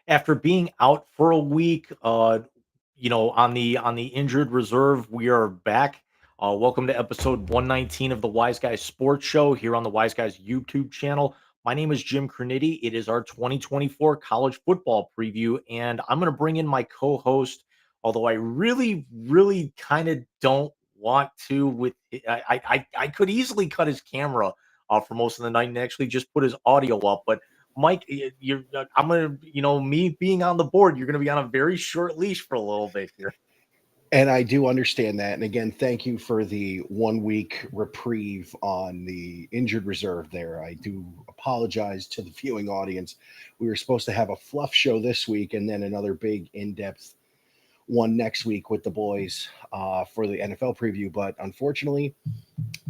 After being out for a week, on the injured reserve, we are back. Welcome to episode 119 of the Wise Guys Sports Show here on the Wise Guys YouTube channel. My name is Jim Cronetti. It is our 2024 college football preview, and I'm going to bring in my co-host. Although I really, really kind of don't want to. I could easily cut his camera off for most of the night and actually just put his audio up, but Mike, I'm gonna, me being on the board, you're gonna be on a very short leash for a little bit here. And I do understand that. And again, thank you for the 1 week reprieve on the injured reserve there. I do apologize to the viewing audience. We were supposed to have a fluff show this week and then another big in depth one next week with the boys for the NFL preview. But unfortunately,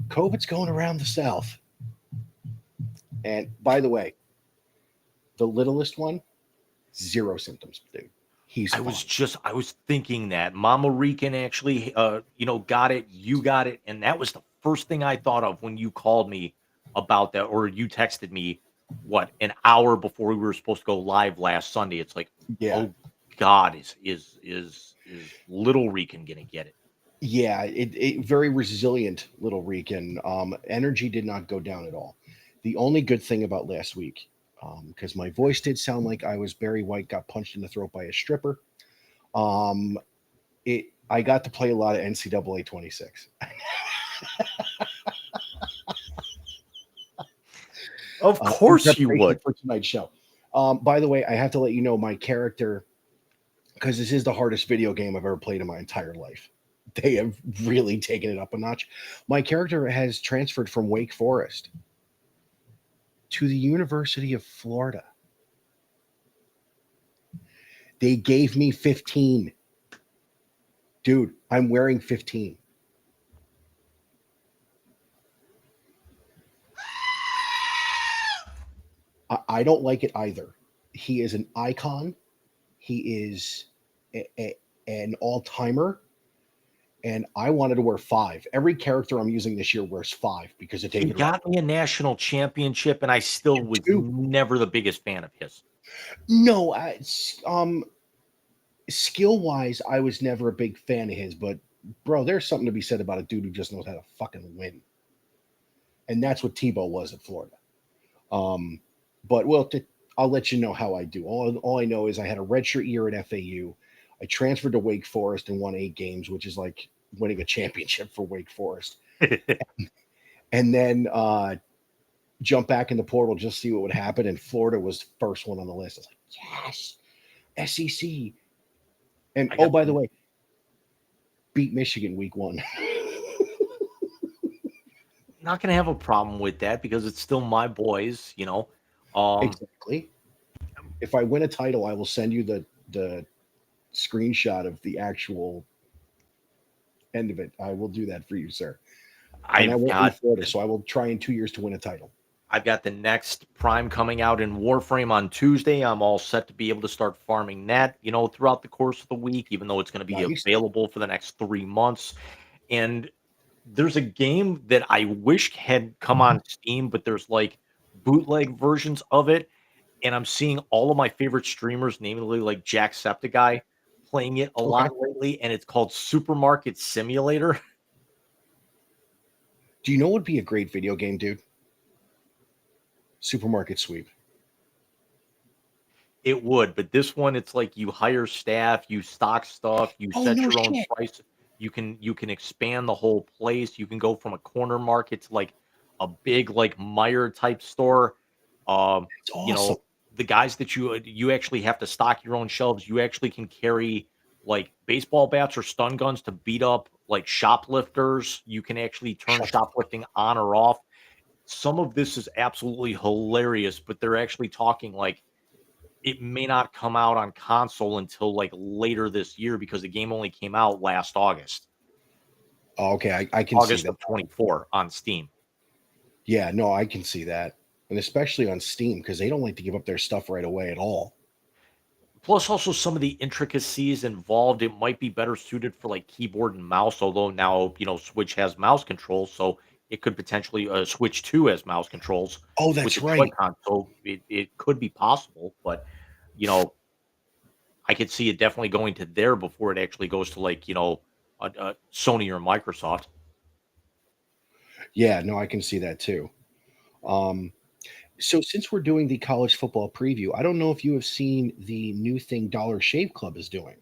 COVID's going around the South. And by the way, the littlest one, 0 symptoms, dude. He's fine. I was thinking that Mama Rican actually, got it. You got it, and that was the first thing I thought of when you called me about that, or you texted me, what, an hour before we were supposed to go live last Sunday. It's like, Yeah. oh God, is little Rican gonna get it? Yeah, it very resilient little Rican. Energy did not go down at all. The only good thing about last week, because my voice did sound like I was Barry White got punched in the throat by a stripper. I got to play a lot of NCAA 26. Of course you would. For tonight's show. By the way, I have to let you know my character, because this is the hardest video game I've ever played in my entire life. They have really taken it up a notch. My character has transferred from Wake Forest to the University of Florida. They gave me 15. Dude, I'm wearing 15. I don't like it either. He is an icon. He is an all-timer. And I wanted to wear 5. Every character I'm using this year wears 5 because of He David. got me a national championship, and I still was never the biggest fan of his. No, skill-wise, I was never a big fan of his. But, bro, there's something to be said about a dude who just knows how to fucking win. And that's what Tebow was at Florida. But, I'll let you know how I do. All I know is I had a redshirt year at FAU. I transferred to Wake Forest and won 8 games, which is like winning a championship for Wake Forest. And then jump back in the portal just to see what would happen. And Florida was the first one on the list. I was like, yes, SEC. And, by the way, beat Michigan week 1. Not going to have a problem with that because it's still my boys, Exactly. If I win a title, I will send you the screenshot of the actual end of it. I will do that for you, sir. and I I've won't leave got Florida, so I will try in 2 years to win a title. I've got the next Prime coming out in Warframe on Tuesday. I'm all set to be able to start farming that, throughout the course of the week, even though it's going to be Nice. available for the next 3 months. And there's a game that I wish had come on Steam, but there's like bootleg versions of it. And I'm seeing all of my favorite streamers, namely like Jacksepticeye, playing it a Okay. lot lately. And it's called Supermarket Simulator. Do you know what would be a great video game, dude? Supermarket Sweep. It would, but this one, it's like you hire staff, you stock stuff, you Oh, set no your own shit. price. You can expand the whole place. You can go from a corner market to like a big like Meijer type store. It's You awesome. know, the guys that you actually have to stock your own shelves. You actually can carry like baseball bats or stun guns to beat up like shoplifters. You can actually turn Shut the fuck shoplifting on or off. Some of this is absolutely hilarious, but they're actually talking like it may not come out on console until, like, later this year because the game only came out last August. Oh, okay, I can see August that. of '24 on Steam. Yeah, no, I can see that. And especially on Steam, because they don't like to give up their stuff right away at all. Plus, also some of the intricacies involved, it might be better suited for, like, keyboard and mouse, although now, Switch has mouse controls, so it could potentially, Switch 2 has mouse controls Oh, with that's the right. Joy-Con, so it could be possible, but, you know, I could see it definitely going to there before it actually goes to, like, a Sony or Microsoft. Yeah, no, I can see that too. Um, so since we're doing the college football preview, I don't know if you have seen the new thing Dollar Shave Club is doing.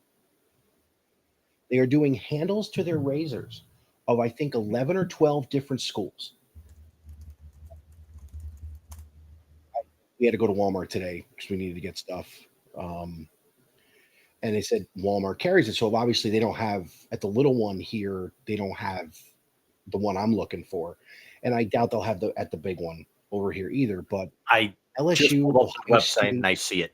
They are doing handles to their razors of I think 11 or 12 different schools. We had to go to Walmart today because we needed to get stuff. Um, and they said Walmart carries it. So obviously they don't have at the little one here, they don't have the one I'm looking for. And I doubt they'll have the at the big one over here either. But I just LSU, pulled up the Ohio website and State, I see it.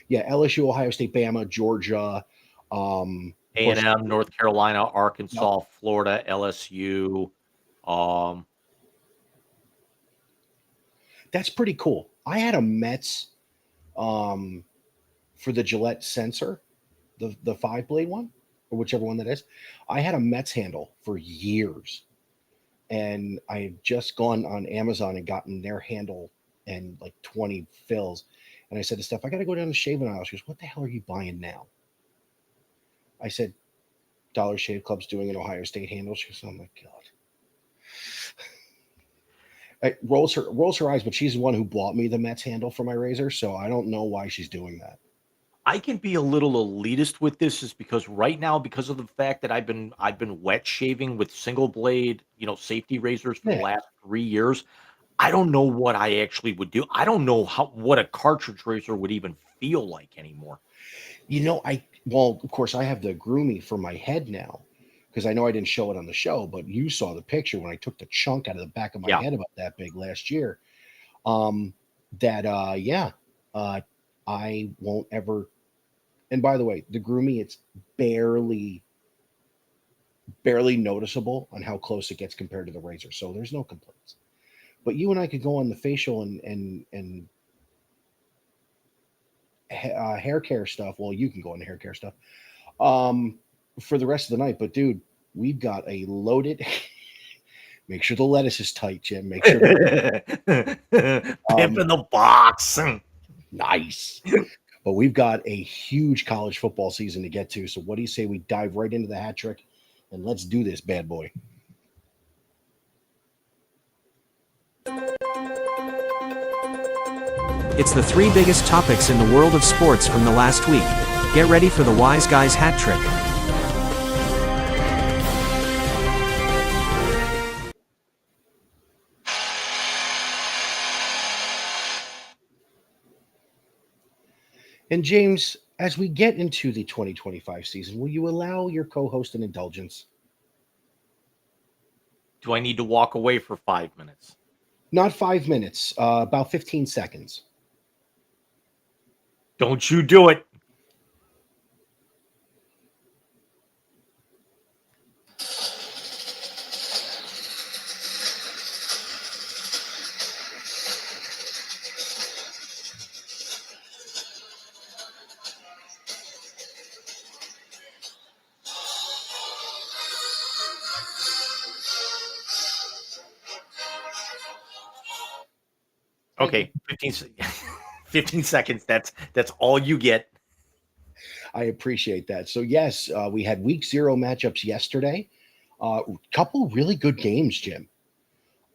yeah, LSU, Ohio State, Bama, Georgia, of course, A&M, North Carolina, yep, Arkansas, Florida, LSU. Um, that's pretty cool. I had a Mets um, for the Gillette sensor, the 5 blade one, or whichever one that is. I had a Mets handle for years, and I had just gone on Amazon and gotten their handle and like 20 fills. And I said to Steph, I got to go down to shaving aisle. She goes, "What the hell are you buying now?" I said, Dollar Shave Club's doing an Ohio State handle. She goes, "Oh my god." It rolls her eyes, but she's the one who bought me the Mets handle for my razor, so I don't know why she's doing that. I can be a little elitist with this is because right now, because of the fact that I've been wet shaving with single blade, safety razors for the Yeah, last 3 years. I don't know what I actually would do. I don't know what a cartridge razor would even feel like anymore. I well, of course, I have the Groomy for my head now because I know I didn't show it on the show, but you saw the picture when I took the chunk out of the back of my Yeah. head about that big last year. Um, that yeah, uh, I won't ever. And by the way, the Groomy, it's barely barely noticeable on how close it gets compared to the razor, so there's no complaints. But you and I could go on the facial and hair care stuff. Well, you can go on the hair care stuff um, for the rest of the night. But dude, we've got a loaded. Make sure the lettuce is tight, Jim. Make sure Pimp um, in the box. nice. But we've got a huge college football season to get to. So what do you say we dive right into the hat trick and let's do this bad boy? It's the three biggest topics in the world of sports from the last week. Get ready for the Wise Guys hat trick. And James, as we get into the 2025 season, will you allow your co-host an indulgence? Do I need to walk away for 5 minutes? Not 5 minutes, about 15 seconds. Don't you do it. Okay, 15 seconds. That's all you get. I appreciate that. So yes, we had week 0 matchups yesterday. Couple really good games, Jim.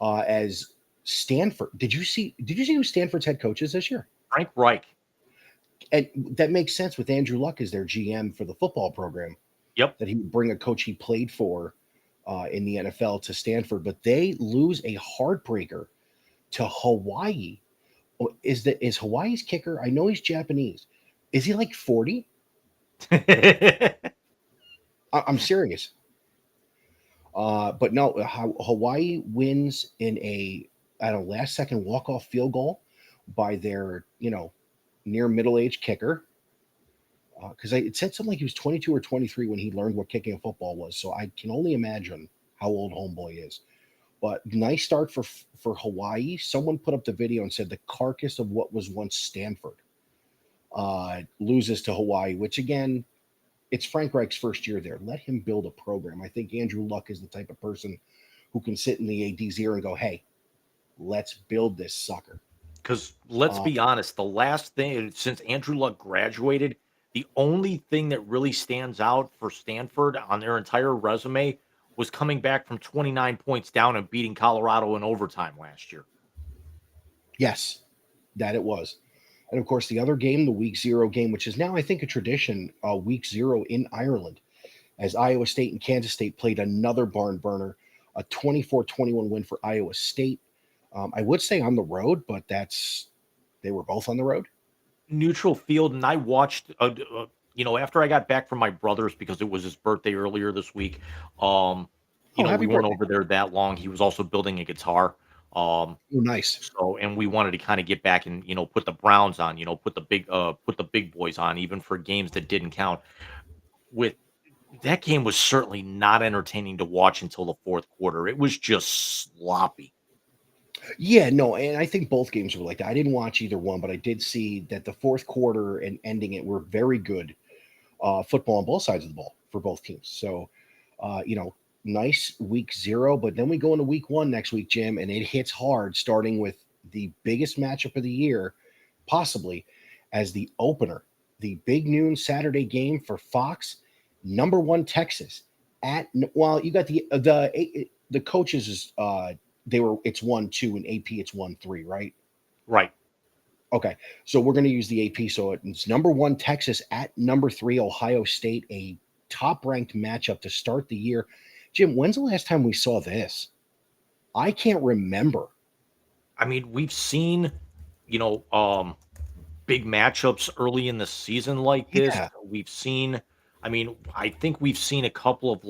As Stanford, did you see who Stanford's head coach is this year? Frank Reich. And that makes sense with Andrew Luck as their GM for the football program, Yep. that he would bring a coach he played for in the NFL to Stanford, but they lose a heartbreaker to Hawaii. Is Hawaii's kicker? I know he's Japanese. Is he like 40? I'm serious. But no, Hawaii wins in at a last second walk off field goal by their near middle aged kicker. Because it said something like he was 22 or 23 when he learned what kicking a football was. So I can only imagine how old homeboy is. But nice start for Hawaii. Someone put up the video and said the carcass of what was once Stanford loses to Hawaii, which again, it's Frank Reich's first year there. Let him build a program. I think Andrew Luck is the type of person who can sit in the AD's ear and go, hey, let's build this sucker. Because let's be honest, the last thing since Andrew Luck graduated, the only thing that really stands out for Stanford on their entire resume was coming back from 29 points down and beating Colorado in overtime last year. Yes, that it was. And of course, the other game, the week 0 game, which is now, I think, a tradition, week 0 in Ireland, as Iowa State and Kansas State played another barn burner, a 24-21 win for Iowa State. I would say on the road, but they were both on the road. Neutral field, and I watched, after I got back from my brother's because it was his birthday earlier this week. Happy We weren't birthday. over there that long. He was also building a guitar. Oh, nice. So, and we wanted to kind of get back and put the Browns on, put the big boys on, even for games that didn't count. With that game was certainly not entertaining to watch until the fourth quarter. It was just sloppy. Yeah, no, and I think both games were like that. I didn't watch either one, but I did see that the fourth quarter and ending it were very good football on both sides of the ball for both teams. So, nice week 0, but then we go into week 1 next week, Jim, and it hits hard, starting with the biggest matchup of the year, possibly, as the opener, the big noon Saturday game for Fox, number 1 Texas you got the coaches is it's 1-2 and AP it's 1-3, right? Right. Okay, so we're going to use the AP. So it's number 1 Texas at number 3 Ohio State, a top-ranked matchup to start the year. Jim, when's the last time we saw this? I can't remember. I mean, we've seen, big matchups early in the season like this. Yeah. We've seen, I think we've seen a couple of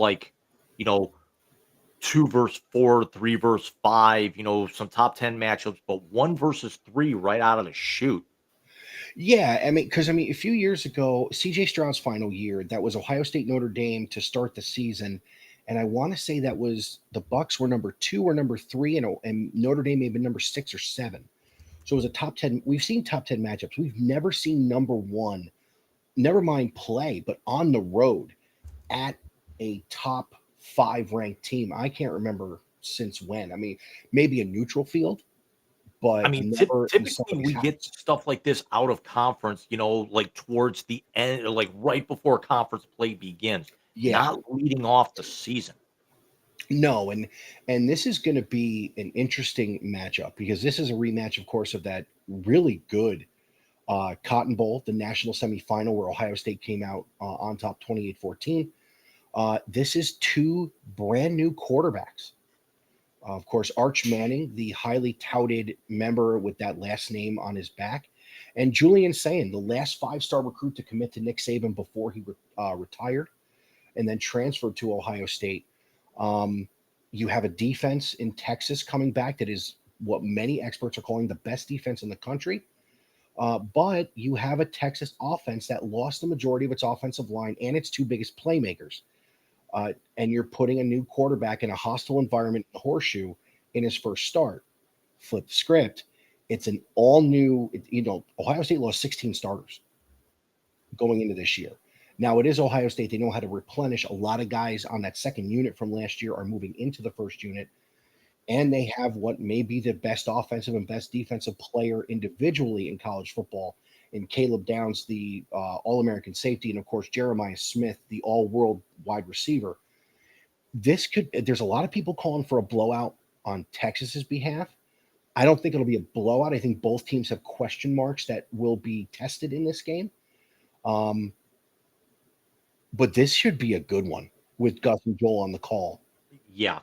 2 versus 4, 3 versus 5, some top 10 matchups, but 1 versus 3 right out of the chute. Yeah, because a few years ago, CJ Stroud's final year, that was Ohio State Notre Dame to start the season, and I want to say that was the Bucks were number 2 or number 3, and Notre Dame may have been number 6 or 7. So it was a top 10. We've seen top 10 matchups. We've never seen number 1, never mind play, but on the road at a top 5 ranked team. I can't remember since when. Maybe a neutral field. But never Typically we get stuff like this out of conference, towards the end, right before conference play begins, not leading off the season. No, and this is going to be an interesting matchup because this is a rematch, of course, of that really good Cotton Bowl, the national semifinal where Ohio State came out on top 28-14. This is 2 brand new quarterbacks. Of course, Arch Manning, the highly touted member with that last name on his back, and Julian Sayin, the last 5-star recruit to commit to Nick Saban before he retired and then transferred to Ohio State. You have a defense in Texas coming back that is what many experts are calling the best defense in the country. But you have a Texas offense that lost the majority of its offensive line and its 2 biggest playmakers. And you're putting a new quarterback in a hostile environment, Horseshoe, in his first start. Flip the script. It's an all new, Ohio State lost 16 starters going into this year. Now it is Ohio State. They know how to replenish. A lot of guys on that second unit from last year are moving into the first unit. and they have what may be the best offensive and best defensive player individually in college football in Caleb Downs, the All-American safety, and of course Jeremiah Smith, the All-World wide receiver. There's a lot of people calling for a blowout on Texas's behalf. I don't think it'll be a blowout. I think both teams have question marks that will be tested in this game. But this should be a good one with Gus and Joel on the call. Yeah.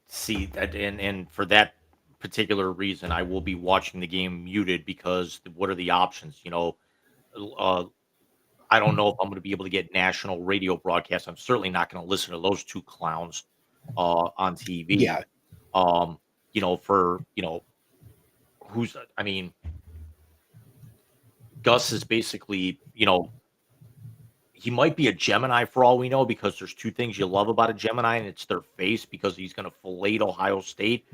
See that, and for that particular reason, I will be watching the game muted because what are the options? Uh, I don't know if I'm going to be able to get national radio broadcasts. I'm certainly not going to listen to those two clowns on TV. Yeah, Um, for who's I mean, Gus is basically, he might be a Gemini for all we know because there's two things you love about a Gemini, and it's their face because he's going to fillet Ohio State,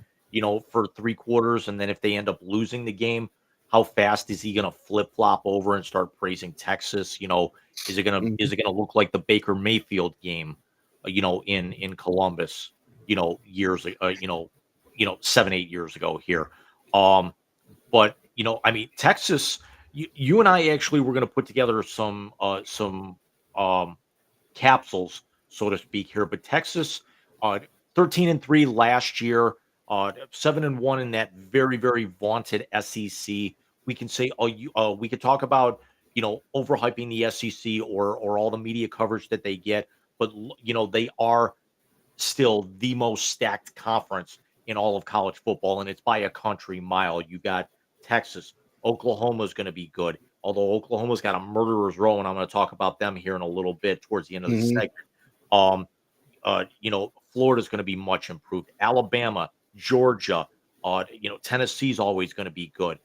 for 3 quarters, and then if they end up losing the game, how fast is he going to flip flop over and start praising Texas? Is it gonna look like the Baker Mayfield game, in Columbus, years, 7-8 years ago here, but I mean, Texas. You and I actually were going to put together some um, capsules, so to speak here. But Texas, 13-3 last year, 7-1 in that very, very vaunted SEC. We can say, we could talk about, overhyping the SEC or all the media coverage that they get, but they are still the most stacked conference in all of college football, and it's by a country mile. You got Texas, Oklahoma's going to be good, although Oklahoma's got a murderer's row, and I'm going to talk about them here in a little bit towards the end of the mhm. segment. Um, Florida's going to be much improved. Alabama, Georgia, Tennessee's always going to be good.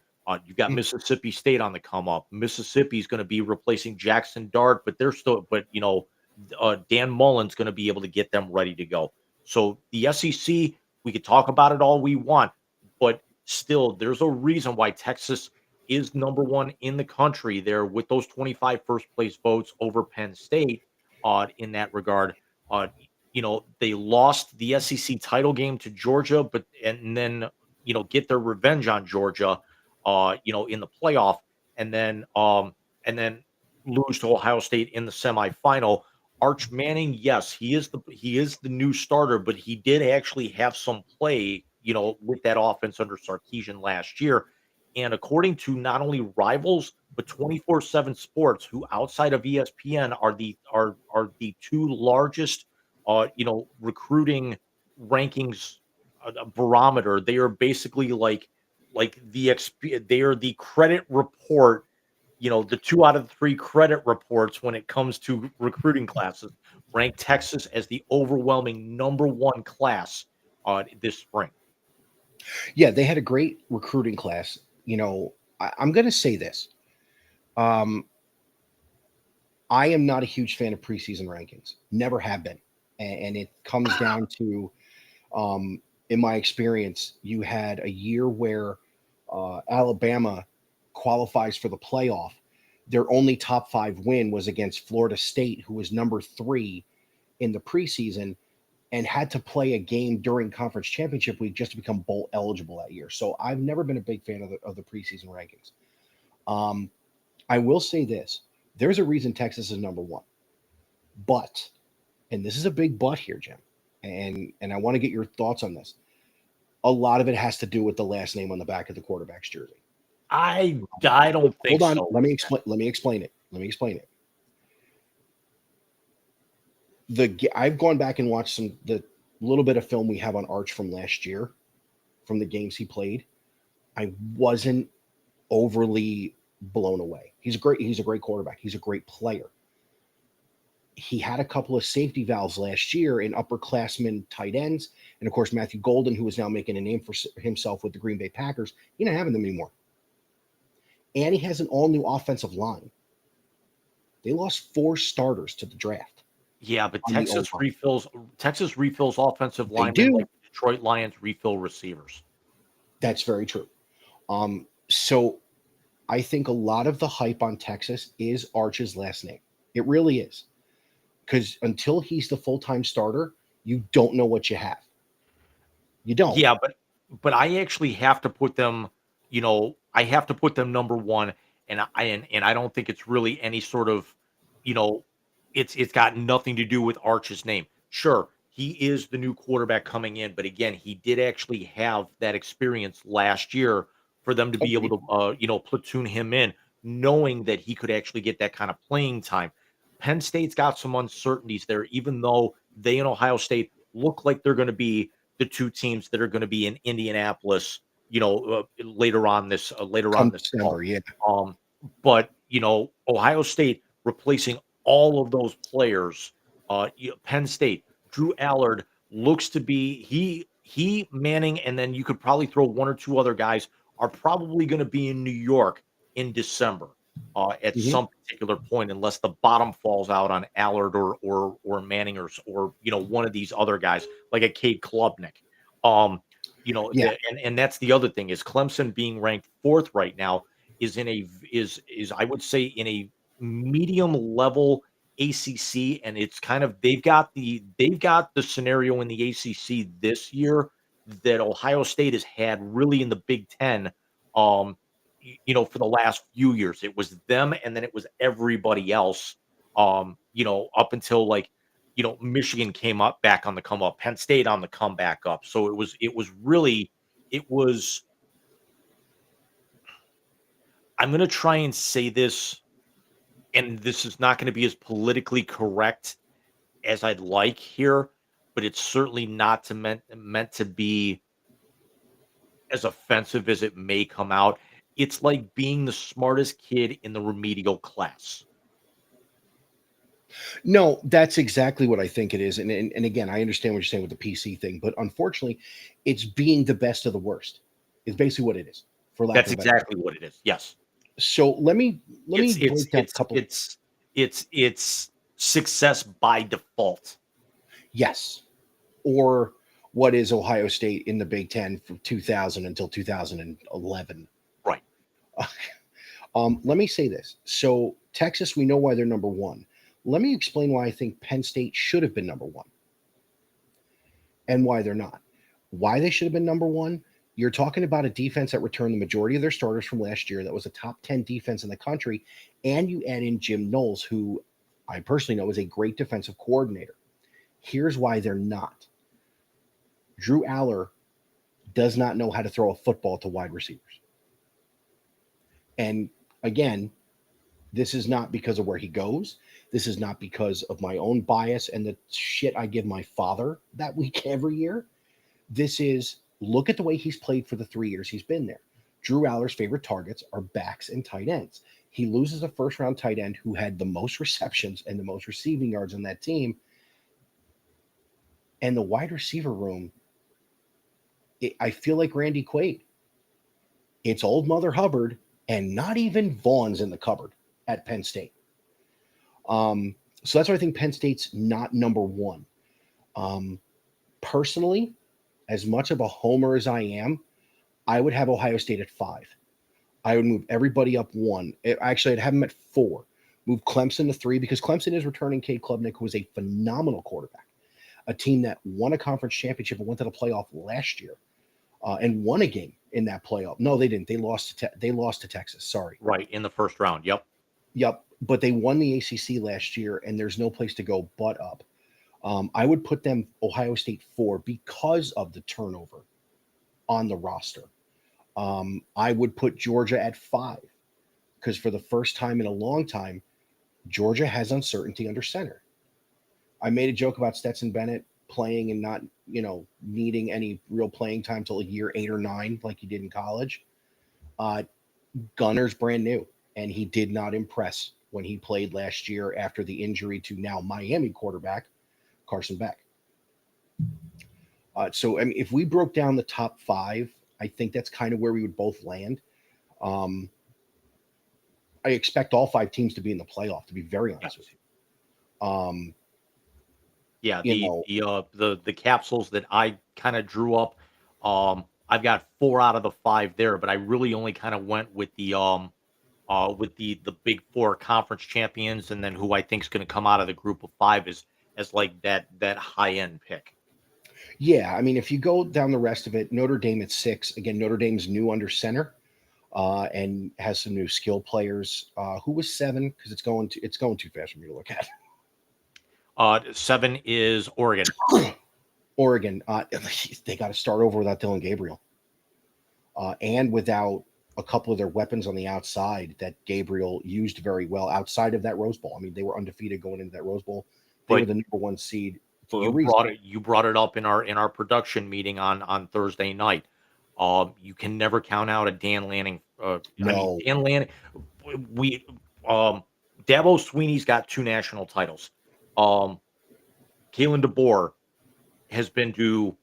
You've got Mississippi State on the come up. Mississippi's going to be replacing Jackson Dart, but Dan Mullen's going to be able to get them ready to go. So the SEC, we could talk about it all we want, but still, there's a reason why Texas is number one in the country there with those 25 first place votes over Penn State. In that regard, they lost the SEC title game to Georgia, and then get their revenge on Georgia, in the playoff, and then lose to Ohio State in the semifinal. Arch Manning, yes, he is the new starter, but he did actually have some play, with that offense under Sarkisian last year. And according to not only Rivals but 24/7 Sports, who outside of ESPN are the two largest, recruiting rankings barometer. They are basically like they are the credit report, the 2 out of 3 credit reports when it comes to recruiting classes rank Texas as the overwhelming number 1 class this spring. Yeah, they had a great recruiting class. I'm going to say this. Um, I am not a huge fan of preseason rankings. Never have been, and it comes down to, in my experience, you had a year where Alabama qualifies for the playoff. Their only top 5 win was against Florida State, who was number 3 in the preseason, and had to play a game during conference championship week just to become bowl eligible that year. So I've never been a big fan of the preseason rankings. I will say this: there's a reason Texas is number 1, but, and this is a big but here, Jim, and I want to get your thoughts on this. A lot of it has to do with the last name on the back of the quarterback's jersey. I don't think Hold on, so. let me explain it. I've gone back and watched the little bit of film we have on Arch from last year, from the games he played. I wasn't overly blown away. He's a great quarterback. He's a great player. He had a couple of safety valves last year in upperclassmen tight ends, and of course Matthew Golden, who is now making a name for himself with the Green Bay Packers. You're not having them anymore. And he has an all new offensive line. They lost 4 starters to the draft. Yeah, but On the Texas refills offensive They linemen do. like the Detroit Lions refill receivers. That's very true. So I think a lot of the hype on Texas is Arch's last name. It really is. Because until he's the full-time starter, you don't know what you have. You don't. Yeah, but I actually have to put them, I have to put them number 1, and I don't think it's really any sort of, you know, it's got nothing to do with Arch's name. Sure, he is the new quarterback coming in, but again, he did actually have that experience last year for them to be able Agreed. to, platoon him in, knowing that he could actually get that kind of playing time. Penn State's got some uncertainties there, even though they and Ohio State look like they're going to be the 2 teams that are gonna be in Indianapolis, later Come on this fall. December, yeah. Um, but, Ohio State replacing all of those players, Penn State, Drew Allard looks to be Manning, and then you could probably throw 1 or 2 other guys are probably gonna be in New York in December, at Mhm. some particular point, unless the bottom falls out on Allard or Manning or, one of these other guys like a Cade Klubnik. Um, Yeah. and that's the other thing is Clemson being ranked 4th right now is in a v is I would say in a medium level ACC, and it's kind of they've got the scenario in the ACC this year that Ohio State has had really in the Big Ten, um, for the last few years. It was them, and then it was everybody else, up until like Michigan came up back on the come up, Penn State on the comeback up. So it was really it was I'm gonna try and say this, and this is not gonna be as politically correct as I'd like here, but it's certainly not meant to be as offensive as it may come out. It's like being the smartest kid in the remedial class. No, that's exactly what I think it is, and again, I understand what you're saying with the PC thing, but unfortunately, it's being the best of the worst. Is basically what it is, for lack That's of a better term. exactly what it is. Yes. So let me It's it's break down a it's couple. it's it's success by default. Yes, or what is Ohio State in the Big Ten from 2000 until 2011? Right. Let me say this. So Texas, we know why they're number one. Let me explain why I think Penn State should have been number one and why they're not. Why they should have been number one. You're talking about a defense that returned the majority of their starters from last year. That was a top 10 defense in the country. And you add in Jim Knowles, who I personally know is a great defensive coordinator. Here's why they're not. Drew Aller does not know how to throw a football to wide receivers. And again, this is not because of where he goes. This is not because of my own bias and the shit I give my father that week every year. This is look at the way he's played for the 3 years he's been there. Drew Aller's favorite targets are backs and tight ends. He loses a first round tight end who had the most receptions and the most receiving yards on that team. And the wide receiver room, I feel like Randy Quaid. It's old Mother Hubbard, and not even Vaughn's in the cupboard at Penn State. So that's why I think Penn State's not number one. Personally, as much of a homer as I am, I would have Ohio State at 5. I would move everybody up 1. Actually, I'd have them at 4. Move Clemson to 3 because Clemson is returning Cade Klubnik, who is a phenomenal quarterback. A team that won a conference championship and went to the playoff last year and won a game in that playoff. No, they didn't. They lost to Texas. Sorry. Right, in the first round. Yep. Yep. But they won the ACC last year, and there's no place to go but up. I would put them Ohio State 4 because of the turnover on the roster. I would put Georgia at 5 because for the first time in a long time, Georgia has uncertainty under center. I made a joke about Stetson Bennett playing and not, needing any real playing time till year 8 or 9 like he did in college. Gunner's brand new, and he did not impress when he played last year after the injury to now Miami quarterback Carson Beck. So, I mean, if we broke down the top 5, I think that's kind of where we would both land. I expect all 5 teams to be in the playoff, to be very honest with you. Yeah, You the know, the capsules that I kind of drew up, I've got 4 out of the 5 there, but I really only kind of went with the big 4 conference champions, and then who I think is going to come out of the group of 5 as like that high end pick. Yeah, I mean, if you go down the rest of it, Notre Dame at 6. Again, Notre Dame's new under center, and has some new skill players. Who was 7? Because it's going too fast for me to look at. 7 is Oregon. Oregon, they got to start over without Dylan Gabriel, and without a couple of their weapons on the outside that Gabriel used very well outside of that Rose Bowl. I mean, they were undefeated going into that Rose Bowl. They were But the number 1 seed for a you reason. brought it up in our production meeting on Thursday night. You can never count out a Dan Lanning. I mean, No, Dan Lanning. We Dabo Sweeney's got 2 national titles. Um, Kalen DeBoer has been to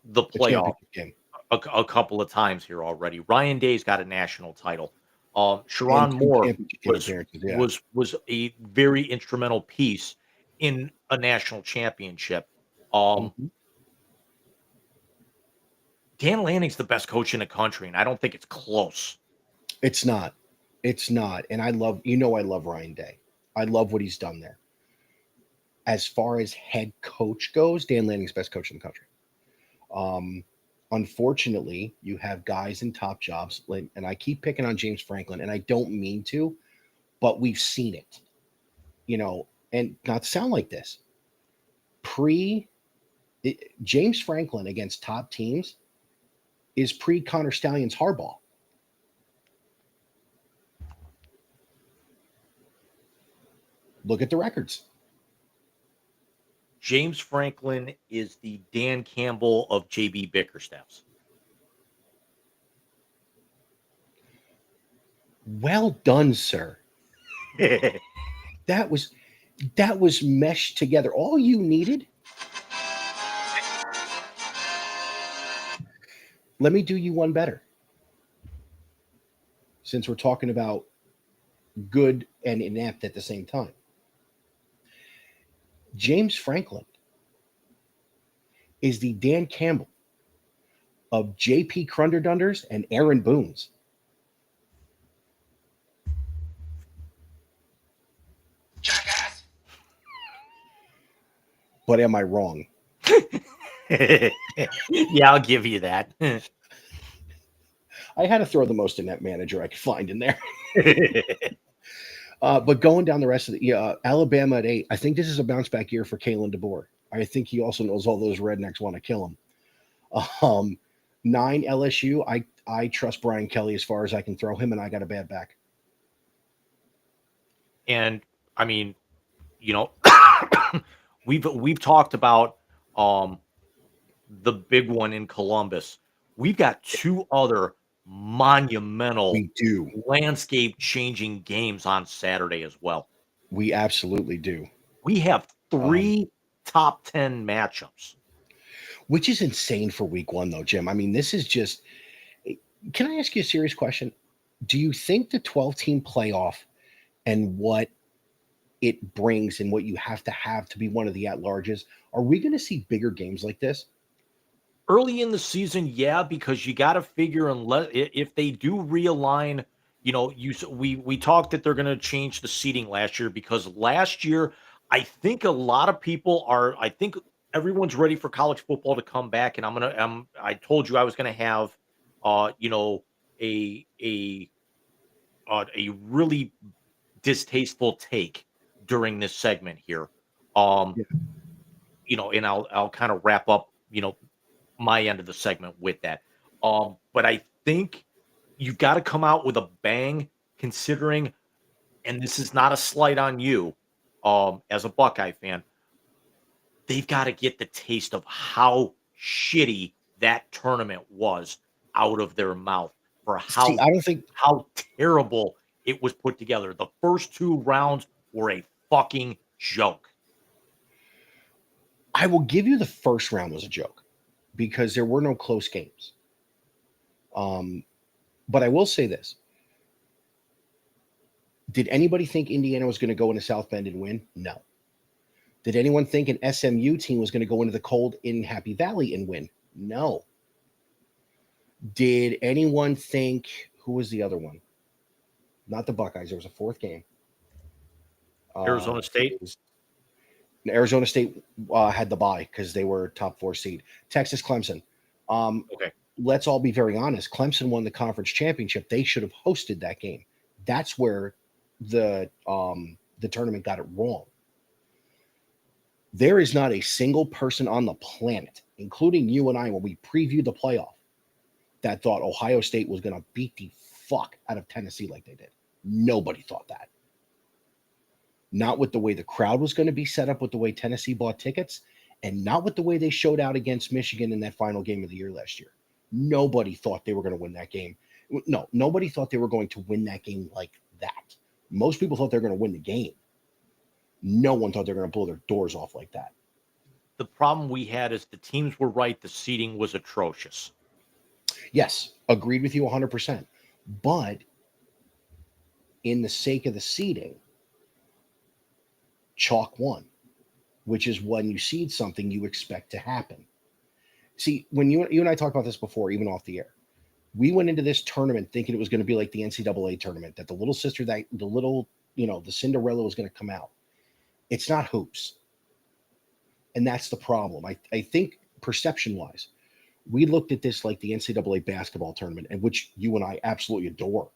the the playoff championship game a couple of times here already. Ryan Day's got a national title. and Sharon 2 Moore championship game was appearances. Yeah. was a very instrumental piece in a national championship. Um, Mhm. Dan Lanning's the best coach in the country, and I don't think it's close. It's not. It's not. And I love Ryan Day. I love what he's done there. As far as head coach goes, Dan Lanning's best coach in the country. Um, Unfortunately, you have guys in top jobs, and I keep picking on James Franklin, and I don't mean to, but we've seen it, and not sound like this. James Franklin against top teams is pre Connor Stallions Harbaugh. Look at the records. James Franklin is the Dan Campbell of JB Bickerstaffs. Well done, sir. That was meshed together. All you needed. Let me do you one better. Since we're talking about good and inept at the same time. James Franklin is the Dan Campbell of JP Crunderdunders and Aaron Boone's. Jackass. But am I wrong? Yeah, I'll give you that. I had to throw the most inept manager I could find in there. But going down the rest of the Alabama at 8, I think this is a bounce back year for Kalen DeBoer. I think he also knows all those rednecks want to kill him. 9 LSU. I trust Brian Kelly as far as I can throw him, and I got a bad back. And I mean, we've talked about the big one in Columbus. We've got 2 other monumental We do. landscape changing games on Saturday as well. We absolutely do. We have 3 top 10 matchups. Which is insane for week 1, though, Jim. I mean, this is just. Can I ask you a serious question? Do you think the 12-team playoff and what it brings and what you have to be one of the at-larges, are we going to see bigger games like this? Early in the season, yeah, because you got to figure if they do realign, we talked that they're going to change the seating last year because last year I think a lot of people I think everyone's ready for college football to come back, and I told you I was going to have a really distasteful take during this segment here. Yeah. And I'll kind of wrap up, my end of the segment with that. But I think you've got to come out with a bang, considering, and this is not a slight on you, as a Buckeye fan, they've got to get the taste of how shitty that tournament was out of their mouth for See, I don't think how terrible it was put together. The first 2 rounds were a fucking joke. I will give you the first round was a joke because there were no close games. But I will say this. Did anybody think Indiana was going to go into South Bend and win? No. Did anyone think an SMU team was going to go into the cold in Happy Valley and win? No. Did anyone think, who was the other one? Not the Buckeyes. There was a 4th game. Arizona State? Arizona State had the bye because they were top 4 seed. Texas, Clemson. Okay. Let's all be very honest. Clemson won the conference championship. They should have hosted that game. That's where the tournament got it wrong. There is not a single person on the planet, including you and I, when we previewed the playoff, that thought Ohio State was going to beat the fuck out of Tennessee like they did. Nobody thought that. Not with the way the crowd was going to be set up, with the way Tennessee bought tickets, and not with the way they showed out against Michigan in that final game of the year last year. Nobody thought they were going to win that game. No, nobody thought they were going to win that game like that. Most people thought they were going to win the game. No one thought they were going to blow their doors off like that. The problem we had is the teams were right. The seeding was atrocious. Yes, agreed with you 100%. But in the sake of the seeding, chalk won, which is when you seed something you expect to happen. See, when you and I talked about this before, even off the air, we went into this tournament thinking it was going to be like the NCAA tournament, that the little sister, that the little, the Cinderella was going to come out. It's not hoops. And that's the problem. I think perception-wise, we looked at this like the NCAA basketball tournament, and which you and I absolutely adore.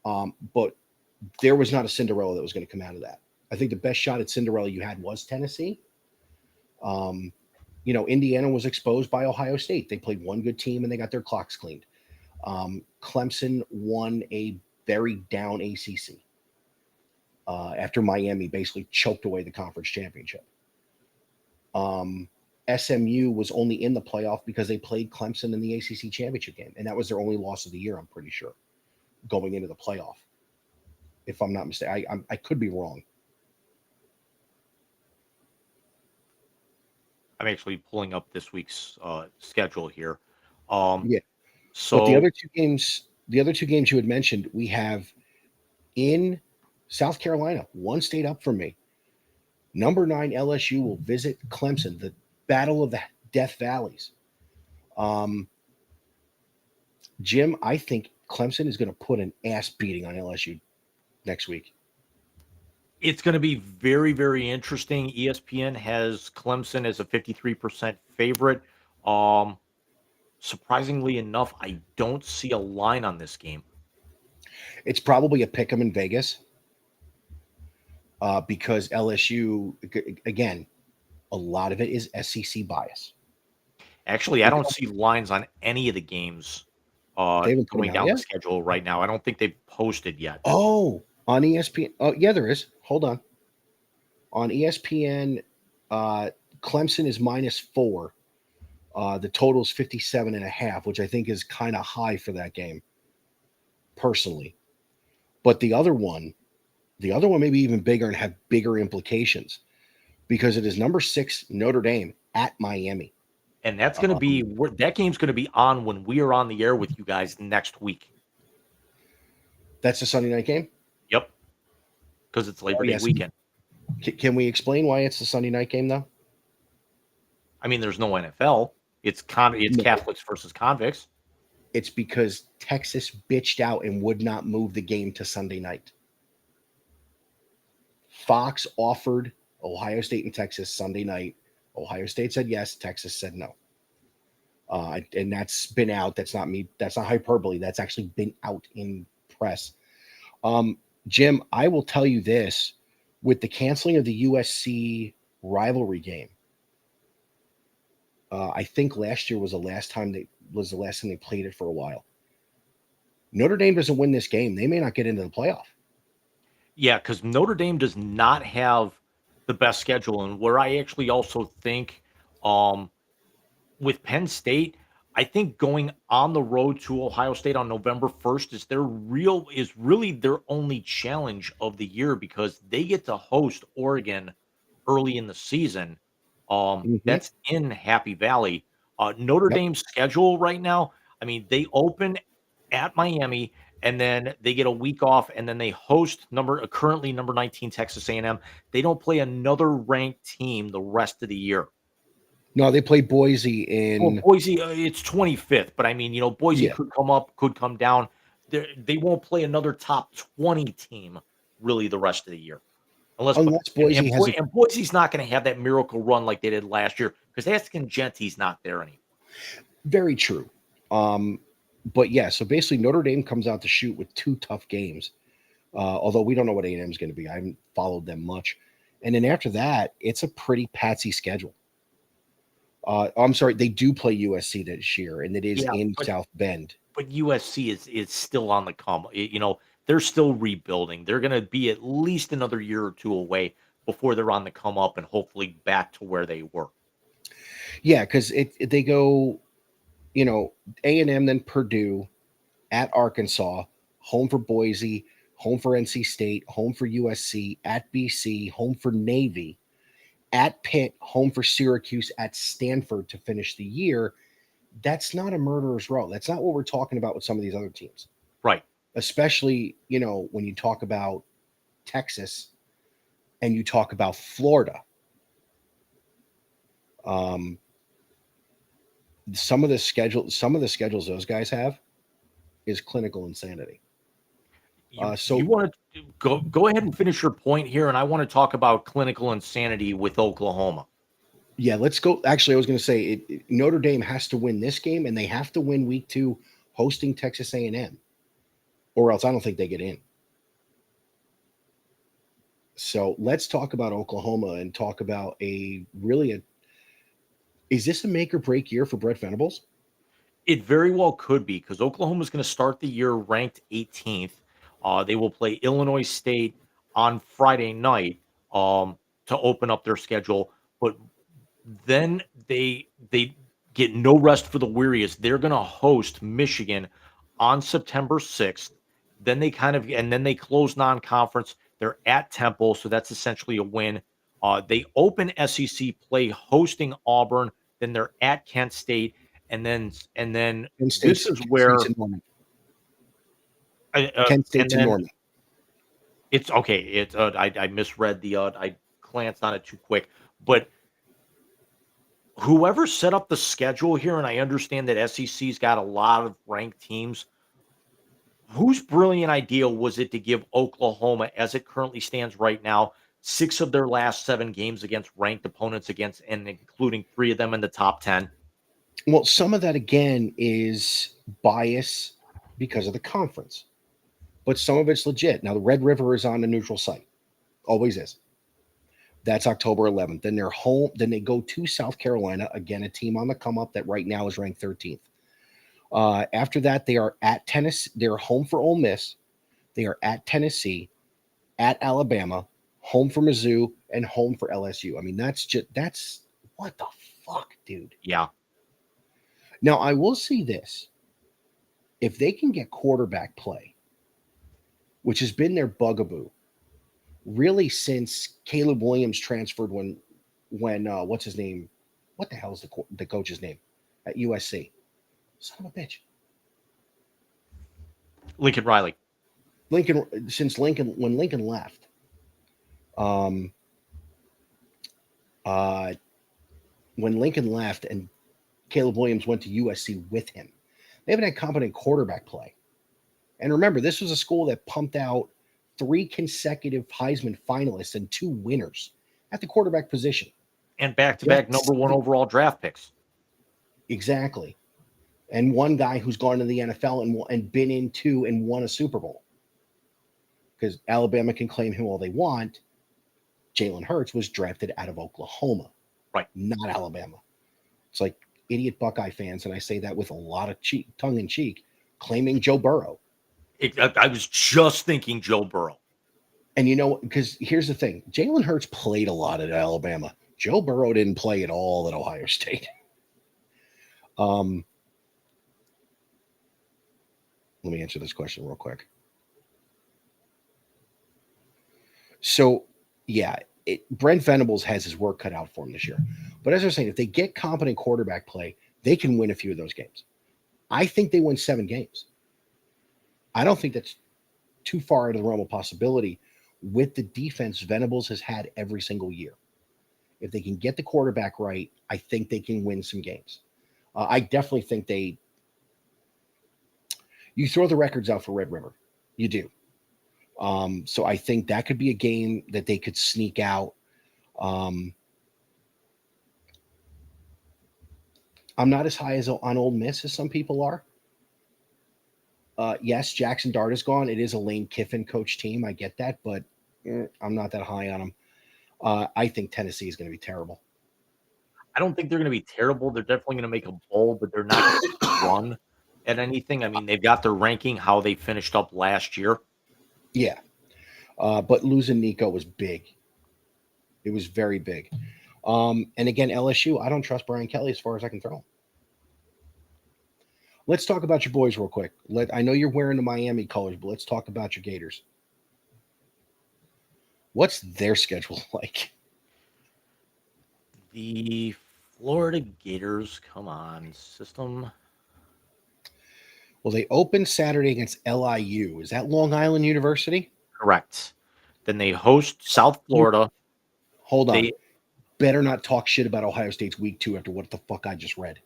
But there was not a Cinderella that was going to come out of that. I think the best shot at Cinderella you had was Tennessee. Indiana was exposed by Ohio State. They played one good team and they got their clocks cleaned. Clemson won a very down ACC after Miami basically choked away the conference championship. SMU was only in the playoff because they played Clemson in the ACC championship game, and that was their only loss of the year, I'm pretty sure, going into the playoff. If I'm not mistaken, I could be wrong. I'm actually pulling up this week's schedule here. Yeah. So but the other two games you had mentioned, we have in South Carolina, one state up from me. Number 9 LSU will visit Clemson, the battle of the Death Valleys. Jim, I think Clemson is going to put an ass beating on LSU next week. it's going to be very, very interesting. ESPN has Clemson as a 53% favorite. Surprisingly enough, I don't see a line on this game. It's probably a pick 'em in Vegas because LSU, again, a lot of it is SEC bias. Actually, I don't see lines on any of the games going down the schedule right now. I don't think they've posted yet. Oh, on ESPN. Oh, yeah, there is. Hold on. On ESPN, Clemson is -4. The total is 57.5, which I think is kind of high for that game, personally. But the other one may be even bigger and have bigger implications because it is number 6 Notre Dame at Miami. And that's going to be that game's going to be on when we are on the air with you guys next week. That's the Sunday night game? Yep. Because it's Labor Day weekend. Can we explain why it's the Sunday night game, though? I mean, there's no NFL. It's Catholics versus convicts. It's because Texas bitched out and would not move the game to Sunday night. Fox offered Ohio State and Texas Sunday night. Ohio State said yes. Texas said no. And that's been out. That's not me. That's not hyperbole. That's actually been out in press. Jim, I will tell you this. With the canceling of the USC rivalry game, I think last year was the last time they played it for a while. Notre Dame doesn't win this game, they may not get into the playoff. Yeah, because Notre Dame does not have the best schedule, and where I actually also think with Penn State, I think going on the road to Ohio State on November 1st is really their only challenge of the year because they get to host Oregon early in the season. That's in Happy Valley. Notre Dame's schedule right now, I mean, they open at Miami and then they get a week off and then they host currently number 19 Texas A&M. They don't play another ranked team the rest of the year. No, they play Boise in Boise. It's 25th, but I mean, Boise could come up, could come down. They won't play another top 20 team really the rest of the year. Unless unless Boise has a And Boise's not gonna have that miracle run like they did last year because Askin Gentie's not there anymore. very true. But yeah, so basically Notre Dame comes out to shoot with 2 tough games. Although we don't know what A&M is going to be. I haven't followed them much. And then after that, it's a pretty patsy schedule. I'm sorry, they do play USC this year, and it is Yeah, in but South Bend. USC is still on the come. They're still rebuilding. They're gonna be at least another year or 2 away before they're on the come up and hopefully back to where they were. Yeah, because they go, A&M, then Purdue, at Arkansas, home for Boise, home for NC State, home for USC, at BC, home for Navy, at Pitt, home for Syracuse, at Stanford to finish the year. That's not a murderer's row. That's not what we're talking about with some of these other teams, Right. especially, when you talk about Texas and you talk about Florida. Um, some of the schedules those guys have is clinical insanity. So You want to go ahead and finish your point here, and I want to talk about clinical insanity with Oklahoma. yeah, let's go. Actually, I was going to say Notre Dame has to win this game, and they have to win week 2 hosting Texas A&M, or else I don't think they get in. So let's talk about Oklahoma and talk about is this a make or break year for Brett Venables? It very well could be because Oklahoma is going to start the year ranked 18th. They will play Illinois State on Friday night to open up their schedule, but then they get no rest for the weariest. They're going to host Michigan on September 6th. Then they close non-conference. They're at Temple, so that's essentially a win. They open SEC play hosting Auburn. Then they're at Kent State, and then this is where State's in Norman. uh, Kent and State's in then Norman. it's okay. It's I misread I glanced on it too quick, but whoever set up the schedule here, and I understand that SEC's got a lot of ranked teams. Whose brilliant idea was it to give Oklahoma, as it currently stands right now, 6 of their last 7 games against ranked opponents and including 3 of them in the top 10? Well, some of that again is bias because of the conference, but some of it's legit. Now, the Red River is on a neutral site, always is. That's October 11th. Then they're home. Then they go to South Carolina, again, a team on the come up that right now is ranked 13th. After that, they are at Tennessee. They're home for Ole Miss. They are at Tennessee, at Alabama, home for Mizzou, and home for LSU. I mean, that's what the fuck, dude. Yeah. Now, I will see this. If they can get quarterback play, which has been their bugaboo, really since Caleb Williams transferred when what's his name? What the hell is the coach's name at USC? Son of a bitch. Lincoln Riley. When Lincoln left, when Lincoln left and Caleb Williams went to USC with him, they haven't had competent quarterback play. And remember, this was a school that pumped out 3 consecutive Heisman finalists and 2 winners at the quarterback position. And back-to-back number 1 overall draft picks. Exactly. And one guy who's gone to the NFL and been into and won a Super Bowl. Because Alabama can claim him all they want. Jalen Hurts was drafted out of Oklahoma. Right. Not Alabama. It's like idiot Buckeye fans, and I say that with a lot of tongue in cheek, claiming Joe Burrow. I was just thinking Joe Burrow. And because here's the thing, Jalen Hurts played a lot at Alabama. Joe Burrow didn't play at all at Ohio State. Let me answer this question real quick. So, yeah, Brent Venables has his work cut out for him this year. But as I was saying, if they get competent quarterback play, they can win a few of those games. I think they win 7 games. I don't think that's too far out of the realm of possibility with the defense Venables has had every single year. If they can get the quarterback right, I think they can win some games. I definitely think you throw the records out for Red River. You do. So I think that could be a game that they could sneak out. I'm not as high as on Ole Miss as some people are. Yes, Jackson Dart is gone. It is a Lane Kiffin coach team. I get that, but I'm not that high on them. I think Tennessee is going to be terrible. I don't think they're going to be terrible. They're definitely going to make a bowl, but they're not going to run at anything. I mean, they've got their ranking how they finished up last year. Yeah. But losing Nico was big. It was very big. And again, LSU, I don't trust Brian Kelly as far as I can throw him. Let's talk about your boys real quick. I know you're wearing the Miami colors, but let's talk about your Gators. What's their schedule like? The Florida Gators, come on, system. Well, they open Saturday against LIU. Is that Long Island University? Correct. Then they host South Florida. Hold on. They Better not talk shit about Ohio State's week 2 after what the fuck I just read.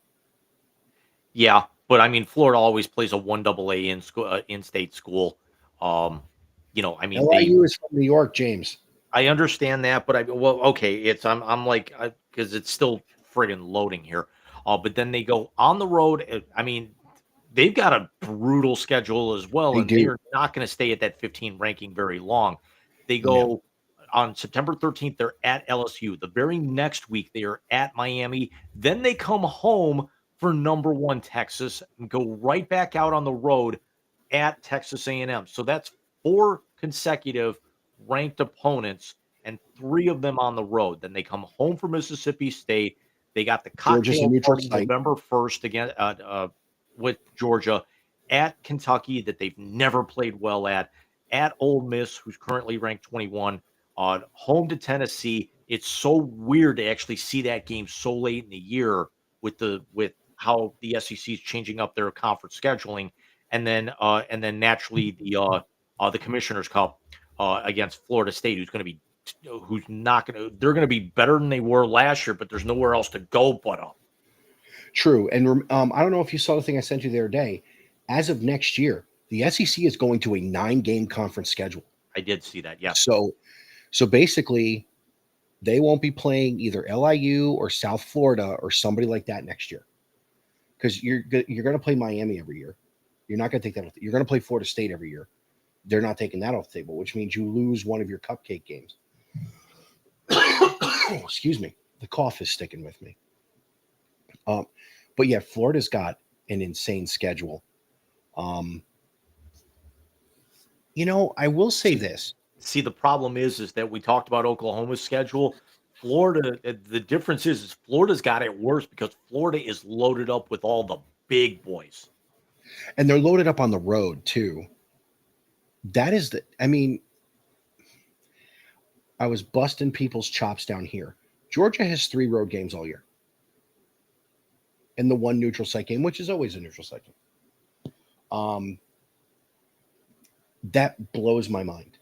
Yeah, but I mean, Florida always plays a 1AA in school, in-state school. You know, I mean, LIU is from New York, James. I understand that, but okay, I'm like, because it's still friggin' loading here. But then they go on the road. I mean, they've got a brutal schedule as well, and they are not going to stay at that 15 ranking very long. They go on September 13th. They're at LSU. The very next week, they are at Miami. Then they come home for number 1 Texas and go right back out on the road at Texas A&M. So that's 4 consecutive ranked opponents and 3 of them on the road. Then they come home for Mississippi State. They got the cocktail party November 1st again with Georgia, at Kentucky that they've never played well at Ole Miss, who's currently ranked 21, home to Tennessee. It's so weird to actually see that game so late in the year with how the SEC is changing up their conference scheduling, and then naturally the Commissioner's Cup against Florida State, they're going to be better than they were last year, but there's nowhere else to go but up. True. And I don't know if you saw the thing I sent you the other day. As of next year, the SEC is going to a 9-game conference schedule. I did see that. Yeah. So basically, they won't be playing either LIU or South Florida or somebody like that next year, because you're going to play Miami every year. You're not going to take that. You're going to play Florida State every year. They're not taking that off the table, which means you lose one of your cupcake games. Excuse me. The cough is sticking with me. But yeah, Florida's got an insane schedule. I will say this. See, the problem is that we talked about Oklahoma's schedule. Florida, the difference is Florida's got it worse because Florida is loaded up with all the big boys. And they're loaded up on the road too. I was busting people's chops down here. Georgia has 3 road games all year. And the 1 neutral site game, which is always a neutral site game. That blows my mind.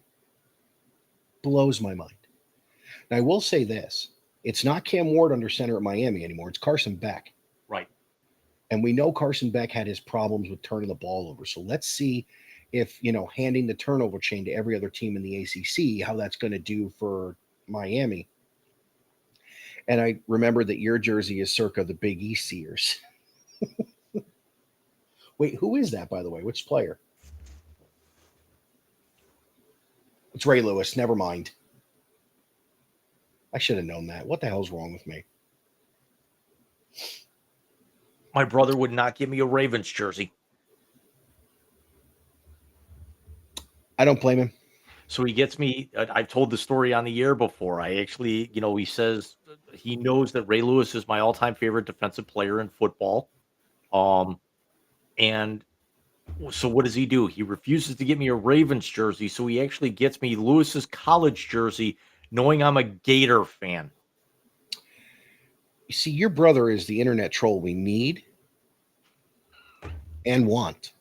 Blows my mind. Now, I will say this. It's not Cam Ward under center at Miami anymore. It's Carson Beck. Right. And we know Carson Beck had his problems with turning the ball over. So let's see if, handing the turnover chain to every other team in the ACC, how that's going to do for Miami. And I remember that your jersey is circa the Big East Sears. Wait, who is that, by the way? Which player? It's Ray Lewis. Never mind. I should have known that. What the hell's wrong with me? My brother would not give me a Ravens jersey. I don't blame him. So he gets me. I've told the story on the air before. I actually, he says he knows that Ray Lewis is my all-time favorite defensive player in football. And so what does he do? He refuses to get me a Ravens jersey. So he actually gets me Lewis's college jersey, knowing I'm a Gator fan. You see, your brother is the internet troll we need and want.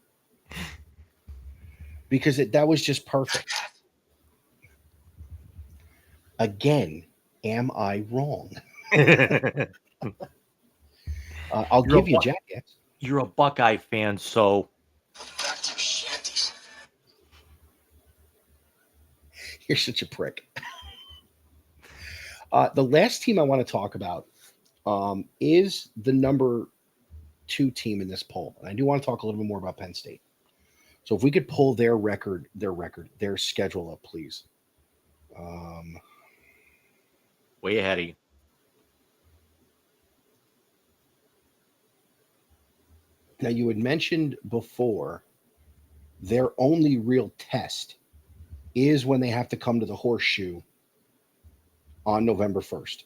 Because that was just perfect. Again, am I wrong? I'll give you Jackass. You're a Buckeye fan, so. Back to your shanties. You're such a prick. The last team I want to talk about is the number 2 team in this poll. And I do want to talk a little bit more about Penn State. So if we could pull their schedule up, please. Way ahead of you. Now, you had mentioned before their only real test is when they have to come to the Horseshoe on November 1st.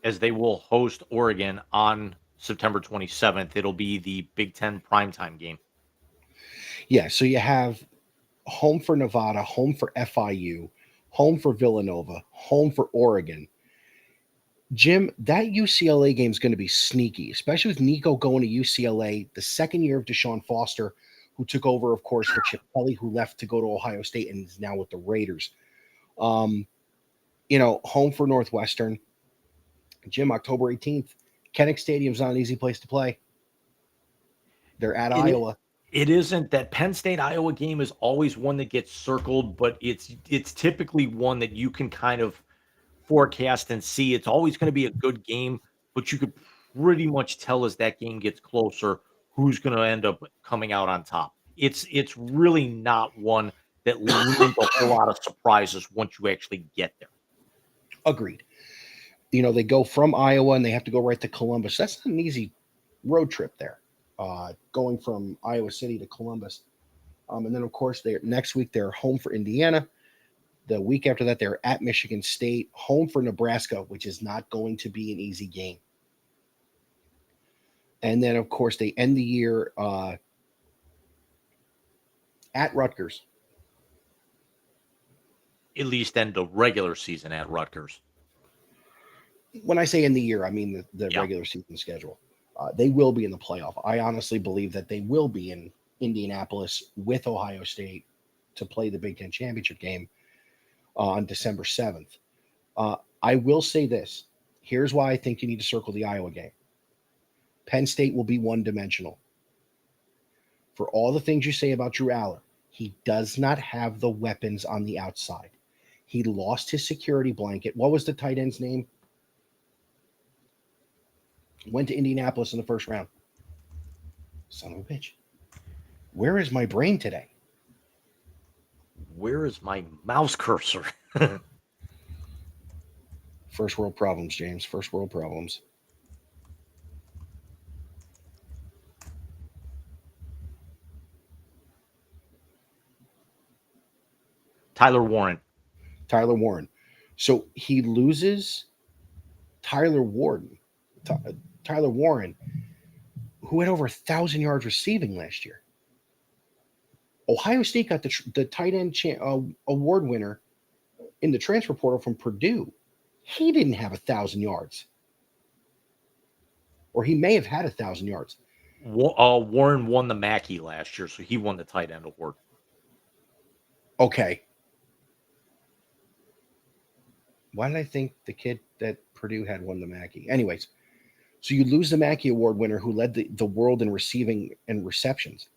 As they will host Oregon on September 27th. It'll be the Big Ten primetime game. Yeah, so you have home for Nevada, home for FIU, home for Villanova, home for Oregon. Jim, that UCLA game is going to be sneaky, especially with Nico going to UCLA, the second year of Deshaun Foster, who took over, of course, for Chip Kelly, who left to go to Ohio State and is now with the Raiders. Home for Northwestern. Jim, October 18th. Kinnick Stadium's not an easy place to play. They're at Iowa. It isn't. That Penn State Iowa game is always one that gets circled, but it's typically one that you can kind of forecast and see. It's always going to be a good game, but you could pretty much tell as that game gets closer who's going to end up coming out on top. It's really not one that leaves a whole lot of surprises once you actually get there. Agreed. They go from Iowa and they have to go right to Columbus. That's not an easy road trip there, going from Iowa City to Columbus. And then, of course, next week they're home for Indiana. The week after that, they're at Michigan State, home for Nebraska, which is not going to be an easy game. And then, of course, they end the year at Rutgers. At least end the regular season at Rutgers. When I say in the year, I mean the regular season schedule. They will be in the playoff. I honestly believe that they will be in Indianapolis with Ohio State to play the Big Ten championship game on December 7th. I will say this. Here's why I think you need to circle the Iowa game. Penn State will be one-dimensional. For all the things you say about Drew Aller, he does not have the weapons on the outside. He lost his security blanket. What was the tight end's name? Went to Indianapolis in the first round. Son of a bitch. Where is my brain today? Where is my mouse cursor? First world problems, James. First world problems. Tyler Warren. So he loses Tyler Warren, who had over 1,000 yards receiving last year. Ohio State got the tight end award winner in the transfer portal from Purdue. He didn't have 1,000 yards. Or he may have had 1,000 yards. Warren won the Mackey last year, so he won the tight end award. Okay. Why did I think the kid that Purdue had won the Mackey? Anyways, so you lose the Mackey Award winner who led the world in receiving and receptions.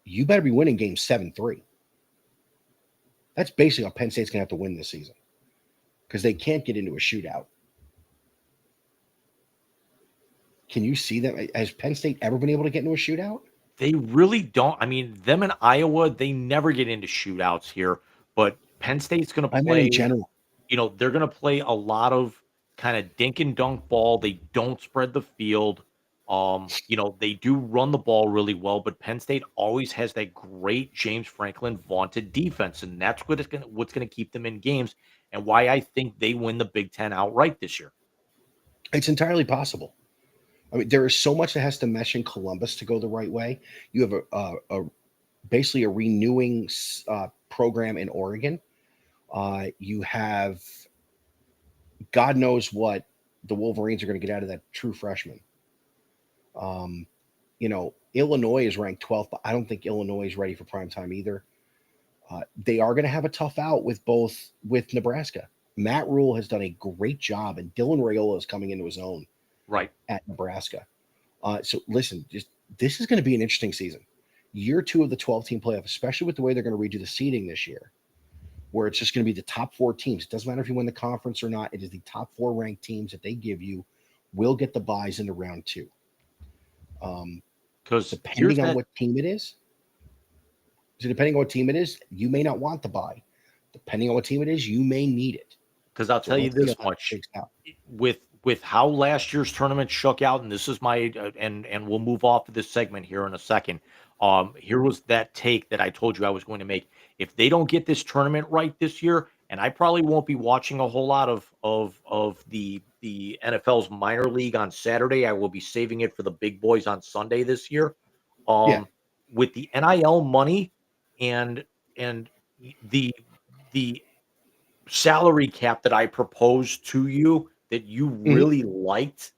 You better be winning game 7-3. That's basically how Penn State's going to have to win this season because they can't get into a shootout. Can you see them? Has Penn State ever been able to get into a shootout? They really don't. I mean, them in Iowa, they never get into shootouts here, but Penn State's going to play. In general. They're going to play a lot of kind of dink and dunk ball. They don't spread the field. They do run the ball really well, but Penn State always has that great James Franklin vaunted defense, and that's what's going to keep them in games, and why I think they win the Big Ten outright this year. It's entirely possible. I mean, there is so much that has to mesh in Columbus to go the right way. You have basically a renewing program in Oregon. You have God knows what the Wolverines are going to get out of that true freshman. Illinois is ranked 12th, but I don't think Illinois is ready for prime time either. They are going to have a tough out with Nebraska. Matt Rule has done a great job, and Dylan Raiola is coming into his own right at Nebraska. So listen, this is going to be an interesting season. year 2 of the 12-team playoff, especially with the way they're going to redo the seeding this year, where it's just going to be the top 4 teams. It doesn't matter if you win the conference or not. It is the top 4 ranked teams that they give you will get the buys into round 2. Because Depending on what team it is, you may not want the buy. Depending on what team it is, you may need it. Because I'll tell you let's see this how that much, shakes out. with how last year's tournament shook out, and this is my and we'll move off of this segment here in a second. Here was that take that I told you I was going to make. If they don't get this tournament right this year, and I probably won't be watching a whole lot of the NFL's minor league on Saturday. I will be saving it for the big boys on Sunday this year. Yeah. With the NIL money and the the salary cap that I proposed to you that you really liked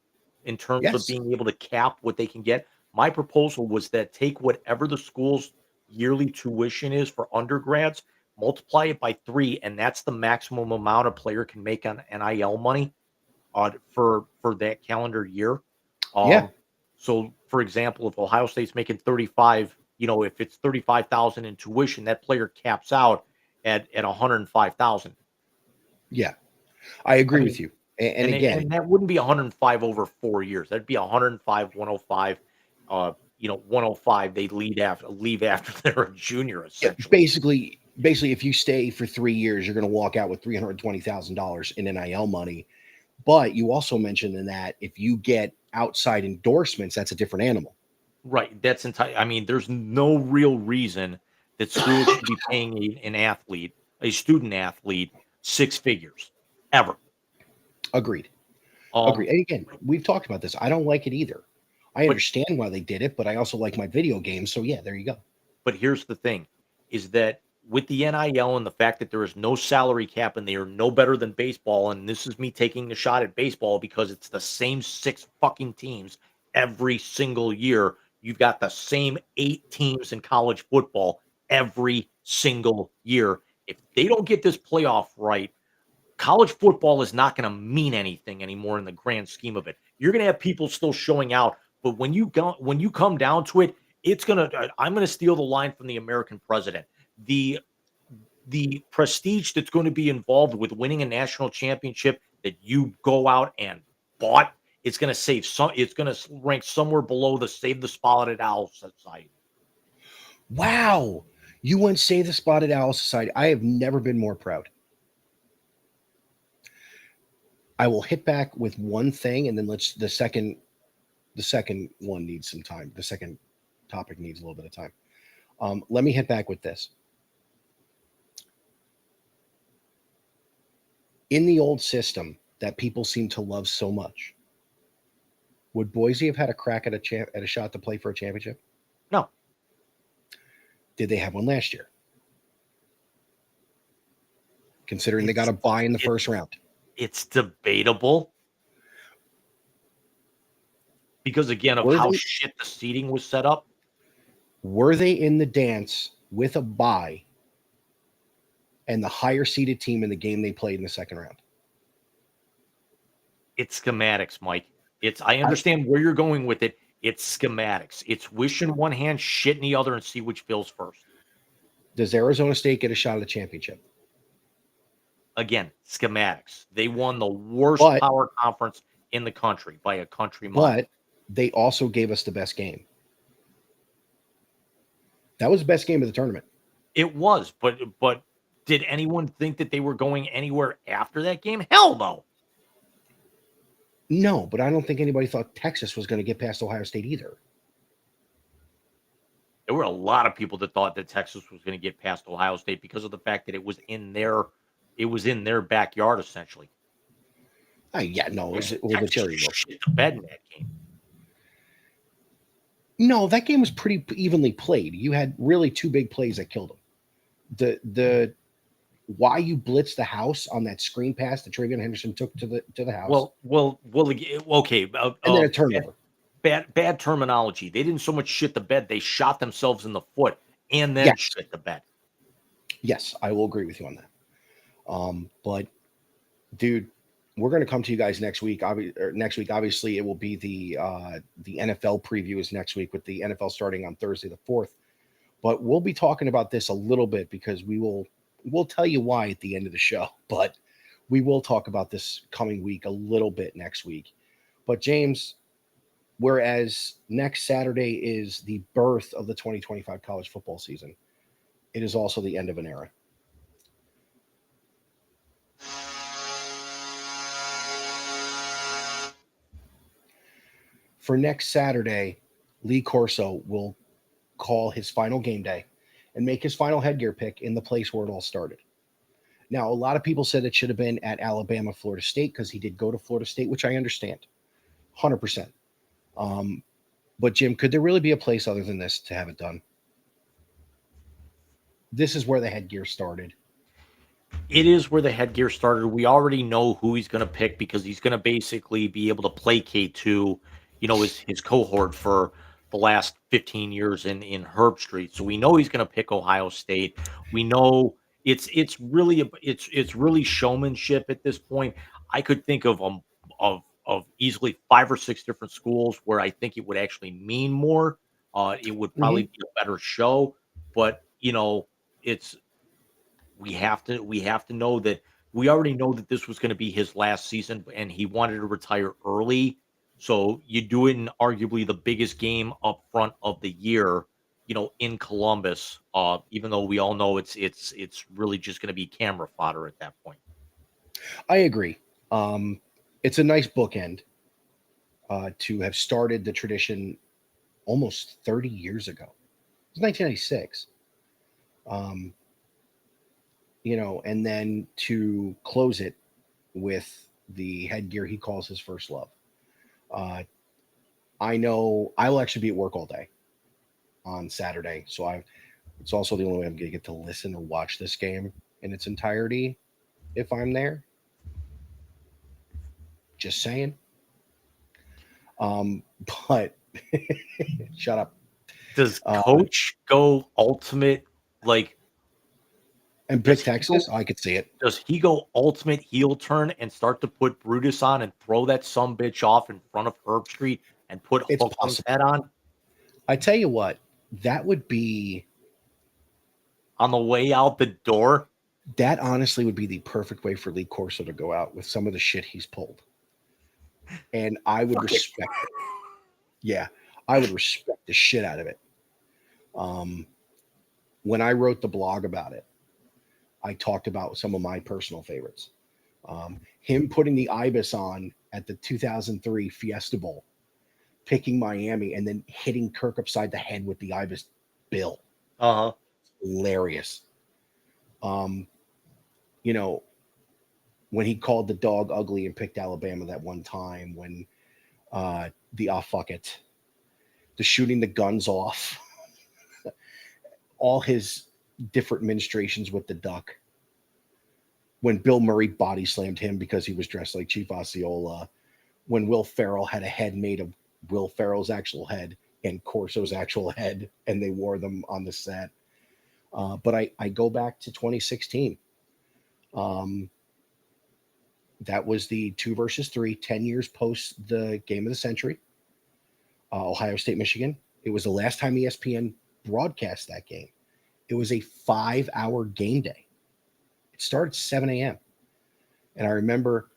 in terms of Yes. being able to cap what they can get. My proposal was that take whatever the school's yearly tuition is for undergrads, multiply it by 3, and that's the maximum amount a player can make on NIL money for that calendar year. Yeah. So, for example, if Ohio State's making 35, if it's 35,000 in tuition, that player caps out at 105,000. Yeah. I agree mean, with you. And again, and that wouldn't be 105 over 4 years. That'd be 105, 105. 105. They leave after they're a junior, essentially. basically, if you stay for 3 years, you're going to walk out with $320,000 in NIL money. But you also mentioned in that if you get outside endorsements, that's a different animal. Right. That's entire. I mean, there's no real reason that schools should be paying a student athlete 6 figures ever. Agreed. Um, Agreed. And again, we've talked about this. I don't like it either. I understand why they did it, but I also like my video games. So yeah, there you go. But here's the thing, is that with the NIL and the fact that there is no salary cap and they are no better than baseball, and this is me taking a shot at baseball because it's the same 6 fucking teams every single year. You've got the same 8 teams in college football every single year. If they don't get this playoff right, college football is not going to mean anything anymore in the grand scheme of it. You're going to have people still showing out, but when you come down to it, I'm going to steal the line from the American president. The prestige that's going to be involved with winning a national championship that you go out and bought, it's going to rank somewhere below the Save the Spotted Owl Society. Wow. You went Save the Spotted Owl Society. I have never been more proud. I will hit back with one thing, and then the second one needs some time. The second topic needs a little bit of time. Let me hit back with this. In the old system that people seem to love so much, would Boise have had a crack at a shot to play for a championship? No. Did they have one last year? Considering they got a bye in the first round. It's debatable. Because again, of how shit the seating was set up. Were they in the dance with a bye and the higher seeded team in the game they played in the second round? It's schematics, Mike. I understand where you're going with it. It's schematics. It's wish in one hand, shit in the other, and see which fills first. Does Arizona State get a shot at the championship? Again, schematics. They won the worst power conference in the country by a country mile. But they also gave us the best game. That was the best game of the tournament. It was, but did anyone think that they were going anywhere after that game? Hell no. No, but I don't think anybody thought Texas was going to get past Ohio State either. There were a lot of people that thought that Texas was going to get past Ohio State because of the fact that it was in their backyard, essentially. Yeah, no, it was a cherry look. Shit the bed in that game. No, that game was pretty evenly played. You had really 2 big plays that killed them. The why you blitzed the house on that screen pass that TreVeyon Henderson took to the house. Well, okay. And then a turnover. Bad terminology. They didn't so much shit the bed; they shot themselves in the foot and then shit the bed. Yes, I will agree with you on that. But dude, we're going to come to you guys next week. Next week, obviously, it will be the NFL preview is next week with the NFL starting on Thursday the 4th. But we'll be talking about this a little bit because we'll tell you why at the end of the show. But we will talk about this coming week a little bit next week. But James, whereas next Saturday is the birth of the 2025 college football season, it is also the end of an era. For next Saturday, Lee Corso will call his final game day and make his final headgear pick in the place where it all started. Now, a lot of people said it should have been at Alabama, Florida State, because he did go to Florida State, which I understand 100%. But Jim, could there really be a place other than this to have it done? This is where the headgear started. It is where the headgear started. We already know who he's going to pick because he's going to basically be able to placate to, his cohort for the last 15 years in Herb Street. So we know he's going to pick Ohio State. We know it's really showmanship at this point. I could think of easily 5 or 6 different schools where I think it would actually mean more. It would probably be a better show, but it's we have to know that we already know that this was going to be his last season and he wanted to retire early. So you do it in arguably the biggest game up front of the year, in Columbus. Even though we all know it's really just going to be camera fodder at that point. I agree. It's a nice bookend to have started the tradition almost 30 years ago. It was 1996. And then to close it with the headgear he calls his first love. I know I will actually be at work all day on Saturday, so it's also the only way I'm going to get to listen or watch this game in its entirety if I'm there. Just saying. But shut up. Does Coach go ultimate and pick Texas? I could see it. Does he go ultimate heel turn and start to put Brutus on and throw that sumbitch off in front of Herb Street and put Hook's head on? I tell you what, that would be on the way out the door. That honestly would be the perfect way for Lee Corso to go out with some of the shit he's pulled. And I would respect it. Yeah, I would respect the shit out of it. When I wrote the blog about it, I talked about some of my personal favorites. Him putting the Ibis on at the 2003 Fiesta Bowl, picking Miami, and then hitting Kirk upside the head with the Ibis bill. Hilarious. When he called the dog ugly and picked Alabama that one time, when fuck it, the shooting the guns off, all his different ministrations with the duck, when Bill Murray body slammed him because he was dressed like Chief Osceola, when Will Ferrell had a head made of Will Ferrell's actual head and Corso's actual head, and they wore them on the set. But I go back to 2016. That was the 2 versus 3, 10 years post the game of the century, Ohio State, Michigan. It was the last time ESPN broadcast that game. It was a 5-hour game day. It started at 7 a.m. And I remember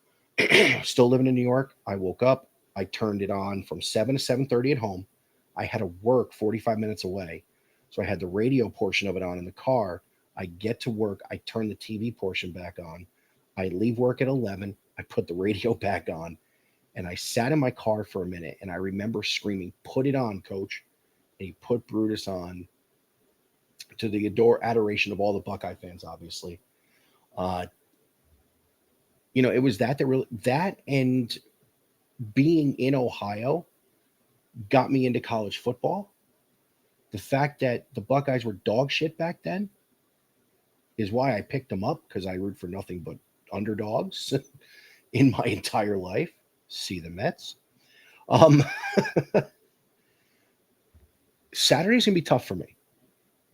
still living in New York. I woke up. I turned it on from 7 to 7:30 at home. I had to work 45 minutes away. So I had the radio portion of it on in the car. I get to work. I turn the TV portion back on. I leave work at 11. I put the radio back on. And I sat in my car for a minute. And I remember screaming, "Put it on, coach." And he put Brutus on, to the adoration of all the Buckeye fans, obviously. It was that and being in Ohio got me into college football. The fact that the Buckeyes were dog shit back then is why I picked them up, because I root for nothing but underdogs in my entire life. See the Mets. Saturday's going to be tough for me,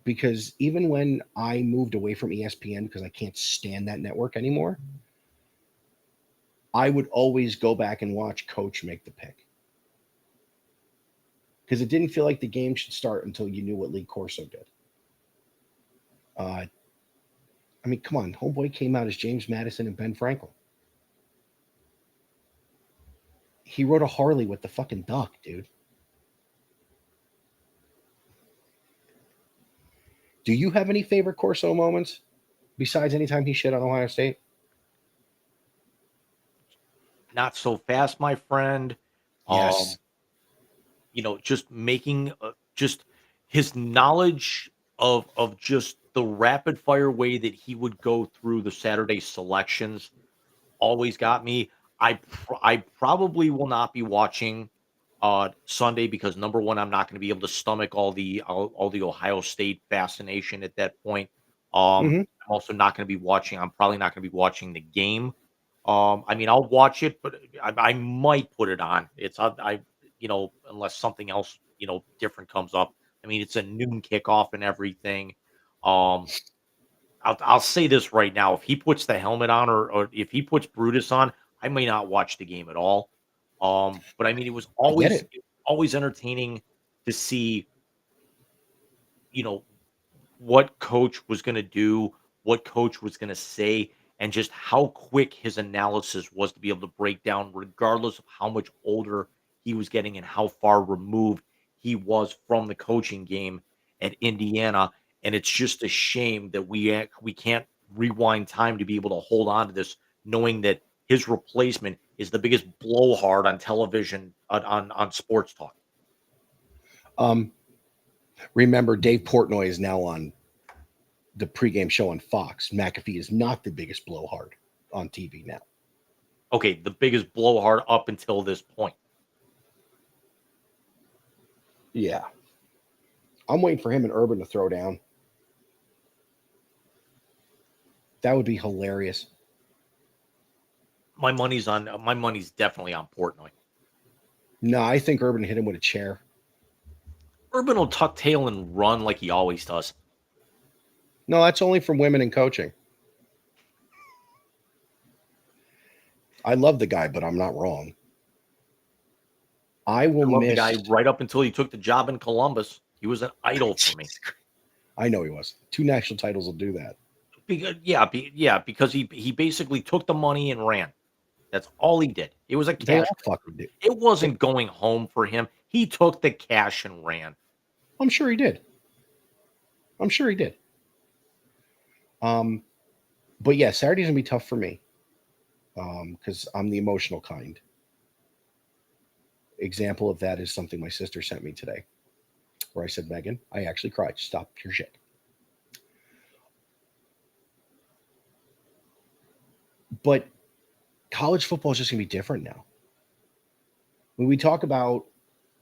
because even when I moved away from ESPN because I can't stand that network anymore, I would always go back and watch Coach make the pick, because it didn't feel like the game should start until you knew what Lee Corso did. I mean, come on, homeboy came out as James Madison and Ben Franklin. He rode a Harley with the fucking duck, dude. Do you have any favorite Corso moments besides anytime he shit on Ohio State? Not so fast, my friend. Um, Yes. just making just his knowledge of just the rapid fire way that he would go through the Saturday selections always got me. I probably will not be watching Sunday because number one, I'm not going to be able to stomach all the Ohio State fascination at that point. Hmm. I'm also not going to be watching. I'm probably not going to be watching the game. I mean, I'll watch it, but I might put it on. Unless something else different comes up. I mean, it's a noon kickoff and everything. Um, I'll say this right now: if he puts the helmet on, or if he puts Brutus on, I may not watch the game at all. But I mean, it was I get it. always entertaining to see, you know, what coach was going to do, what coach was going to say, and just how quick his analysis was to be able to break down, regardless of how much older he was getting and how far removed he was from the coaching game at Indiana. And it's just a shame that we can't rewind time to be able to hold on to this, knowing that his replacement is the biggest blowhard on television on sports talk. Um, remember, Dave Portnoy is now on the pregame show on Fox. McAfee is not the biggest blowhard on TV now. Okay, the biggest blowhard up until this point. Yeah. I'm waiting for him and Urban to throw down. That would be hilarious. My money's definitely on Portnoy. No, I think Urban hit him with a chair. Urban will tuck tail and run like he always does. No, that's only from women in coaching. I love the guy, but I'm not wrong. I will I love the miss. guy right up until he took the job in Columbus. He was an idol for me. I know he was. 2 national titles will do that. Because he basically took the money and ran. That's all he did. It was a They cash. all fucking do. It wasn't going home for him. He took the cash and ran. I'm sure he did. I'm sure he did. But yeah, Saturday's gonna be tough for me. Because I'm the emotional kind. Example of that is something my sister sent me today, where I said, Megan, I actually cried. Stop your shit. But college football is just gonna be different now. When we talk about,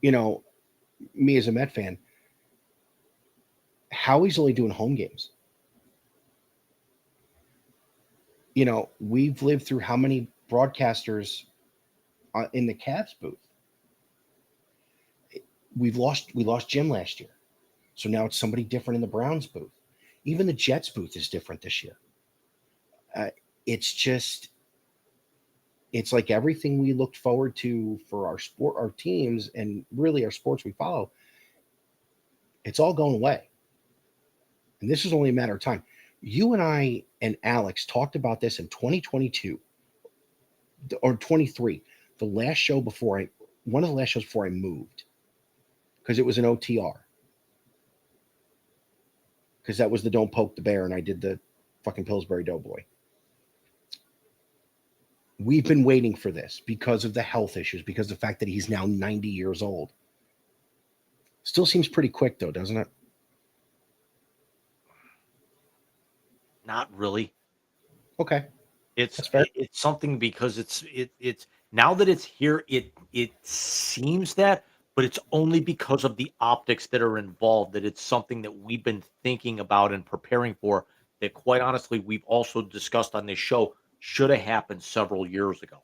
me as a Met fan, Howie's only doing home games. We've lived through how many broadcasters in the Cavs booth? We lost Jim last year, so now it's somebody different in the Browns booth. Even the Jets booth is different this year. It's like everything we looked forward to for our teams, and really our sports we follow. It's all going away, and this is only a matter of time. You and I and Alex talked about this in 2022 or 23, one of the last shows before I moved, because it was an OTR. Because that was the Don't Poke the Bear, and I did the fucking Pillsbury Doughboy. We've been waiting for this because of the health issues, because of the fact that he's now 90 years old. Still seems pretty quick, though, doesn't it? Not really. Okay. It's That's fair. it's something because it's now that it's here, it seems that, but it's only because of the optics that are involved that it's something that we've been thinking about and preparing for, that quite honestly we've also discussed on this show should have happened several years ago,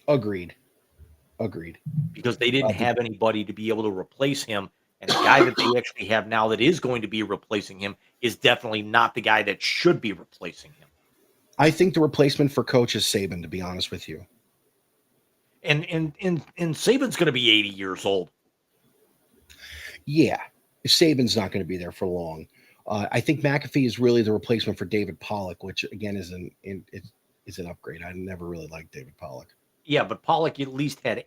Agreed. because they didn't have anybody to be able to replace him. And the guy that they actually have now that is going to be replacing him is definitely not the guy that should be replacing him. I think the replacement for coach is Saban, to be honest with you. And Saban's going to be 80 years old. Yeah. Saban's not going to be there for long. I think McAfee is really the replacement for David Pollock, which again is an upgrade. I never really liked David Pollock. Yeah, but Pollock at least had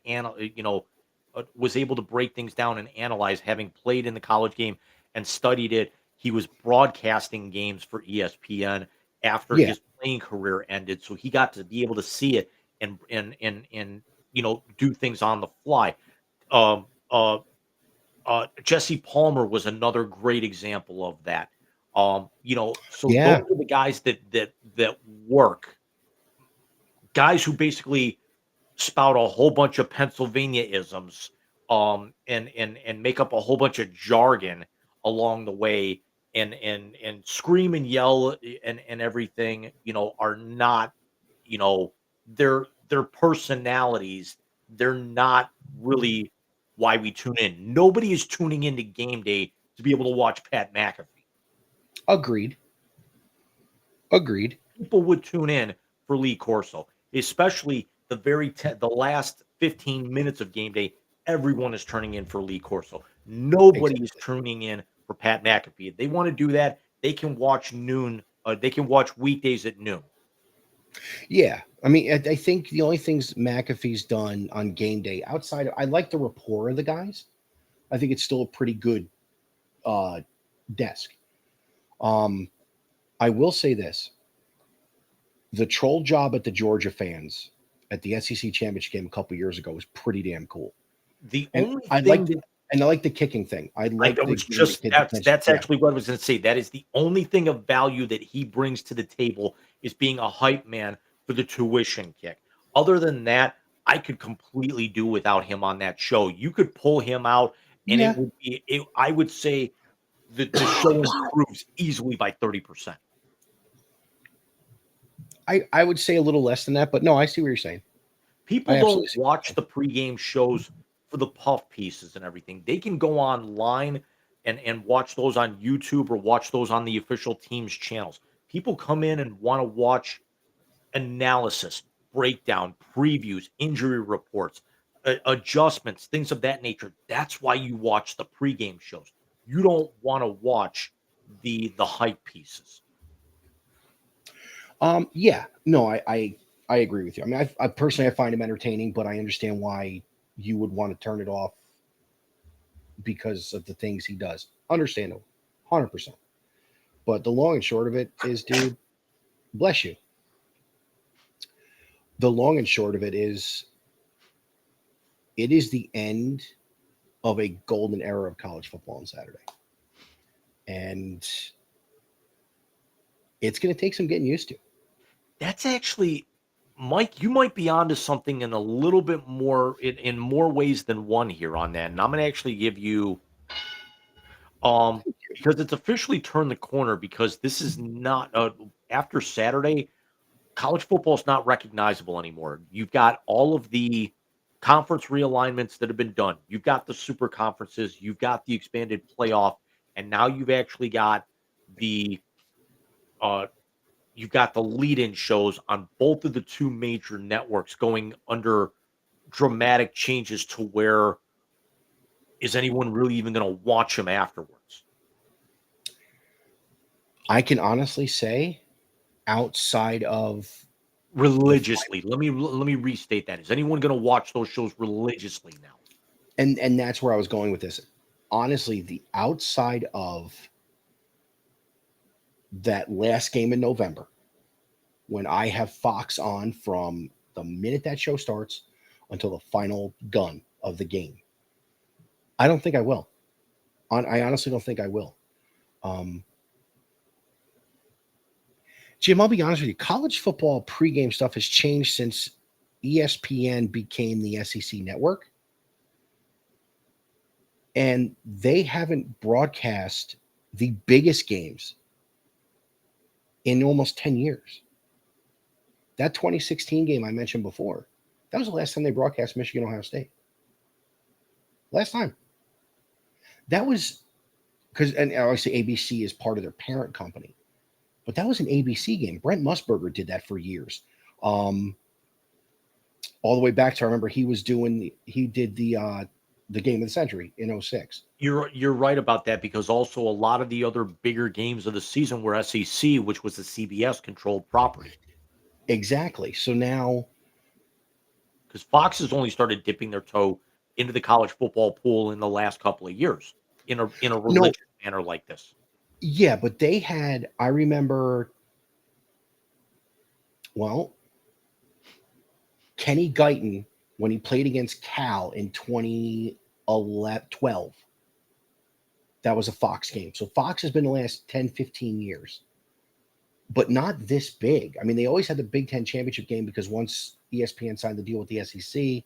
was able to break things down and analyze, having played in the college game and studied it. He was broadcasting games for ESPN after Yeah, his playing career ended, so he got to be able to see it and do things on the fly. Um, uh, Jesse Palmer was another great example of that. So those yeah, are the guys that work, guys who basically spout a whole bunch of Pennsylvania isms, and make up a whole bunch of jargon along the way, and scream and yell and everything. Are not, their personalities. They're not really why we tune in. Nobody is tuning into game day to be able to watch Pat McAfee. agreed, agreed. People would tune in for Lee Corso, especially the last 15 minutes of game day. Everyone is turning in for Lee Corso. Nobody is Exactly. tuning in for Pat McAfee. If they want to do that, they can watch noon. They can watch weekdays at noon. Yeah, I mean, I think the only things McAfee's done on game day outside, I like the rapport of the guys. I think it's still a pretty good uh, desk. Um, I will say this: the troll job at the Georgia fans at the SEC championship game a couple years ago was pretty damn cool. The And only I thing like that and I like the kicking thing. I I like the was giving the just kids that's attention. that's Yeah, actually what I was going to say. That is the only thing of value that he brings to the table, is being a hype man for the tuition kick. Other than that, I could completely do without him on that show. You could pull him out, and it yeah. would be. I would say the show improves easily by 30%. I would say a little less than that, but no, I see what you're saying. People I don't absolutely see what you're watch saying. the pregame shows for the puff pieces and everything. They can go online and watch those on YouTube or watch those on the official team's channels. People come in and want to watch analysis, breakdown, previews, injury reports, adjustments, things of that nature. That's why you watch the pregame shows. You don't want to watch the hype pieces. Yeah, no, I agree with you. I mean, I personally I find him entertaining, but I understand why you would want to turn it off because of the things he does. Understandable, 100%. But the long and short of it is, dude, bless you. The long and short of it is the end of a golden era of college football on Saturday, and it's going to take some getting used to. That's actually, Mike, you might be onto something in a little bit more in more ways than one here on that. And I'm gonna actually give you because it's officially turned the corner, because this is not after Saturday, college football is not recognizable anymore. You've got all of the conference realignments that have been done. You've got the super conferences, you've got the expanded playoff, and now the uh you've got the lead-in shows on both of the two major networks going under dramatic changes to where is anyone really even going to watch them afterwards? I can honestly say, outside of the Religiously. Let me restate that. Is anyone going to watch those shows religiously now? and that's where I was going with this. Honestly, the outside of that last game in November, when I have Fox on from the minute that show starts until the final gun of the game, I don't think I will. I honestly don't think I will. Um, Jim, I'll be honest with you. College football pregame stuff has changed since ESPN became the SEC network, and they haven't broadcast the biggest games in almost 10 years. That 2016 game I mentioned before, that was the last time they broadcast Michigan Ohio State. Last time. That was because, and obviously ABC is part of their parent company, but that was an ABC game. Brent Musburger did that for years. All the way back to, I remember he did the the game of the century in 06. You're right about that because also a lot of the other bigger games of the season were SEC, which was a CBS controlled property. Exactly. So now, Because Fox has only started dipping their toe into the college football pool in the last couple of years in a no, religious manner like this. yeah, but they had, I remember, well, Kenny Guyton, when he played against Cal in 2012, that was a Fox game. So Fox has been the last 10, 15 years, but not this big. I mean, they always had the Big Ten championship game because once ESPN signed the deal with the SEC,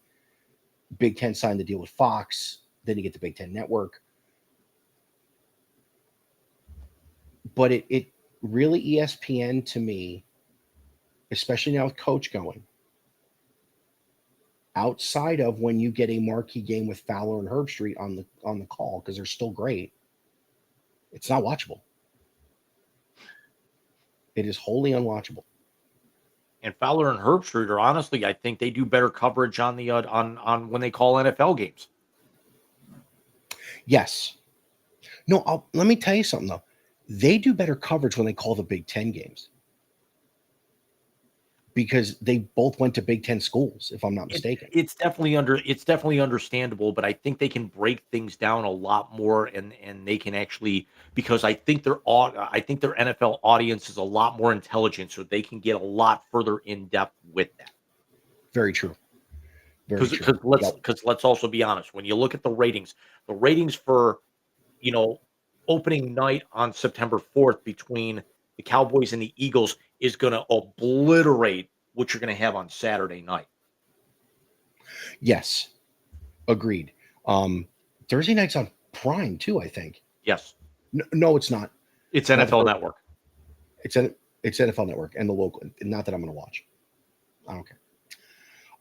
Big Ten signed the deal with Fox, then you get the Big Ten network. But it really, ESPN to me, especially now with Coach going, outside of when you get a marquee game with Fowler and Herbstreit on the call, because they're still great, it's not watchable. It is wholly unwatchable. And Fowler and Herbstreit are honestly, I think they do better coverage on the on when they call NFL games. Yes. No, let me tell you something though. They do better coverage when they call the Big Ten games because they both went to Big Ten schools, if I'm not mistaken. It's definitely understandable, but I think they can break things down a lot more, and they can actually because I think their NFL audience is a lot more intelligent, so they can get a lot further in depth with that. Very true. Very Because true. let's also be honest, when you look at the ratings for you know opening night on September 4th between the Cowboys and the Eagles is going to obliterate what you're going to have on Saturday night. Yes. Agreed. Thursday night's on Prime too, I think. Yes, No, it's not. it's Not the NFL first- Network. It's NFL Network and the local. Not that I'm going to watch. I don't care.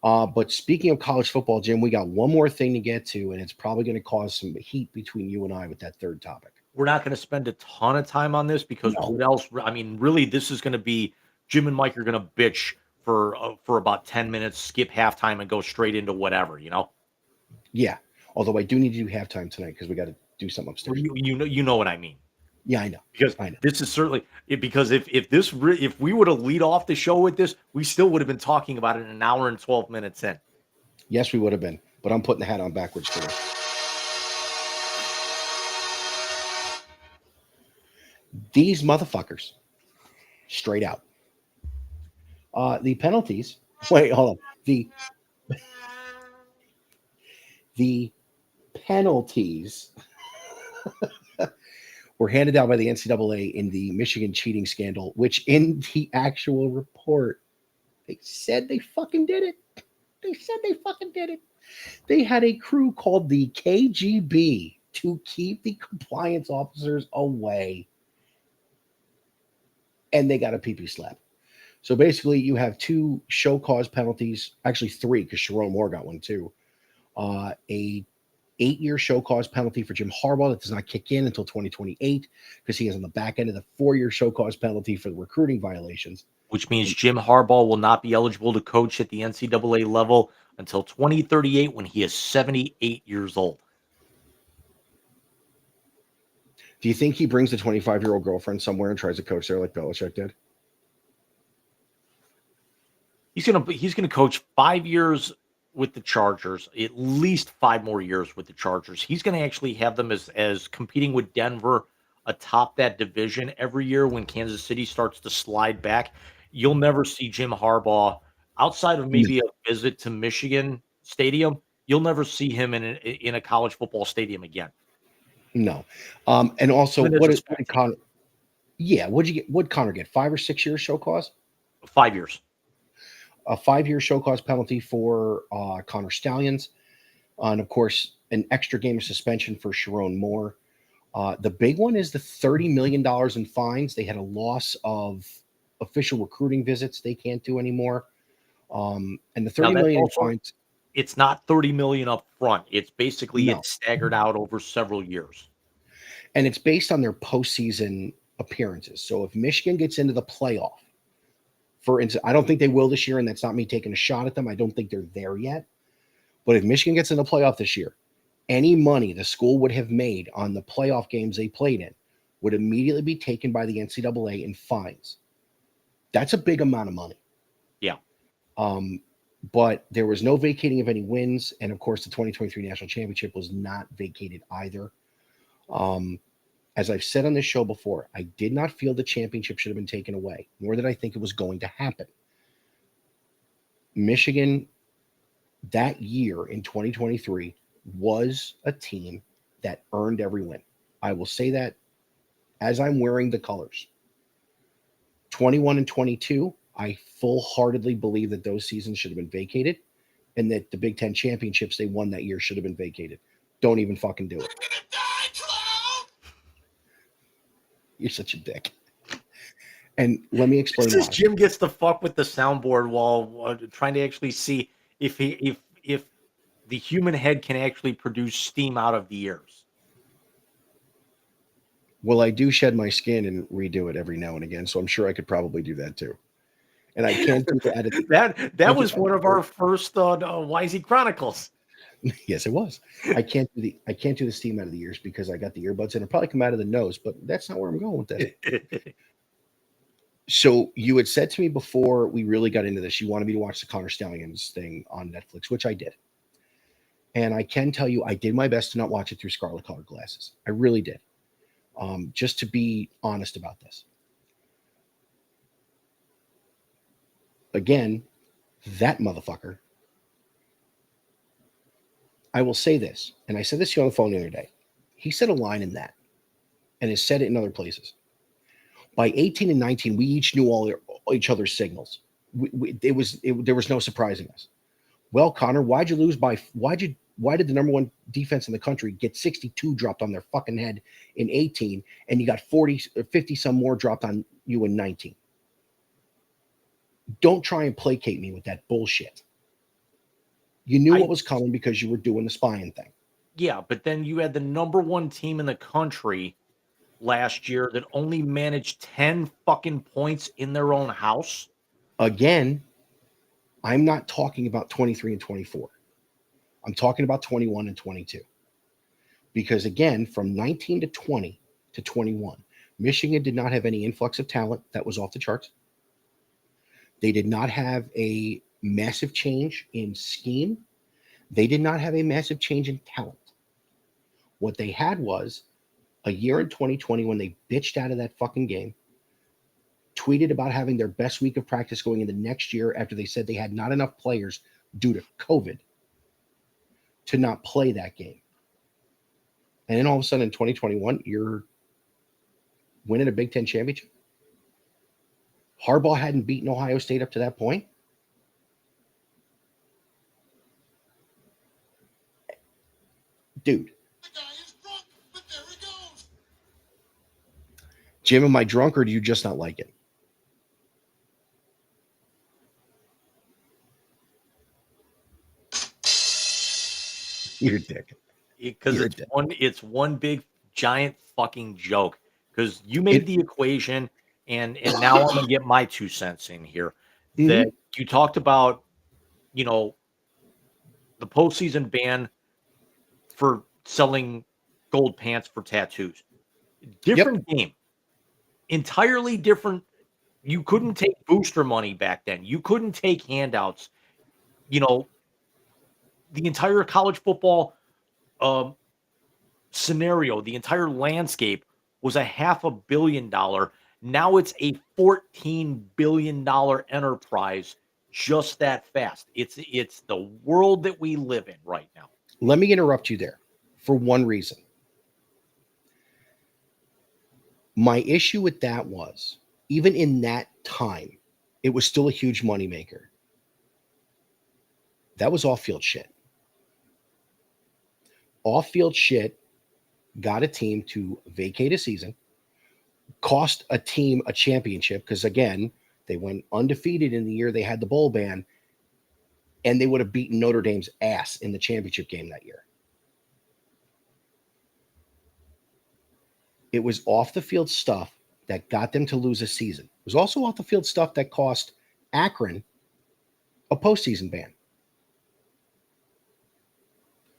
But speaking of college football, Jim, we got one more thing to get to, and it's probably going to cause some heat between you and I with that third topic. We're not going to spend a ton of time on this because No. what else? I mean, really, this is going to be Jim and Mike are going to bitch for about 10 minutes, skip halftime, and go straight into whatever. Yeah. Although I do need to do halftime tonight because we got to do something upstairs. You know what I mean. Yeah, I know. Because I know. this is certainly because if we would have lead off the show with this, we still would have been talking about it an hour and 12 minutes in. Yes, we would have been, but I'm putting the hat on backwards for this. These motherfuckers, straight out. The penalties. Wait, hold on. The penalties were handed down by the NCAA in the Michigan cheating scandal, which in the actual report, they said they fucking did it. They said they fucking did it. They had a crew called the KGB to keep the compliance officers away. And they got a pee-pee slap. So basically, you have 2 show cause penalties, actually 3, because Sharon Moore got one too. A 8-year show cause penalty for Jim Harbaugh that does not kick in until 2028 because he is on the back end of the 4-year show cause penalty for the recruiting violations. Which means Jim Harbaugh will not be eligible to coach at the NCAA level until 2038 when he is 78 years old. Do you think he brings the 25-year-old girlfriend somewhere and tries to coach there like Belichick did? He's gonna coach 5 years with the Chargers, at least 5 more years with the Chargers. He's gonna actually have them as competing with Denver atop that division every year when Kansas City starts to slide back. You'll never see Jim Harbaugh outside of maybe a visit to Michigan Stadium. You'll never see him in a college football stadium again. No. And also, Even as what a did Connor? Yeah, what'd you get? What'd Connor get? 5 or 6 years show cause? 5 years. A 5-year show cause penalty for Connor Stallions, and of course, an extra game of suspension for Sharon Moore. The big one is the $30 million in fines. They had a loss of official recruiting visits they can't do anymore. And the $30 million in fines. It's not 30 million up front. It's basically No. it's staggered out over several years. And it's based on their postseason appearances. So if Michigan gets into the playoff, for instance, I don't think they will this year, and that's not me taking a shot at them. I don't think they're there yet. But if Michigan gets in the playoff this year any money the school would have made on the playoff games they played in would immediately be taken by the NCAA in fines. That's a big amount of money. Yeah. But there was no vacating of any wins. And of course, the 2023 national championship was not vacated either. As I've said on this show before, I did not feel the championship should have been taken away, nor did I think it was going to happen. Michigan that year in 2023 was a team that earned every win. I will say that as I'm wearing the colors. 21 and 22, I full-heartedly believe that those seasons should have been vacated and that the Big Ten championships they won that year should have been vacated. Don't even fucking do it. You're such a dick. And let me explain This is why. Jim gets to fuck with the soundboard while trying to actually see if the human head can actually produce steam out of the ears. Well, I do shed my skin and redo it every now and again, so I'm sure I could probably do that too. And I can't do the editing. That was one of our first Wisey Chronicles. Yes, it was. I can't do the steam out of the ears because I got the earbuds in. It'll probably come out of the nose, but that's not where I'm going with that. So you had said to me before we really got into this, you wanted me to watch the Connor Stallions thing on Netflix, which I did. And I can tell you, I did my best to not watch it through scarlet-colored glasses. I really did. Just to be honest about this. Again, that motherfucker. I will say this, and I said this to you on the phone the other day. He said a line in that, and has said it in other places. By 18 and 19, we each knew all each other's signals. There was no surprising us. Well, Connor, why did the number one defense in the country get 62 dropped on their fucking head in 18, and you got 50 some more dropped on you in 19? Don't try and placate me with that bullshit. You knew what was coming because you were doing the spying thing. Yeah, but then you had the number one team in the country last year that only managed 10 fucking points in their own house. Again, I'm not talking about 23 and 24. I'm talking about 21 and 22. Because again, from 19 to 20 to 21, Michigan did not have any influx of talent that was off the charts. They did not have a massive change in scheme. They did not have a massive change in talent. What they had was a year in 2020 when they bitched out of that fucking game, tweeted about having their best week of practice going into next year after they said they had not enough players due to COVID to not play that game. And then all of a sudden in 2021, you're winning a Big Ten championship. Harbaugh hadn't beaten Ohio State up to that point. Dude. Jim, am I drunk or do you just not like it? You're a dick. Because it's one big giant fucking joke. Because you made the equation, and now I'm gonna get my 2 cents in here. That you talked about, the postseason ban for selling gold pants for tattoos. Different game. Entirely different. You couldn't take booster money back then. You couldn't take handouts. The entire college football scenario, the entire landscape was a $500 million. Now it's a $14 billion enterprise just that fast. It's the world that we live in right now. Let me interrupt you there for one reason. My issue with that was, even in that time, it was still a huge moneymaker. That was off-field shit. Off-field shit got a team to vacate a season, cost a team a championship, because again, they went undefeated in the year they had the bowl ban, and they would have beaten Notre Dame's ass in the championship game that year. It was off-the-field stuff that got them to lose a season. It was also off-the-field stuff that cost Akron a postseason ban.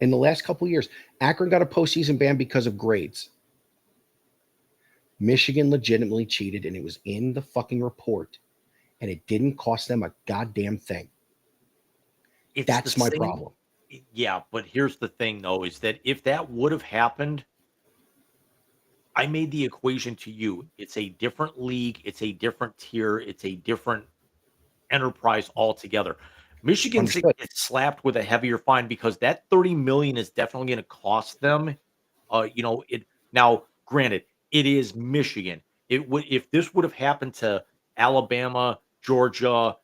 in the last couple of years. Akron got a postseason ban because of grades. Michigan legitimately cheated, and it was in the fucking report, and it didn't cost them a goddamn thing. It's That's the my same. problem. Yeah, but here's the thing, though, is that if that would have happened, I made the equation to you. It's a different league, it's a different tier, it's a different enterprise altogether. Michigan's Understood. gets slapped with a heavier fine because that 30 million is definitely going to cost them. It now. Granted, it is Michigan. It would if this would have happened to Alabama, Georgia,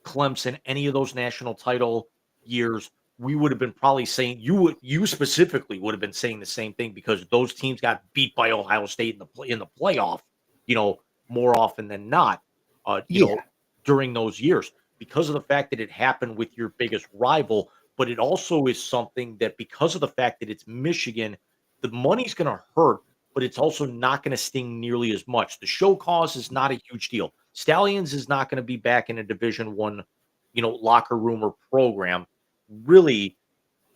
Clemson, any of those national title years, we would have been probably saying you specifically would have been saying the same thing because those teams got beat by Ohio State in the playoff, you know, more often than not. Uh, you Yeah. know, during those years because of the fact that it happened with your biggest rival, but it also is something that because of the fact that it's Michigan, the money's going to hurt, but it's also not going to sting nearly as much. The show cause is not a huge deal. Stallions is not going to be back in a Division One, locker room or program really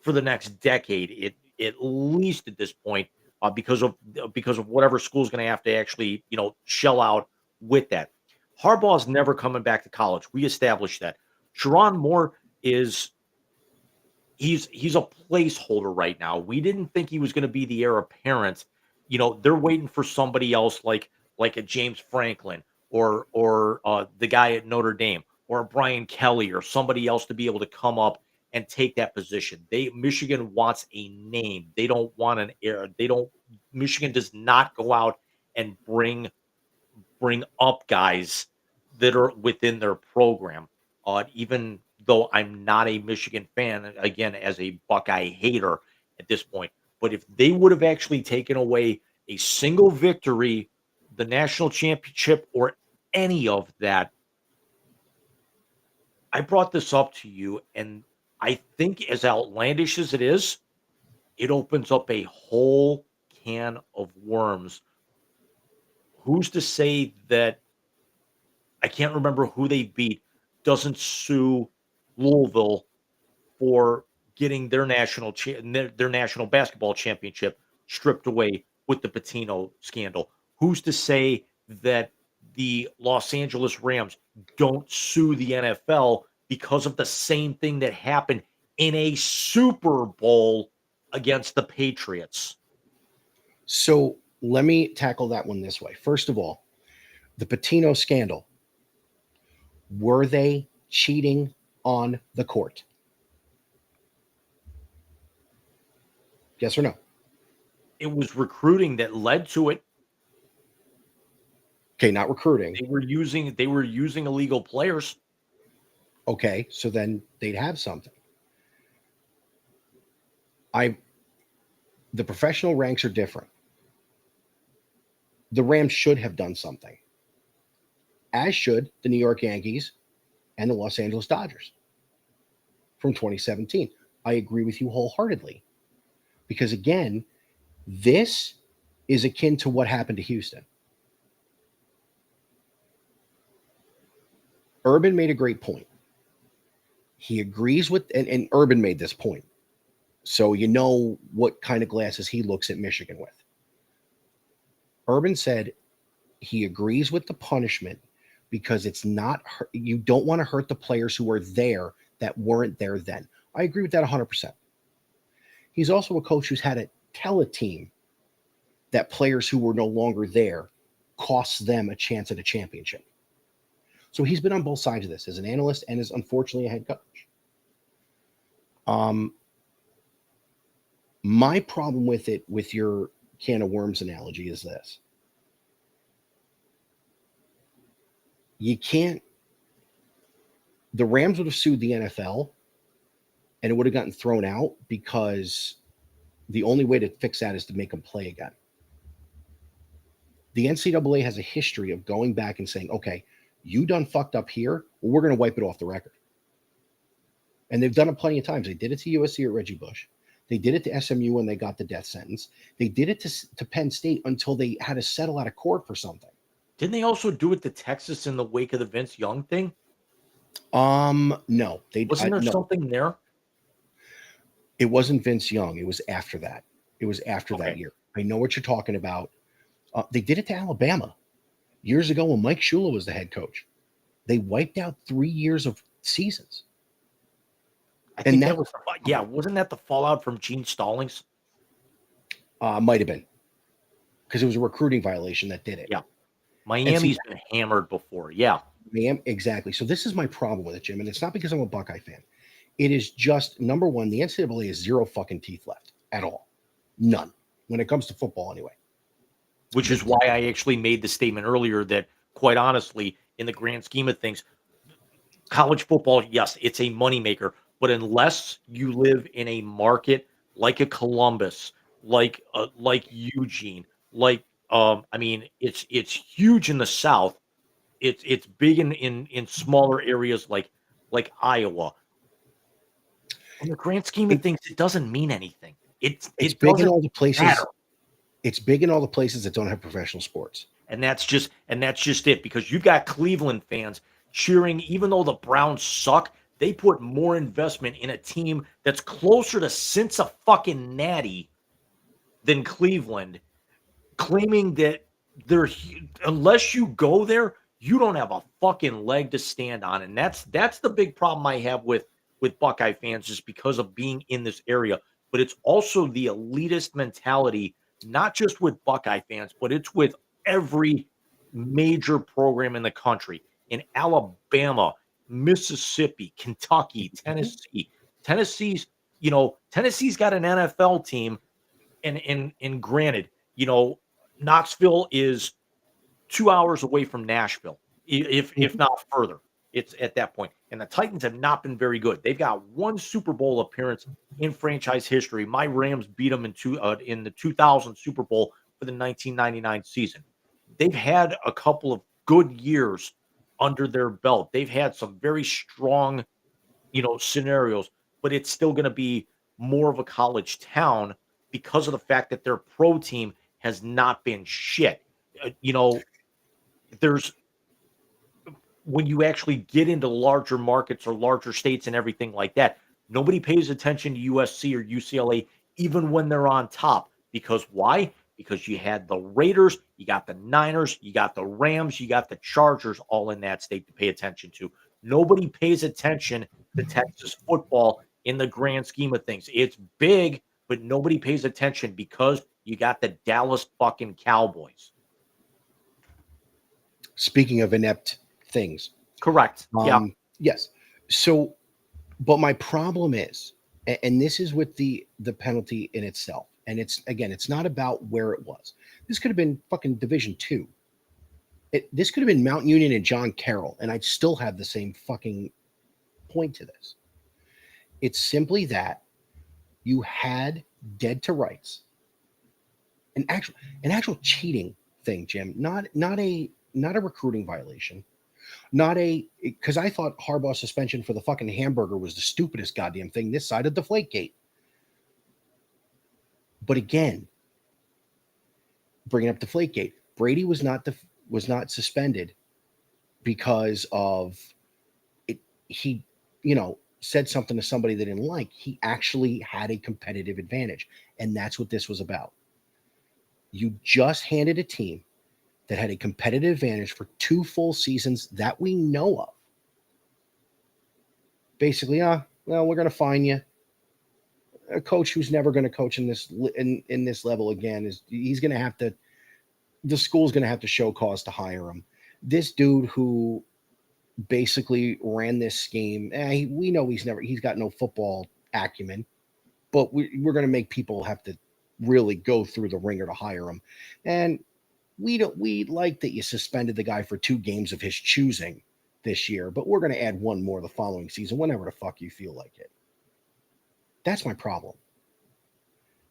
for the next decade, at least at this point, because of whatever school's going to have to actually shell out with that. Harbaugh's never coming back to college. We established that. Sharon Moore is he's a placeholder right now. We didn't think he was going to be the heir apparent. They're waiting for somebody else like a James Franklin or the guy at Notre Dame or a Brian Kelly or somebody else to be able to come up and take that position. Michigan wants a name. They don't want an heir. They don't Michigan does not go out and bring up guys that are within their program. Even though I'm not a Michigan fan, again, as a Buckeye hater at this point, but if they would have actually taken away a single victory, the national championship, or any of that, I brought this up to you, and I think as outlandish as it is, it opens up a whole can of worms. Who's to say that I can't remember who they beat, doesn't sue Louisville for getting their national basketball championship stripped away with the Patino scandal. Who's to say that the Los Angeles Rams don't sue the NFL because of the same thing that happened in a Super Bowl against the Patriots? So let me tackle that one this way. First of all, the Patino scandal. Were they cheating on the court? Yes or no? It was recruiting that led to it. Okay, not recruiting. They were using illegal players. Okay, so then they'd have something. The professional ranks are different. The Rams should have done something, as should the New York Yankees and the Los Angeles Dodgers from 2017. I agree with you wholeheartedly because, again, this is akin to what happened to Houston. Urban made a great point. He agrees with, and Urban made this point. So you know what kind of glasses he looks at Michigan with. Urban said he agrees with the punishment because it's not, you don't want to hurt the players who are there that weren't there then. I agree with that 100%. He's also a coach who's had to tell a team that players who were no longer there costs them a chance at a championship. So he's been on both sides of this as an analyst and as, unfortunately, a head coach. My problem with it, with your can of worms analogy, is this. You can't, the Rams would have sued the NFL and it would have gotten thrown out because the only way to fix that is to make them play again. The NCAA has a history of going back and saying, okay, you done fucked up here, well, we're going to wipe it off the record. And they've done it plenty of times. They did it to USC at Reggie Bush. They did it to SMU when they got the death sentence. They did it to Penn State until they had to settle out of court for something. Didn't they also do it to Texas in the wake of the Vince Young thing? No. Wasn't there no. something there? It wasn't Vince Young. It was after that. It was after that Okay. year. I know what you're talking about. They did it to Alabama years ago when Mike Shula was the head coach. They wiped out 3 years of seasons. I And think that that was, yeah, wasn't that the fallout from Gene Stallings? might have been because it was a recruiting violation that did it. Yeah. And see, Miami's been hammered before. Yeah. exactly. So this is my problem with it, Jim. And it's not because I'm a Buckeye fan. It is just number one, the NCAA has zero fucking teeth left at all. None. When it comes to football, anyway. Which is why I actually made the statement earlier that, quite honestly, in the grand scheme of things, college football, yes, it's a moneymaker, but unless you live in a market like a Columbus, like Eugene, like I mean, it's huge in the South. It's big in smaller areas like Iowa. In the grand scheme of It- things, it doesn't mean anything. It's It big in doesn't all the places. matter. It's big in all the places that don't have professional sports. And that's just it, because you got Cleveland fans cheering, even though the Browns suck, they put more investment in a team that's closer to Cincinnati than Cleveland, claiming that unless you go there, you don't have a fucking leg to stand on. And that's the big problem I have with Buckeye fans, just because of being in this area. But it's also the elitist mentality, not just with Buckeye fans, but it's with every major program in the country. In Alabama, Mississippi, Kentucky, Tennessee. Tennessee's got an NFL team, and granted, Knoxville is 2 hours away from Nashville, if not further. It's at that point. And the Titans have not been very good. They've got one Super Bowl appearance in franchise history. My Rams beat them in the 2000 Super Bowl for the 1999 season. They've had a couple of good years under their belt. They've had some very strong, scenarios, but it's still going to be more of a college town because of the fact that their pro team has not been shit. There's when you actually get into larger markets or larger states and everything like that, nobody pays attention to USC or UCLA, even when they're on top. Because why? Because you had the Raiders, you got the Niners, you got the Rams, you got the Chargers all in that state to pay attention to. Nobody pays attention to Texas football in the grand scheme of things. It's big, but nobody pays attention because you got the Dallas fucking Cowboys. Speaking of inept things. Correct. Yeah. Yes. So, but my problem is, and this is with the penalty in itself, and it's not about where it was. This could have been fucking Division II. This could have been Mount Union and John Carroll, and I'd still have the same fucking point to this. It's simply that you had dead to rights, an actual cheating thing, Jim. Not a recruiting violation. Because I thought Harbaugh's suspension for the fucking hamburger was the stupidest goddamn thing this side of Deflategate. But again, bringing up Deflategate, Brady was not suspended because of it. He, said something to somebody they didn't like. He actually had a competitive advantage, and that's what this was about. You just handed a team that had a competitive advantage for 2 full seasons that we know of. Basically, well, we're going to fine you. A coach who's never going to coach in this level again he's going to have to. The school's going to have to show cause to hire him. This dude who basically ran this scheme, we know he's got no football acumen, but we're going to make people have to really go through the ringer to hire him. And we like that you suspended the guy for 2 games of his choosing this year, but we're going to add 1 more the following season, whenever the fuck you feel like it. That's my problem.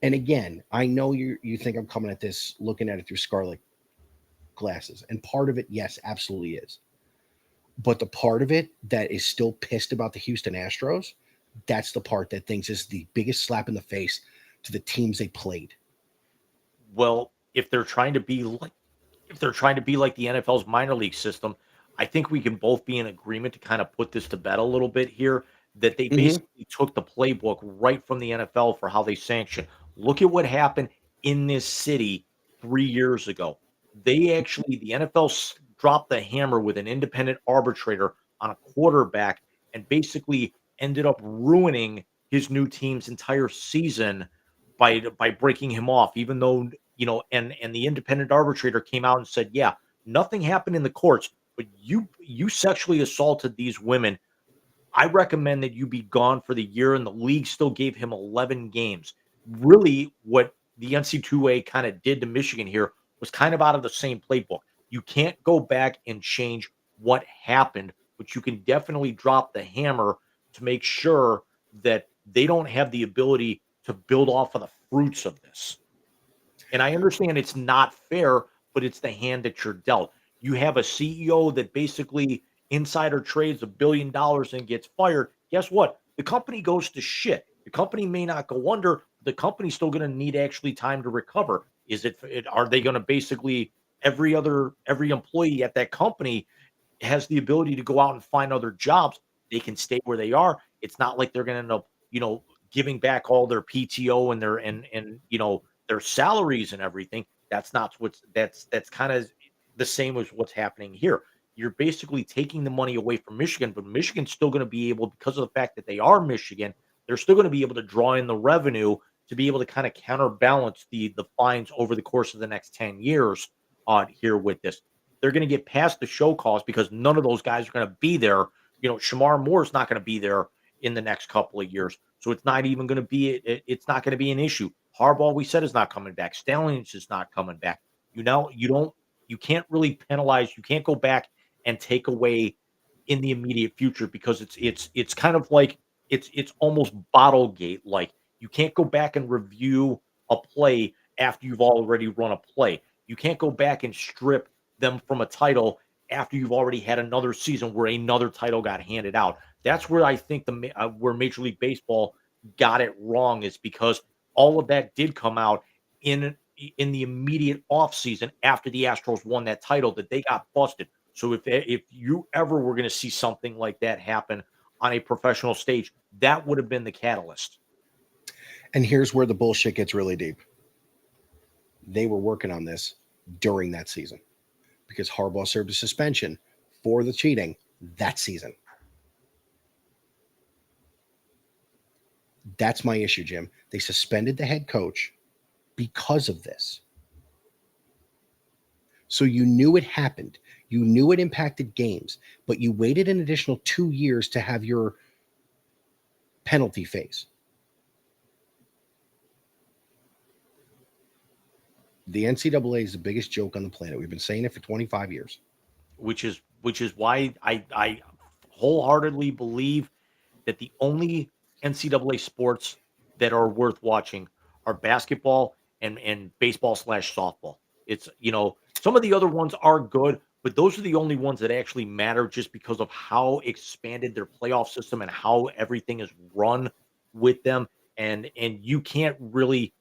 And again, I know you think I'm coming at this, looking at it through scarlet glasses. And part of it, yes, absolutely is. But the part of it that is still pissed about the Houston Astros, that's the part that thinks is the biggest slap in the face to the teams they played. Well, if they're trying to be like the NFL's minor league system, I think we can both be in agreement to kind of put this to bed a little bit here, that they basically took the playbook right from the NFL for how they sanction. Look at what happened in this city 3 years ago. They actually the NFL dropped the hammer with an independent arbitrator on a quarterback and basically ended up ruining his new team's entire season by breaking him off, even though, and the independent arbitrator came out and said, "Yeah, nothing happened in the courts, but you sexually assaulted these women. I recommend that you be gone for the year," and the league still gave him 11 games. Really, what the NC2A kind of did to Michigan here was kind of out of the same playbook. You can't go back and change what happened, but you can definitely drop the hammer to make sure that they don't have the ability to build off of the fruits of this. And I understand it's not fair, but it's the hand that you're dealt. You have a CEO that basically insider trades $1 billion and gets fired. Guess what? The company goes to shit. The company may not go under. The company's still going to need actually time to recover. Are they going to basically every employee at that company has the ability to go out and find other jobs? They can stay where they are. It's not like they're going to end up, giving back all their PTO and their salaries and everything. That's kind of the same as what's happening here. You're basically taking the money away from Michigan, but Michigan's still going to be able, because of the fact that they are Michigan, they're still going to be able to draw in the revenue to be able to kind of counterbalance the fines over the course of the next 10 years here with this. They're going to get past the show cause because none of those guys are going to be there. Shamar Moore's not going to be there in the next couple of years. So it's not even going to be it's not going to be an issue. Harbaugh, we said, is not coming back. Stalions is not coming back. You can't really penalize. You can't go back and take away in the immediate future because it's kind of like it's almost Bottlegate like. You can't go back and review a play after you've already run a play. You can't go back and strip them from a title after you've already had another season where another title got handed out. That's where I think where Major League Baseball got it wrong, is because all of that did come out in the immediate offseason after the Astros won that title, that they got busted. So if you ever were going to see something like that happen on a professional stage, that would have been the catalyst. And here's where the bullshit gets really deep. They were working on this during that season because Harbaugh served a suspension for the cheating that season. That's my issue, Jim. They suspended the head coach because of this. So you knew it happened. You knew it impacted games, but you waited an additional 2 years to have your penalty phase. The NCAA is the biggest joke on the planet. We've been saying it for 25 years. Which is why I wholeheartedly believe that the only NCAA sports that are worth watching are basketball and baseball / softball. It's, some of the other ones are good, but those are the only ones that actually matter just because of how expanded their playoff system and how everything is run with them. And you can't really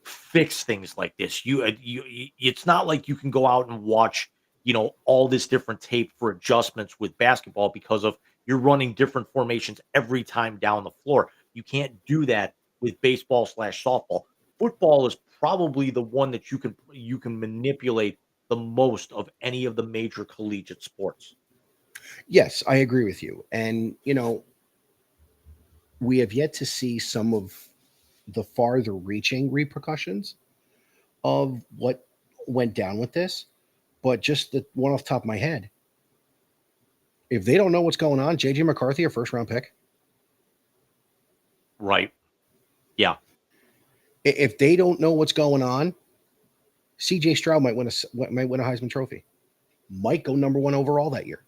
fix things like this. It's not like you can go out and watch, all this different tape for adjustments with basketball because of you're running different formations every time down the floor. You can't do that with baseball / softball. Football is probably the one that you can manipulate the most of any of the major collegiate sports. Yes, I agree with you. And, we have yet to see some of the farther reaching repercussions of what went down with this. But just the one off the top of my head, if they don't know what's going on, JJ McCarthy, a first round pick. Right. Yeah. If they don't know what's going on, CJ Stroud might win a Heisman Trophy. Might go number 1 overall that year.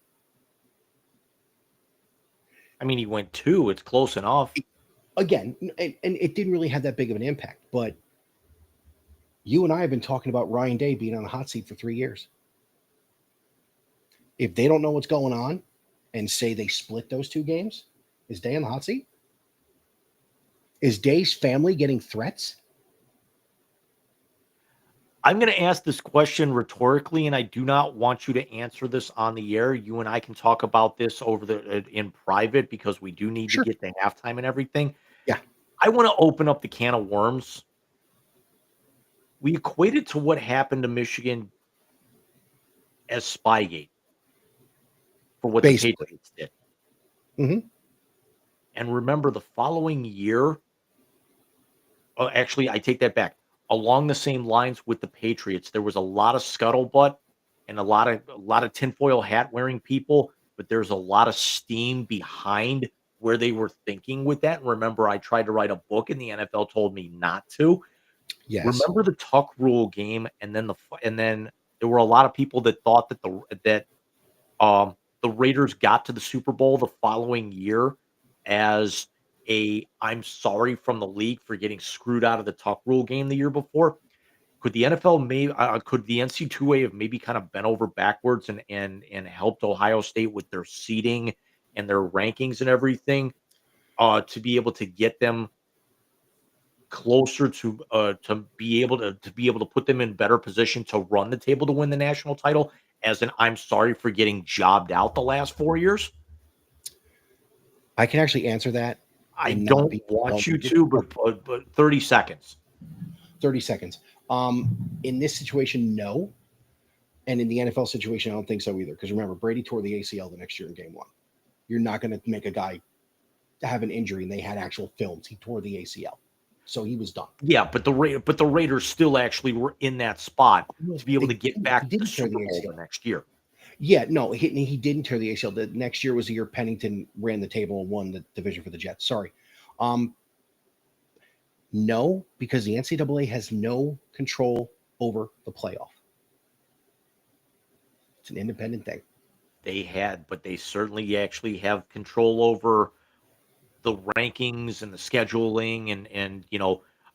I mean, he went 2. It's close enough. Again, and it didn't really have that big of an impact. But you and I have been talking about Ryan Day being on the hot seat for 3 years. If they don't know what's going on and say they split those 2 games, is Day on the hot seat? Is Day's family getting threats? I'm going to ask this question rhetorically, and I do not want you to answer this on the air. You and I can talk about this over the in private because we do need to Sure. get to halftime and everything. Yeah. I want to open up the can of worms. We equate it to what happened to Michigan as Spygate for what the Basically. Patriots did. Mhm. And remember, the following year, actually, I take that back. Along the same lines with the Patriots, there was a lot of scuttlebutt and a lot of tinfoil hat wearing people, but there's a lot of steam behind where they were thinking with that. And remember, I tried to write a book, and the NFL told me not to. Yes. Remember the Tuck Rule game, and then there were a lot of people that thought that the Raiders got to the Super Bowl the following year as a "I'm sorry" from the league for getting screwed out of the Tuck Rule game the year before. Could the NC2A have maybe kind of bent over backwards and helped Ohio State with their seeding and their rankings and everything, to be able to get them closer to be able to put them in better position to run the table to win the national title as an "I'm sorry" for getting jobbed out the last 4 years? I can actually answer that I and not don't be want you long-winded. to, but 30 seconds. 30 seconds. In this situation, no. And in the NFL situation, I don't think so either. Because remember, Brady tore the ACL the next year in game one. You're not going to make a guy have an injury, and they had actual films. He tore the ACL. So he was done. Yeah, but the Raiders still actually were in that spot No, to be able they to get didn't. He back to the didn't tear Super the Bowl the ACL. next year. Yeah, no, he didn't tear the ACL. The next year was the year Pennington ran the table and won the division for the Jets. Sorry. Um, no, because the NCAA has no control over the playoff. It's an independent thing. But they certainly actually have control over the rankings and the scheduling and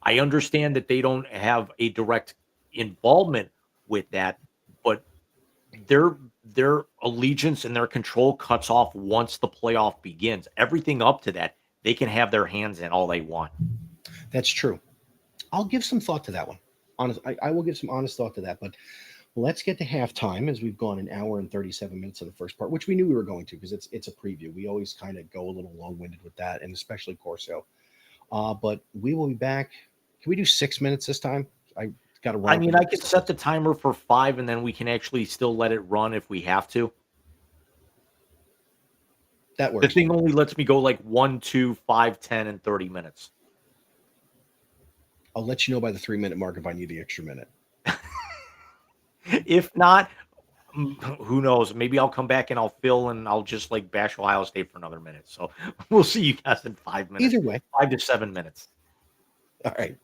I understand that they don't have a direct involvement with that, but their allegiance and their control cuts off once the playoff begins. Everything up to that, they can have their hands in all they want. That's true. I'll give some thought to that one. I will give some honest thought to that. But let's get to halftime as we've gone an hour and 37 minutes of the first part, which we knew we were going to because it's a preview. We always kind of go a little long winded with that, and especially Corso. But we will be back. Can we do 6 minutes this time? I got to run. I up mean, and I get could this. set the timer for 5 and then we can actually still let it run if we have to. That The works. thing only lets me go like 1, 2, 5, 10, and 30 minutes. I'll let you know by the 3 minute mark if I need the extra minute. If not, who knows? Maybe I'll come back and I'll fill and I'll just like bash Ohio State for another minute. So we'll see you guys in 5 minutes, Either way. 5 to 7 minutes. All right.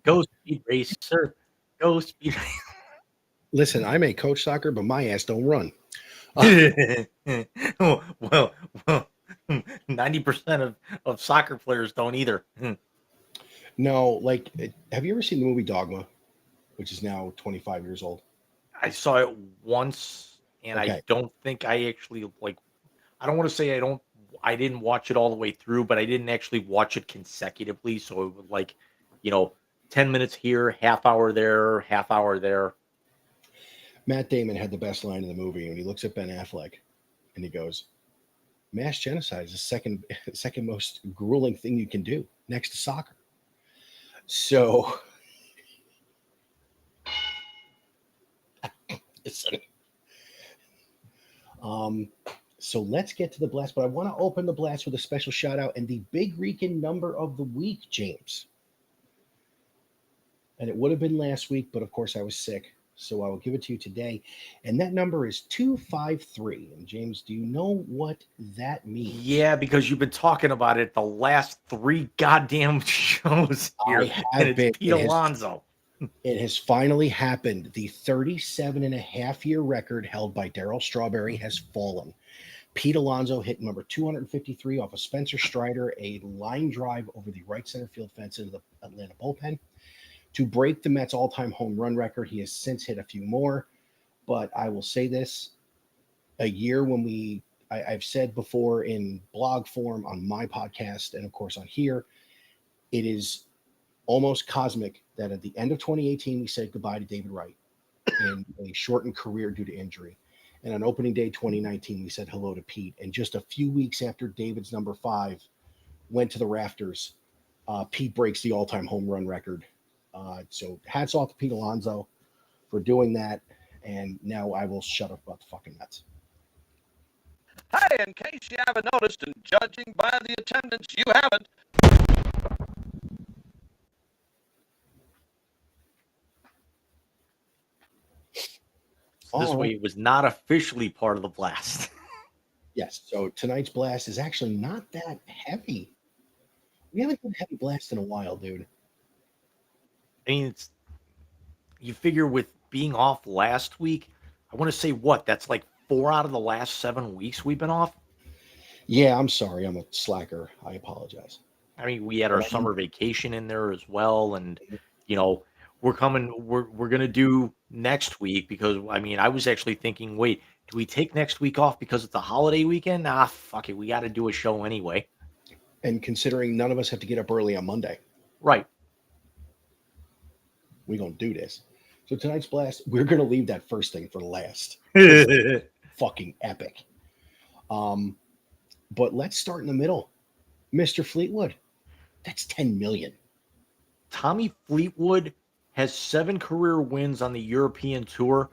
Go Speed Racer. Go Speed Listen, I may coach soccer, but my ass don't run. Oh, well, 90% of soccer players don't either. No, like, have you ever seen the movie Dogma, which is now 25 years old? I saw it once, and I Okay. don't think I actually like. I don't want to say I didn't watch it all the way through, but I didn't actually watch it consecutively. So it would like, you know, 10 minutes here, half hour there, half hour there. Matt Damon had the best line in the movie when he looks at Ben Affleck and he goes, "Mass genocide is the second second most grueling thing you can do next to soccer." So, listen, um, so let's get to the blast. But I want to open the blast with a special shout out and the Big Rican number of the week, James. And it would have been last week, but of course I was sick. So I will give it to you today. And that number is 253. And James, do you know what that means? Yeah, because you've been talking about it the last 3 goddamn shows here, I and have it's been. Pete Alonso. It has finally happened. The 37-and-a-half-year record held by Darryl Strawberry has fallen. Pete Alonso hit number 253 off of Spencer Strider, a line drive over the right center field fence into the Atlanta bullpen. To break the Mets' all-time home run record, he has since hit a few more. But I will say this, a year when I've said before in blog form on my podcast and of course on here, it is almost cosmic that at the end of 2018, we said goodbye to David Wright in a shortened career due to injury. And on opening day 2019, we said hello to Pete. And just a few weeks after David's number 5 went to the rafters, Pete breaks the all-time home run record So hats off to Pete Alonso for doing that. And now I will shut up about the fucking Mets. Hey, in case you haven't noticed, and judging by the attendance, you haven't. So this All way right. it was not officially part of the blast. Yes. So tonight's blast is actually not that heavy. We haven't done a heavy blast in a while, dude. I mean, it's you figure with being off last week, I want to say what? That's like 4 out of the last 7 weeks we've been off. Yeah, I'm sorry. I'm a slacker. I apologize. I mean, we had our summer vacation in there as well, and we're gonna do next week because I mean, I was actually thinking, wait, do we take next week off because it's a holiday weekend? Ah, fuck it, we got to do a show anyway. And considering none of us have to get up early on Monday, Right. we're going to do this. So tonight's blast, we're going to leave that first thing for last. Fucking epic. But let's start in the middle. Mr. Fleetwood. That's 10 million. Tommy Fleetwood has 7 career wins on the European Tour.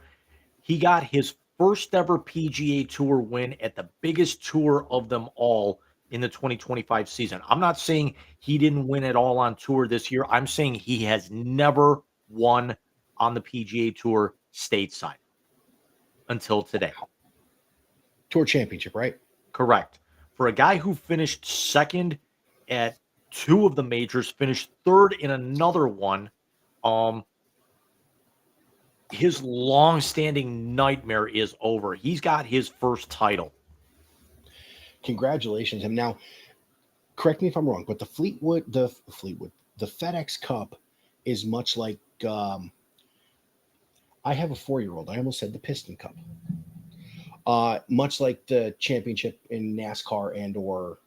He got his first ever PGA Tour win at the biggest tour of them all in the 2025 season. I'm not saying he didn't win at all on tour this year. I'm saying he has never won on the PGA Tour stateside until today. Tour championship, right? Correct. For a guy who finished second at 2 of the majors, finished third in another one, his long-standing nightmare is over. He's got his first title. Congratulations. And now, correct me if I'm wrong, but the FedEx Cup is much like, I have a 4-year-old. I almost said the Piston Cup. Much like the championship in NASCAR and or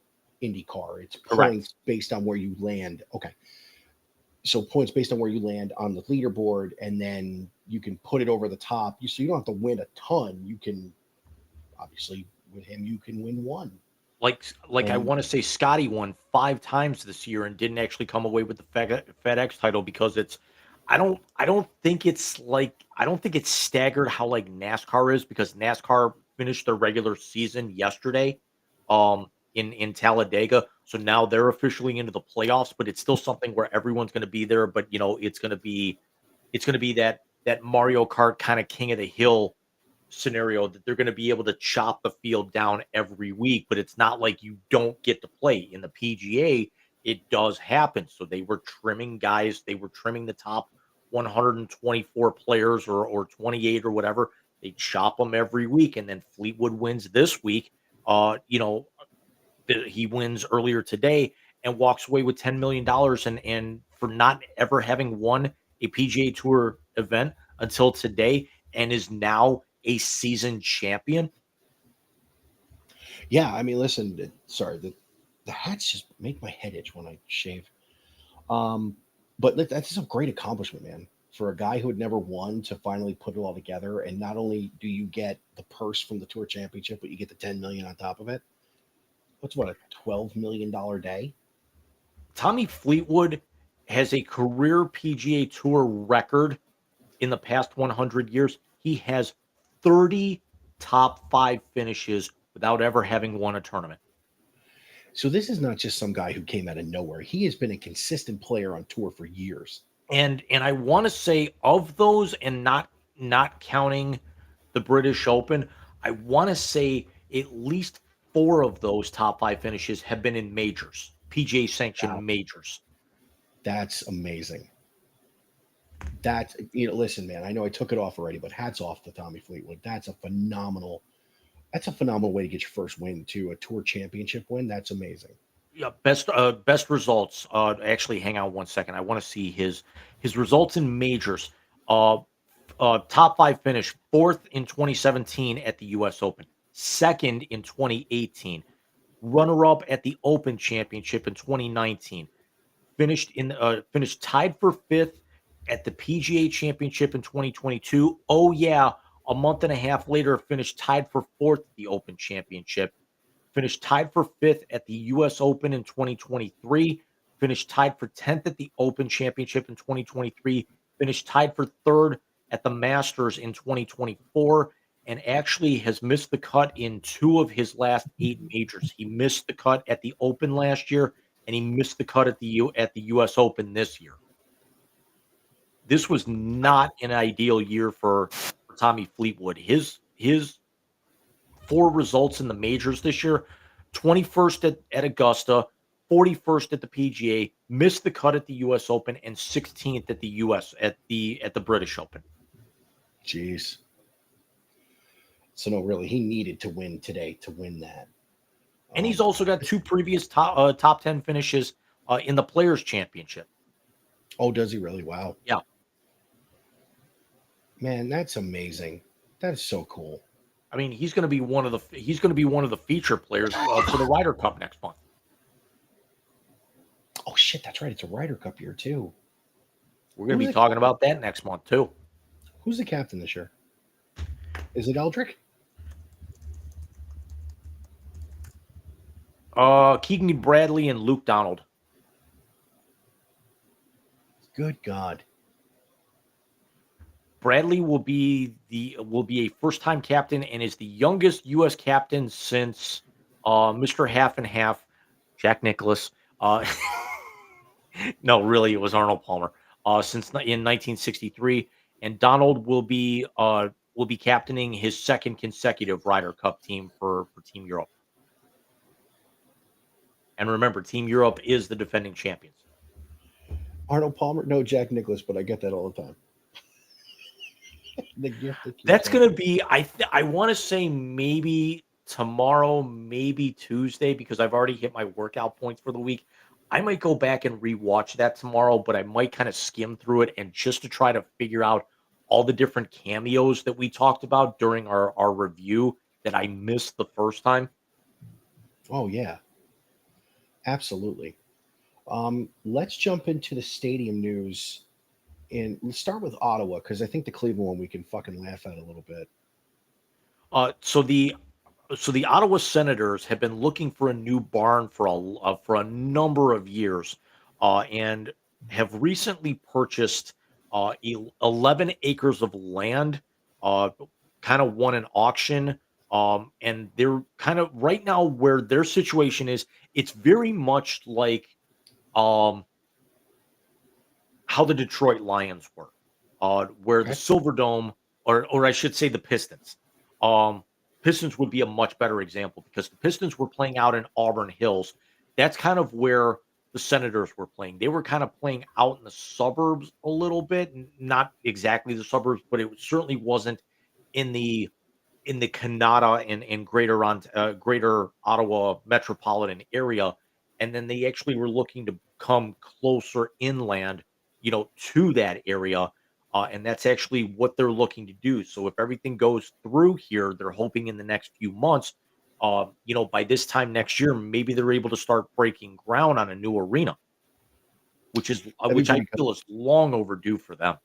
IndyCar. It's points based on where you land. Okay. So points based on where you land on the leaderboard, and then you can put it over the top. So you don't have to win a ton. You can, obviously, with him, you can win one. Like I want to say Scotty won 5 times this year and didn't actually come away with the FedEx title because it's I don't think it's staggered how like NASCAR is, because NASCAR finished their regular season yesterday in Talladega. So now they're officially into the playoffs, but it's still something where everyone's going to be there, but it's going to be that Mario Kart kind of king of the hill scenario that they're going to be able to chop the field down every week, but it's not like you don't get to play. In the PGA, it does happen. So they were trimming guys, they were trimming the top 124 players or 28 or whatever. They chop them every week, and then Fleetwood wins this week. He wins earlier today and walks away with $10 million and for not ever having won a PGA Tour event until today, and is now a seasoned champion. Yeah, I mean, listen, sorry, the hats just make my head itch when I shave. But that's a great accomplishment, man, for a guy who had never won to finally put it all together. And not only do you get the purse from the Tour Championship, but you get the 10 million on top of it. What's a $12 million day? Tommy Fleetwood has a career PGA Tour record in the past 100 years. He has 30 top 5 finishes without ever having won a tournament. So this is not just some guy who came out of nowhere. He has been a consistent player on tour for years. And I want to say, of those, and not counting the British Open, I want to say at least 4 of those top 5 finishes have been in majors, PGA sanctioned majors. That's amazing. That, listen, man, I know I took it off already, but hats off to Tommy Fleetwood. That's a phenomenal way to get your first win to a Tour Championship win. That's amazing. Yeah, best results. Actually, hang on one second. I want to see his results in majors. Top 5 finish: 4th in 2017 at the U.S. Open, 2nd in 2018, runner-up at the Open Championship in 2019, finished tied for 5th at the PGA Championship in 2022. Oh yeah, a month and a half later, finished tied for 4th at the Open Championship. Finished tied for 5th at the U.S. Open in 2023. finished tied for 10th at the Open Championship in 2023, finished tied for third at the Masters in 2024, and actually has missed the cut in 2 of his last 8 majors. He missed the cut at the Open last year, and he missed the cut at the US Open this year. This was not an ideal year for Tommy Fleetwood. His 4 results in the majors this year: 21st at Augusta, 41st at the PGA, missed the cut at the US Open, and 16th at the British Open. Jeez. So no, really, he needed to win today to win that. And he's also got 2 previous top 10 finishes in the Players Championship. Oh, does he really? Wow. Yeah. Man, that's amazing. That is so cool. I mean, he's going to be one of the feature players for the Ryder Cup next month. Oh shit, that's right. It's a Ryder Cup year too. We're going to Who's be the talking about that next month too. Who's the captain this year? Is it Eldrick? Keegan Bradley and Luke Donald. Good God. Bradley will be a first-time captain and is the youngest U.S. captain since Mr. Half and Half, Jack Nicklaus. No, really, it was Arnold Palmer. Since in 1963, and Donald will be captaining his second consecutive Ryder Cup team for Team Europe. And remember, Team Europe is the defending champions. Arnold Palmer? No, Jack Nicklaus, but I get that all the time. The gift that keeps That's on going to be, I want to say maybe tomorrow, maybe Tuesday, because I've already hit my workout points for the week. I might go back and rewatch that tomorrow, but I might kind of skim through it and just to try to figure out all the different cameos that we talked about during our review that I missed the first time. Oh yeah, absolutely. Let's jump into the stadium news, and let's start with Ottawa because I think the Cleveland one we can fucking laugh at a little bit. So the Ottawa Senators have been looking for a new barn for a number of years, and have recently purchased 11 acres of land, kind of won an auction, and they're kind of right now where their situation is. It's very much like um, how the Detroit Lions were, where the Okay. Silverdome, or I should say the Pistons. Um, Pistons would be a much better example because the Pistons were playing out in Auburn Hills. That's kind of where the Senators were playing. They were kind of playing out in the suburbs a little bit, not exactly the suburbs, but it certainly wasn't in the Canada and greater Ottawa metropolitan area. And then they actually were looking to come closer inland, to that area. And that's actually what they're looking to do. So if everything goes through here, they're hoping in the next few months, by this time next year, maybe they're able to start breaking ground on a new arena, which I feel is long overdue for them.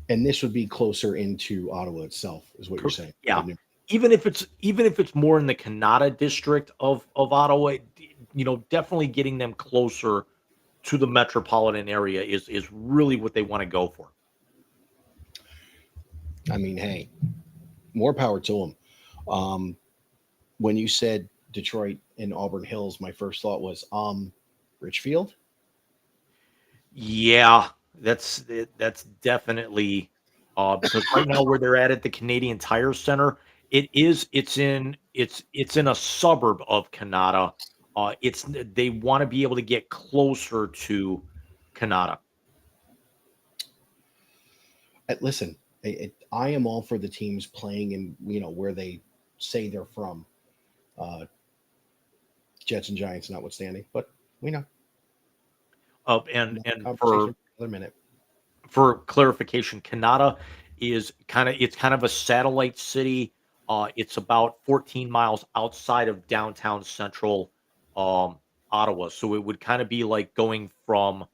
And this would be closer into Ottawa itself, is what you're saying. Yeah. Even if it's more in the Kanata district of Ottawa, definitely getting them closer to the metropolitan area is really what they want to go for. I mean, hey, more power to them. When you said Detroit and Auburn Hills, my first thought was Richfield. Yeah, that's definitely because right now where they're at the Canadian Tire Center, it's in a suburb of Kanata. They want to be able to get closer to Kanata. Listen, I am all for the teams playing in where they say they're from. Jets and Giants notwithstanding, but we know. And Conversation for another minute. for clarification, Kanata is kind of a satellite city. It's about 14 miles outside of downtown central Ottawa. So it would kind of be like going from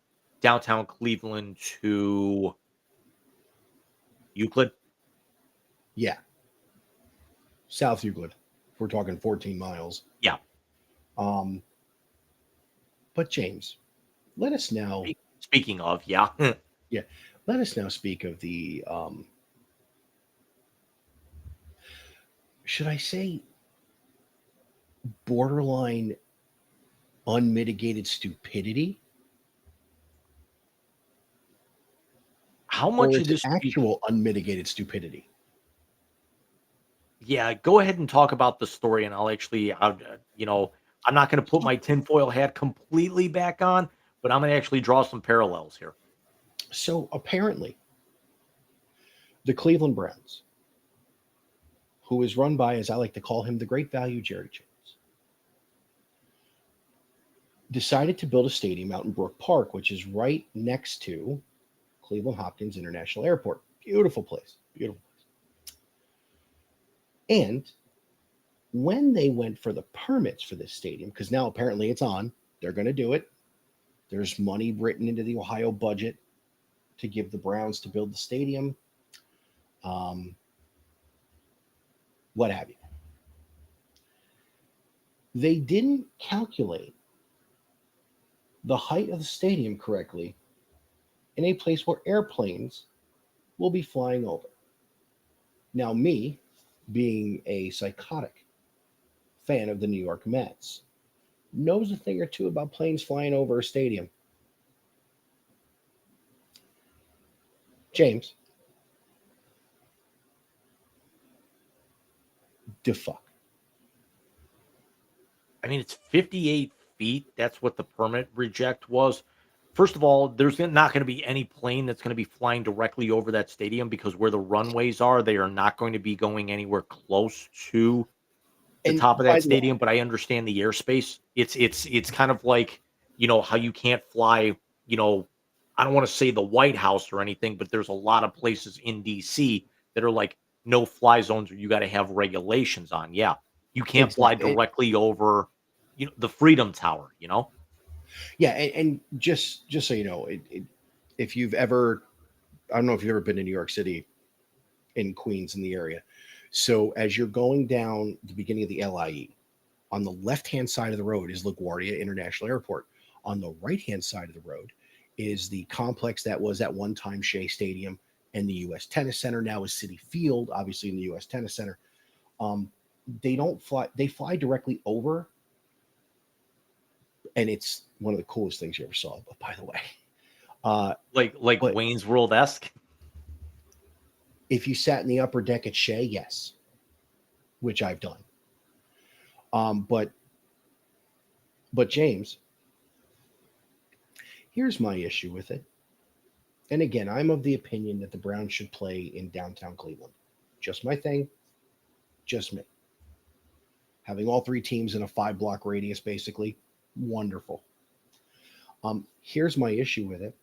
downtown Cleveland to Euclid. Yeah, South Euclid. If we're talking 14 miles. Yeah. But James, let us now, Speaking of, yeah. let us now speak of the, should I say, borderline unmitigated stupidity, How or much of is it this would be actual unmitigated stupidity? Yeah, go ahead and talk about the story, and I'm not gonna put my tinfoil hat completely back on, but I'm gonna actually draw some parallels here. So apparently, the Cleveland Browns, who is run by, as I like to call him, the great value Jerry Jones, decided to build a stadium out in Brook Park, which is right next to Cleveland Hopkins International Airport. Beautiful place. Beautiful. And when they went for the permits for this stadium, because now apparently it's on, they're going to do it. There's money written into the Ohio budget to give the Browns to build the stadium, um, what have you. They didn't calculate the height of the stadium correctly in a place where airplanes will be flying over. Now, me, being a psychotic fan of the New York Mets, knows a thing or two about planes flying over a stadium. James, the fuck. I mean, it's 58 feet. That's what the permit reject was. First of all, there's not going to be any plane that's going to be flying directly over that stadium because where the runways are, they are not going to be going anywhere close to the And top of by that the way, stadium. But I understand the airspace. It's kind of like how you can't fly. I don't want to say the White House or anything, but there's a lot of places in DC that are like no fly zones, or you got to have regulations on. Yeah, you can't fly exactly. directly over the Freedom Tower. Yeah, and just so you know, if you've ever, I don't know if you've ever been to New York City, in Queens, in the area. So as you're going down the beginning of the LIE, on the left hand side of the road is LaGuardia International Airport. On the right hand side of the road is the complex that was at one time Shea Stadium and the U.S. Tennis Center. Now is Citi Field, obviously in the U.S. Tennis Center. They don't fly; they fly directly over, and it's one of the coolest things you ever saw. But by the way, Like but Wayne's World esque. if you sat in the upper deck at Shea, yes, which I've done. But James, here's my issue with it. And again, I'm of the opinion that the Browns should play in downtown Cleveland. Just my thing, just me. Having all three teams in a 5-block radius, basically, wonderful. Here's my issue with it.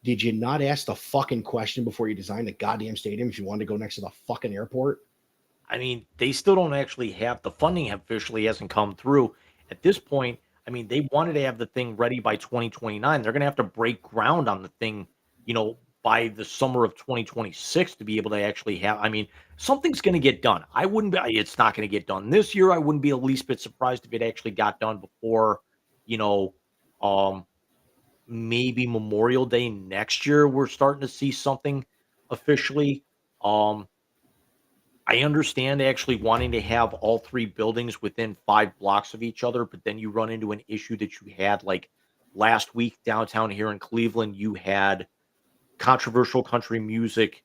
Did you not ask the fucking question before you designed the goddamn stadium if you wanted to go next to the fucking airport? I mean, they still don't actually have the funding officially hasn't come through at this point. I mean, they wanted to have the thing ready by 2029. They're going to have to break ground on the thing, by the summer of 2026 to be able to actually have. I mean, something's going to get done. I wouldn't be, it's not going to get done this year. I wouldn't be the least bit surprised if it actually got done before, you know, um, maybe Memorial Day next year. We're starting to see something officially. Um, I understand actually wanting to have all three buildings within 5 blocks of each other, but then you run into an issue that you had like last week downtown here in Cleveland. You had controversial country music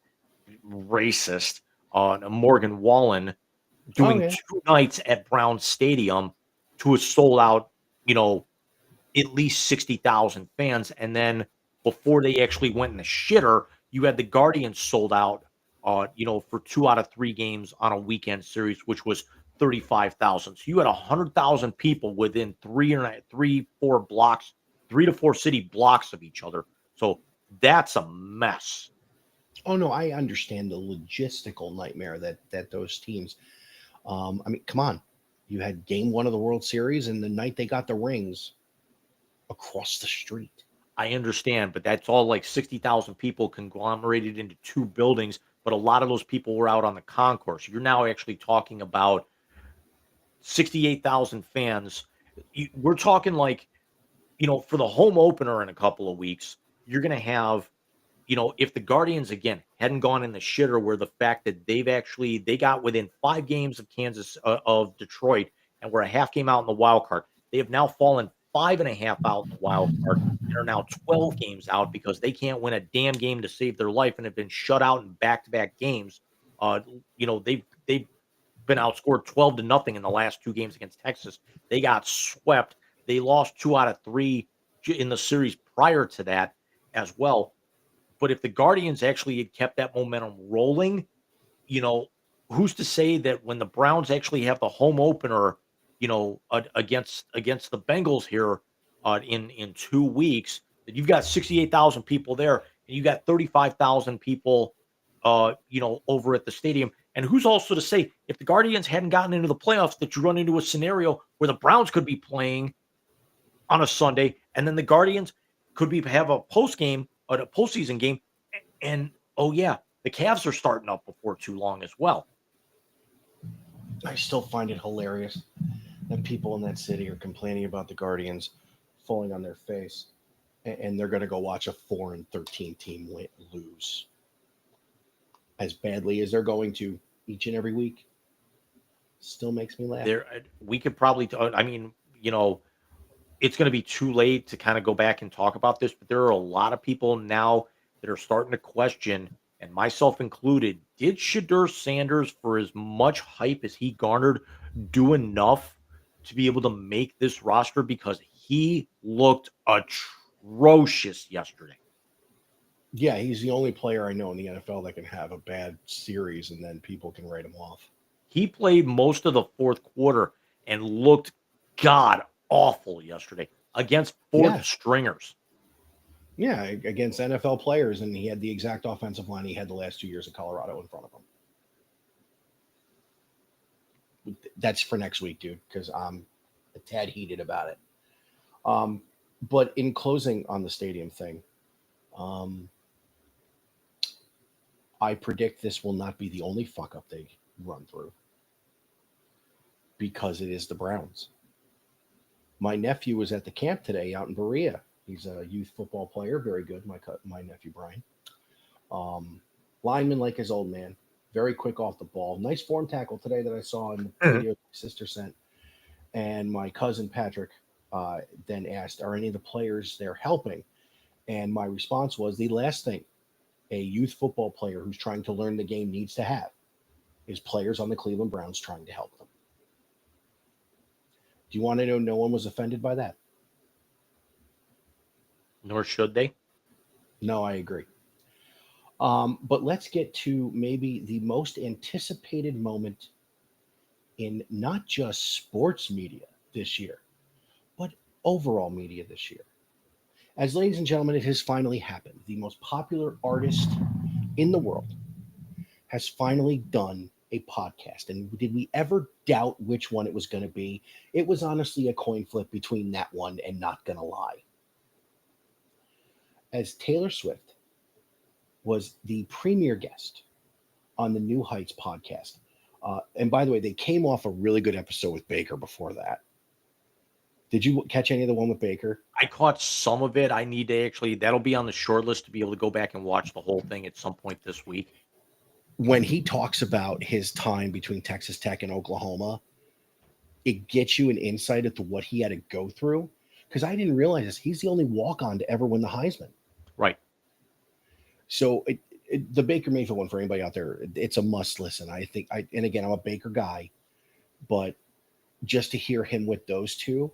racist on Morgan Wallen Oh doing yeah. 2 nights at Brown Stadium to a sold out, you know, at least 60,000 fans. And then before they actually went in the shitter, you had the Guardians sold out, for 2 out of 3 games on a weekend series, which was 35,000. So you had 100,000 people within 3 to 4 blocks, 3 to 4 city blocks of each other. So that's a mess. Oh no, I understand the logistical nightmare that those teams. I mean, come on. You had game one of the World Series, and the night they got the rings across the street. I understand, but that's all like 60,000 people conglomerated into 2 buildings. But a lot of those people were out on the concourse. You're now actually talking about 68,000 fans. We're talking like for the home opener in a couple of weeks, you're going to have, if the Guardians again hadn't gone in the shitter, where the fact that they got within 5 games of of Detroit, and were a half game out in the wild card. They have now fallen 5.5 out in the wild card and are now 12 games out because they can't win a damn game to save their life and have been shut out in back-to-back games. They've been outscored 12-0 in the last 2 games against Texas. They got swept. They lost 2 out of 3 in the series prior to that as well. But if the Guardians actually had kept that momentum rolling, who's to say that when the Browns actually have the home opener, against the Bengals here in 2 weeks, that you've got 68,000 people there, and you got 35,000 people, over at the stadium. And who's also to say if the Guardians hadn't gotten into the playoffs that you run into a scenario where the Browns could be playing on a Sunday, and then the Guardians could have a postseason game, and oh yeah, the Cavs are starting up before too long as well. I still find it hilarious that people in that city are complaining about the Guardians falling on their face, and they're going to go watch a 4-13 team lose as badly as they're going to each and every week. Still makes me laugh. We could probably, it's going to be too late to kind of go back and talk about this, but there are a lot of people now that are starting to question, and myself included, did Shedeur Sanders, for as much hype as he garnered, do enough to be able to make this roster? Because he looked atrocious yesterday. Yeah, he's the only player I know in the NFL that can have a bad series and then people can write him off. He played most of the fourth quarter and looked god awful yesterday against fourth stringers. Yeah, against NFL players, and he had the exact offensive line he had the last 2 years of Colorado in front of him. That's for next week, dude, because I'm a tad heated about it. But in closing on the stadium thing, I predict this will not be the only fuck up they run through, because it is the Browns. My nephew was at the camp today out in Berea. He's a youth football player, very good. My nephew Brian, lineman like his old man, very quick off the ball. Nice form tackle today that I saw in the video my sister sent. And my cousin Patrick then asked, "Are any of the players there helping?" And my response was, the last thing a youth football player who's trying to learn the game needs to have is players on the Cleveland Browns trying to help them. Do you want to know no one was offended by that? Nor should they. No, I agree. But let's get to maybe the most anticipated moment in not just sports media this year, but overall media this year. As ladies and gentlemen, it has finally happened. The most popular artist in the world has finally done a podcast. And did we ever doubt which one it was going to be? It was honestly a coin flip between that one and Not Gonna Lie. As Taylor Swift was the premier guest on the New Heights podcast. And by the way, they came off a really good episode with Baker before that. Did you catch any of the one with Baker? I caught some of it. I need to that'll be on the short list to be able to go back and watch the whole thing at some point this week. When he talks about his time between Texas Tech and Oklahoma, it gets you an insight into what he had to go through. Because I didn't realize this. He's the only walk-on to ever win the Heisman. Right. So the Baker Mayfield one, for anybody out there, it's a must listen. I think, and again, I'm a Baker guy, but just to hear him with those two,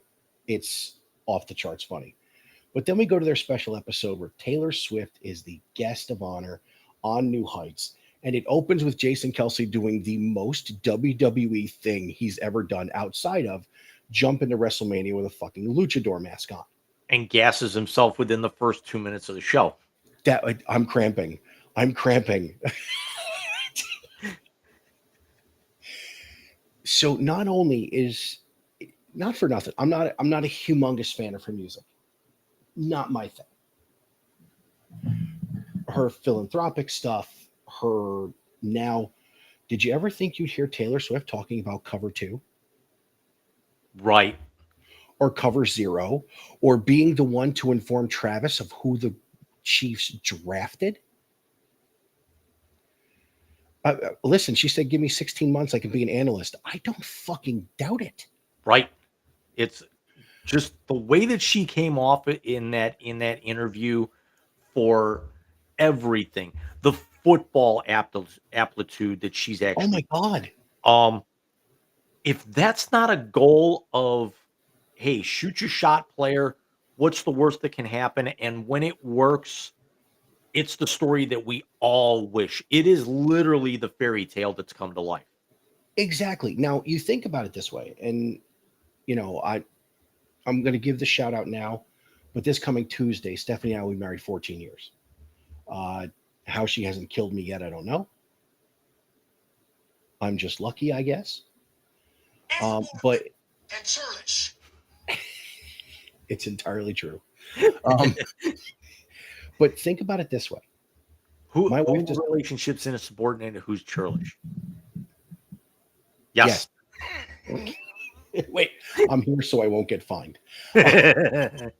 it's off the charts funny. But then we go to their special episode where Taylor Swift is the guest of honor on New Heights. And it opens with Jason Kelce doing the most WWE thing he's ever done outside of jump into WrestleMania with a fucking luchador mask on. And gasses himself within the first 2 minutes of the show. I'm cramping. So not only is, not for nothing, I'm not a humongous fan of her music. Not my thing. Her philanthropic stuff, did you ever think you'd hear Taylor Swift talking about Cover 2? Right. or Cover Zero or being the one to inform Travis of who the Chiefs drafted. Listen, she said, give me 16 months. I can be an analyst. I don't fucking doubt it. Right. It's just the way that she came off in that interview for everything. The football aptitude that she's Oh my actually God. if that's not a goal of, hey, shoot your shot, player, what's the worst that can happen? And when it works, it's the story that we all wish. It is literally the fairy tale that's come to life. Exactly. Now you think about it this way, and you know, I'm going to give the shout out now, but this coming Tuesday, Stephanie and I, we married 14 years. How she hasn't killed me yet, I don't know. I'm just lucky, I guess. But and churlish. it's entirely true. But think about it this way. My wife Whose just relationship's in a subordinate and who's churlish? Yes. Wait, I'm here so I won't get fined. I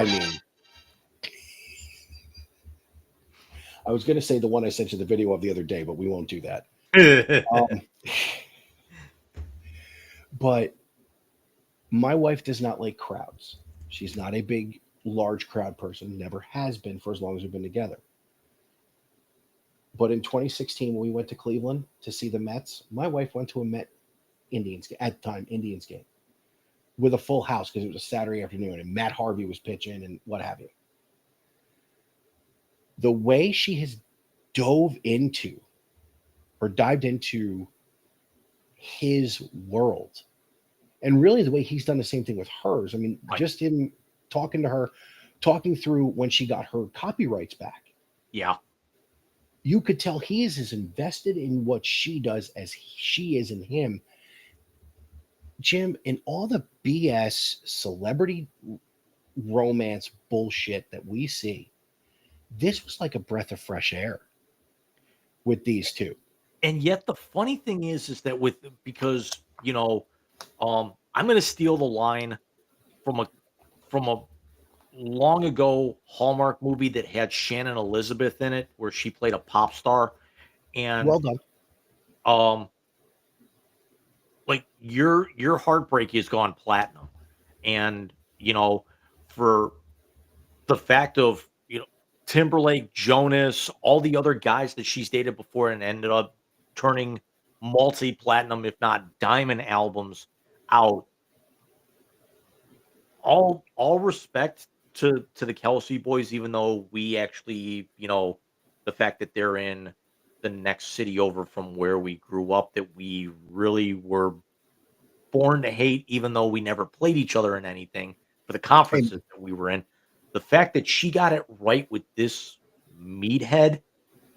mean, I was going to say the one I sent you the video of the other day, but we won't do that. But my wife does not like crowds. She's not a big, large crowd person, never has been for as long as we've been together. But in 2016, when we went to Cleveland to see the Mets, my wife went to a Indians game with a full house because it was a Saturday afternoon and Matt Harvey was pitching and what have you. The way she has dived into his world, and really the way he's done the same thing with hers. I mean, Right. just him talking to her, talking through when she got her copyrights back. Yeah. You could tell he is as invested in what she does as she is in him. Jim, in all the BS celebrity romance bullshit that we see, this was like a breath of fresh air with these two. And yet the funny thing is that because, I'm going to steal the line from a long ago Hallmark movie that had Shannon Elizabeth in it, where she played a pop star, and Well done. like your heartbreak has gone platinum, and for the fact of Timberlake, Jonas, all the other guys that she's dated before and ended up turning multi-platinum, if not diamond albums out. All respect to the Kelsey boys, even though we actually, the fact that they're in the next city over from where we grew up, that we really were born to hate, even though we never played each other in anything for the conferences that we were in. The fact that she got it right with this meathead,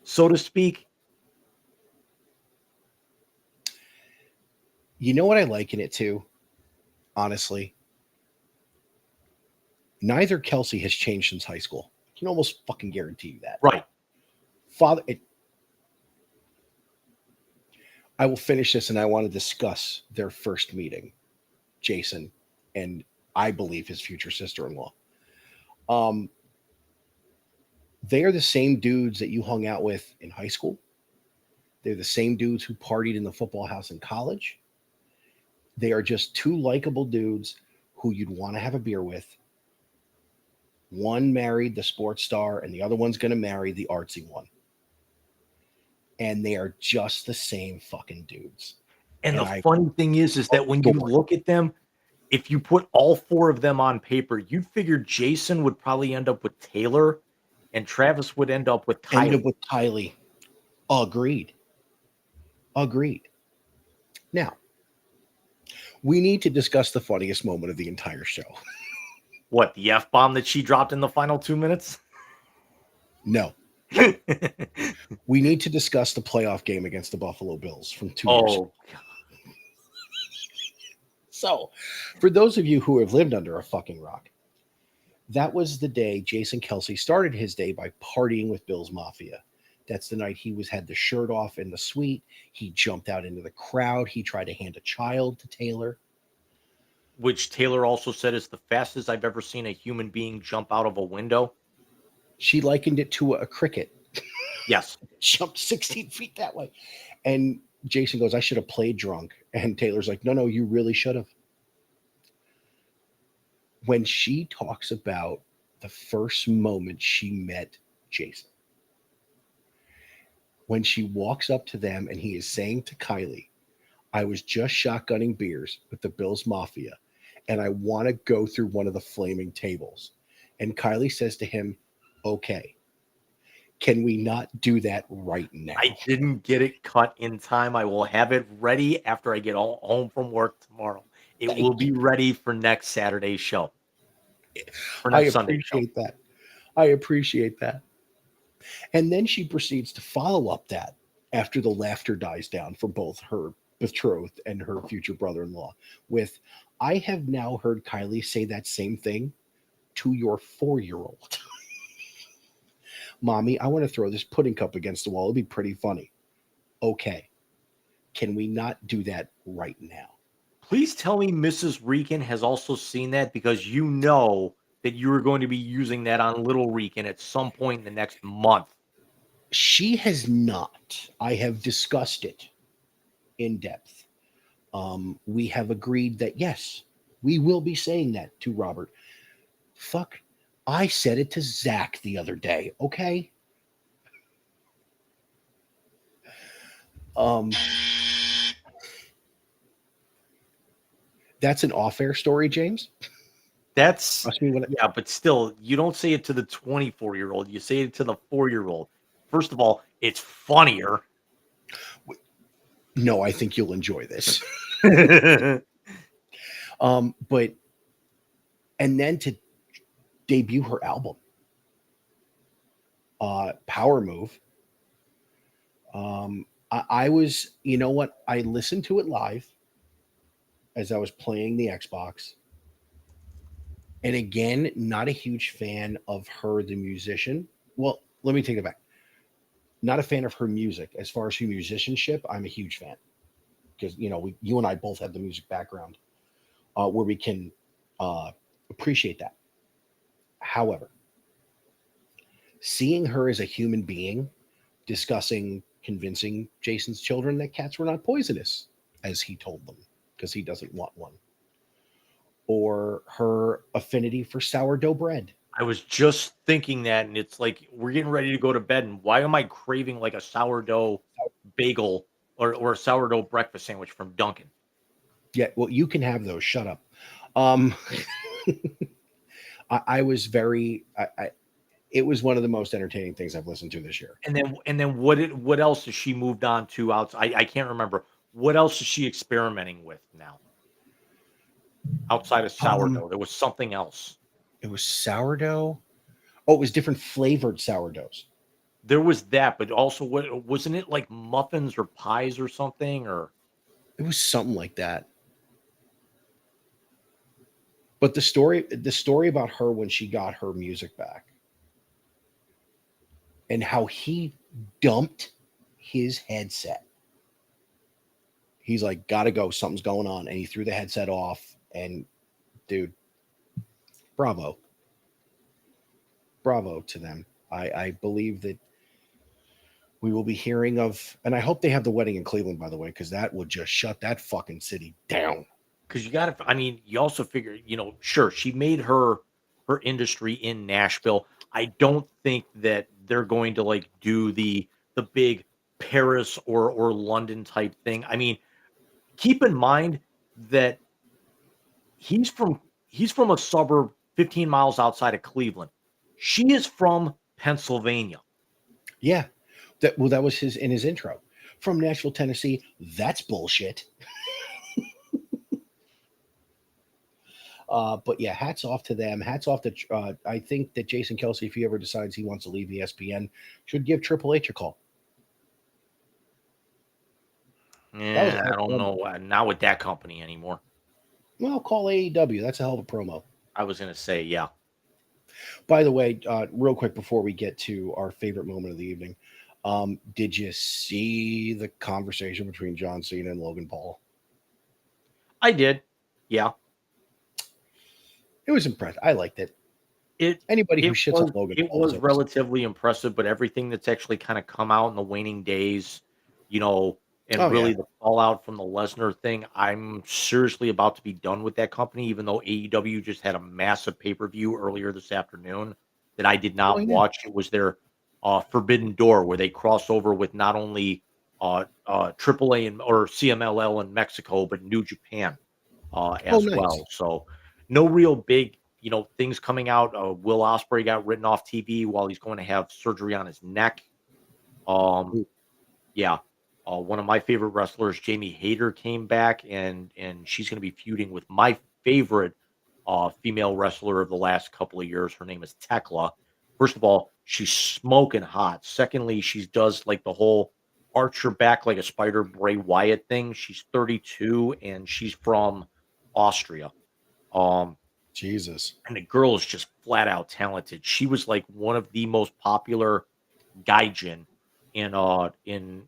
so to speak. You know what I like in it too? Honestly, neither Kelsey has changed since high school. I can almost fucking guarantee you that. Right. I will finish this and I want to discuss their first meeting, Jason, and I believe his future sister-in-law. They are the same dudes that you hung out with in high school. They're the same dudes who partied in the football house in college. They are just two likable dudes who you'd want to have a beer with. One married the sports star and the other one's going to marry the artsy one. And they are just the same fucking dudes. And the funny thing is that when you look at them, if you put all four of them on paper, you'd figure Jason would probably end up with Taylor and Travis would end up with Kylie. Agreed. Now, we need to discuss the funniest moment of the entire show. What, the F-bomb that she dropped in the final 2 minutes? No. We need to discuss the playoff game against the Buffalo Bills from 2 years ago. So, for those of you who have lived under a fucking rock, that was the day Jason Kelsey started his day by partying with Bills Mafia. That's the night he had the shirt off in the suite. He jumped out into the crowd. He tried to hand a child to Taylor. which Taylor also said is the fastest I've ever seen a human being jump out of a window. She likened it to a cricket. Yes. Jumped 16 feet that way. And Jason goes, I should have played drunk. And Taylor's like, no, you really should have. When she talks about the first moment she met Jason, when she walks up to them and he is saying to Kylie, I was just shotgunning beers with the Bills Mafia, and I want to go through one of the flaming tables. And Kylie says to him, okay, can we not do that right now? I didn't get it cut in time. I will have it ready after I get home from work tomorrow. It will be ready for next Saturday's show. For I next Sunday's show. appreciate that. I appreciate that. And then she proceeds to follow up that after the laughter dies down for both her betrothed and her future brother-in-law with, I have now heard Kylie say that same thing to your 4-year-old. Mommy, I want to throw this pudding cup against the wall. It'll be pretty funny. Okay. Can we not do that right now? Please tell me Mrs. Rican has also seen that, because you know that you are going to be using that on Little Rican at some point in the next month. She has not. I have discussed it in depth. We have agreed that, yes, we will be saying that to Robert. Fuck, I said it to Zach the other day, okay? That's an off-air story, James. That's Trust me when yeah, but still, you don't say it to the 24-year-old. You say it to the 4-year-old. First of all, it's funnier. No, I think you'll enjoy this. But and then to debut her album, Power Move. I was, you know what? I listened to it live as I was playing the Xbox. And again, not a huge fan of her, the musician. Well, let me take it back. Not a fan of her music. As far as her musicianship, I'm a huge fan. Because, you know, you and I both have the music background where we can appreciate that. However, seeing her as a human being discussing, convincing Jason's children that cats were not poisonous, as he told them, because he doesn't want one, or her affinity for sourdough bread. I was just thinking that, and it's like we're getting ready to go to bed, and why am I craving like a sourdough bagel or a sourdough breakfast sandwich from Dunkin'? Yeah, well, you can have those. Shut up. I was very. It was one of the most entertaining things I've listened to this year. And then what else has she moved on to outside? I can't remember. What else is she experimenting with now? Outside of sourdough, there was something else. It was sourdough. Oh, it was different flavored sourdoughs. There was that, but also what wasn't it, like muffins or pies or something? Or It was something like that. But the story about her when she got her music back and how he dumped his headset. He's like, gotta go, something's going on. And he threw the headset off. And dude, bravo. Bravo to them. I believe that we will be hearing of, and I hope they have the wedding in Cleveland, by the way, because that would just shut that fucking city down. because you got to, I mean, you also figure, sure, she made her industry in Nashville. I don't think that they're going to like do the big Paris or London type thing. I mean, keep in mind that he's from a suburb 15 miles outside of Cleveland. She is from Pennsylvania. Yeah. That was in his intro. From Nashville, Tennessee. That's bullshit. But yeah, hats off to them. Hats off to I think that Jason Kelce, if he ever decides he wants to leave ESPN, should give Triple H a call. Yeah, I don't know. Not with that company anymore. Well, call AEW. That's a hell of a promo. I was going to say, yeah. By the way, real quick before we get to our favorite moment of the evening, did you see the conversation between John Cena and Logan Paul? I did. Yeah. It was impressive. I liked it. It Anybody who it shits was on Logan it Paul is was overstated. relatively impressive, but everything that's actually kind of come out in the waning days, you know, and Oh yeah. really the fallout from the Lesnar thing, I'm seriously about to be done with that company, even though AEW just had a massive pay-per-view earlier this afternoon that I did Oh not yeah. watch. It was their Forbidden Door where they cross over with not only AAA and or CMLL in Mexico, but New Japan Oh as nice. well. So no real big, things coming out. Will Osprey got written off TV while he's going to have surgery on his neck. Um, Ooh. yeah. One of my favorite wrestlers, Jamie Hayter, came back, and she's going to be feuding with my favorite female wrestler of the last couple of years. Her name is Tekla. First of all, she's smoking hot. Secondly, she does like the whole arch her back like a spider Bray Wyatt thing. She's 32 and she's from Austria. Um, Jesus. and the girl is just flat out talented. She was like one of the most popular gaijin in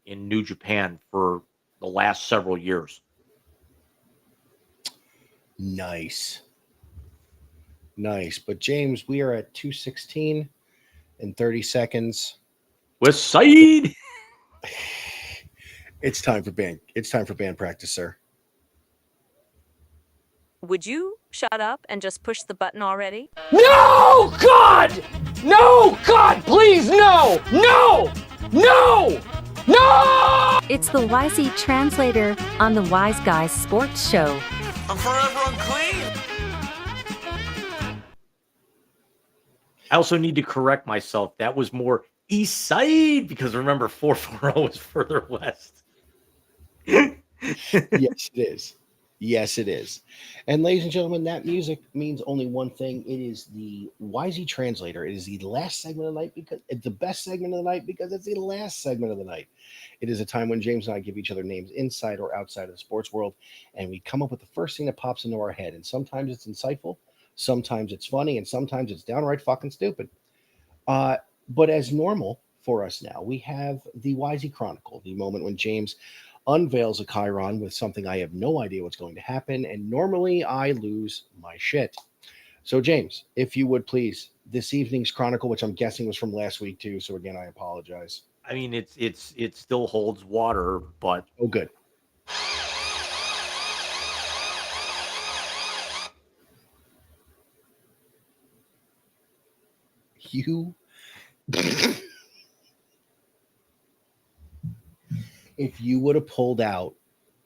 New Japan for the last several years. Nice. Nice. But James, we are at 2:16 and 30 seconds. With Saeed. It's time for band practice, sir. Would you shut up and just push the button already? No, God! No, God, please, no! No! No! No! It's the YZ Translator on the Wise Guys Sports Show. I'm forever unclean. I also need to correct myself. That was more East Side because remember 440 is further west. Yes, it is. Yes, it is. And ladies and gentlemen, that music means only one thing. It is the YZ Translator. It is the last segment of the night because it's the best segment of the night because it's the last segment of the night. It is a time when James and I give each other names inside or outside of the sports world, and we come up with the first thing that pops into our head. And sometimes it's insightful, sometimes it's funny, and sometimes it's downright fucking stupid. But as normal for us now, we have the YZ Chronicle, the moment when James unveils a Chiron with something I have no idea what's going to happen, and normally I lose my shit. So, James, if you would please, this evening's Chronicle, which I'm guessing was from last week too. So again, I apologize. I mean, it still holds water, but Oh, good. You. If you would have pulled out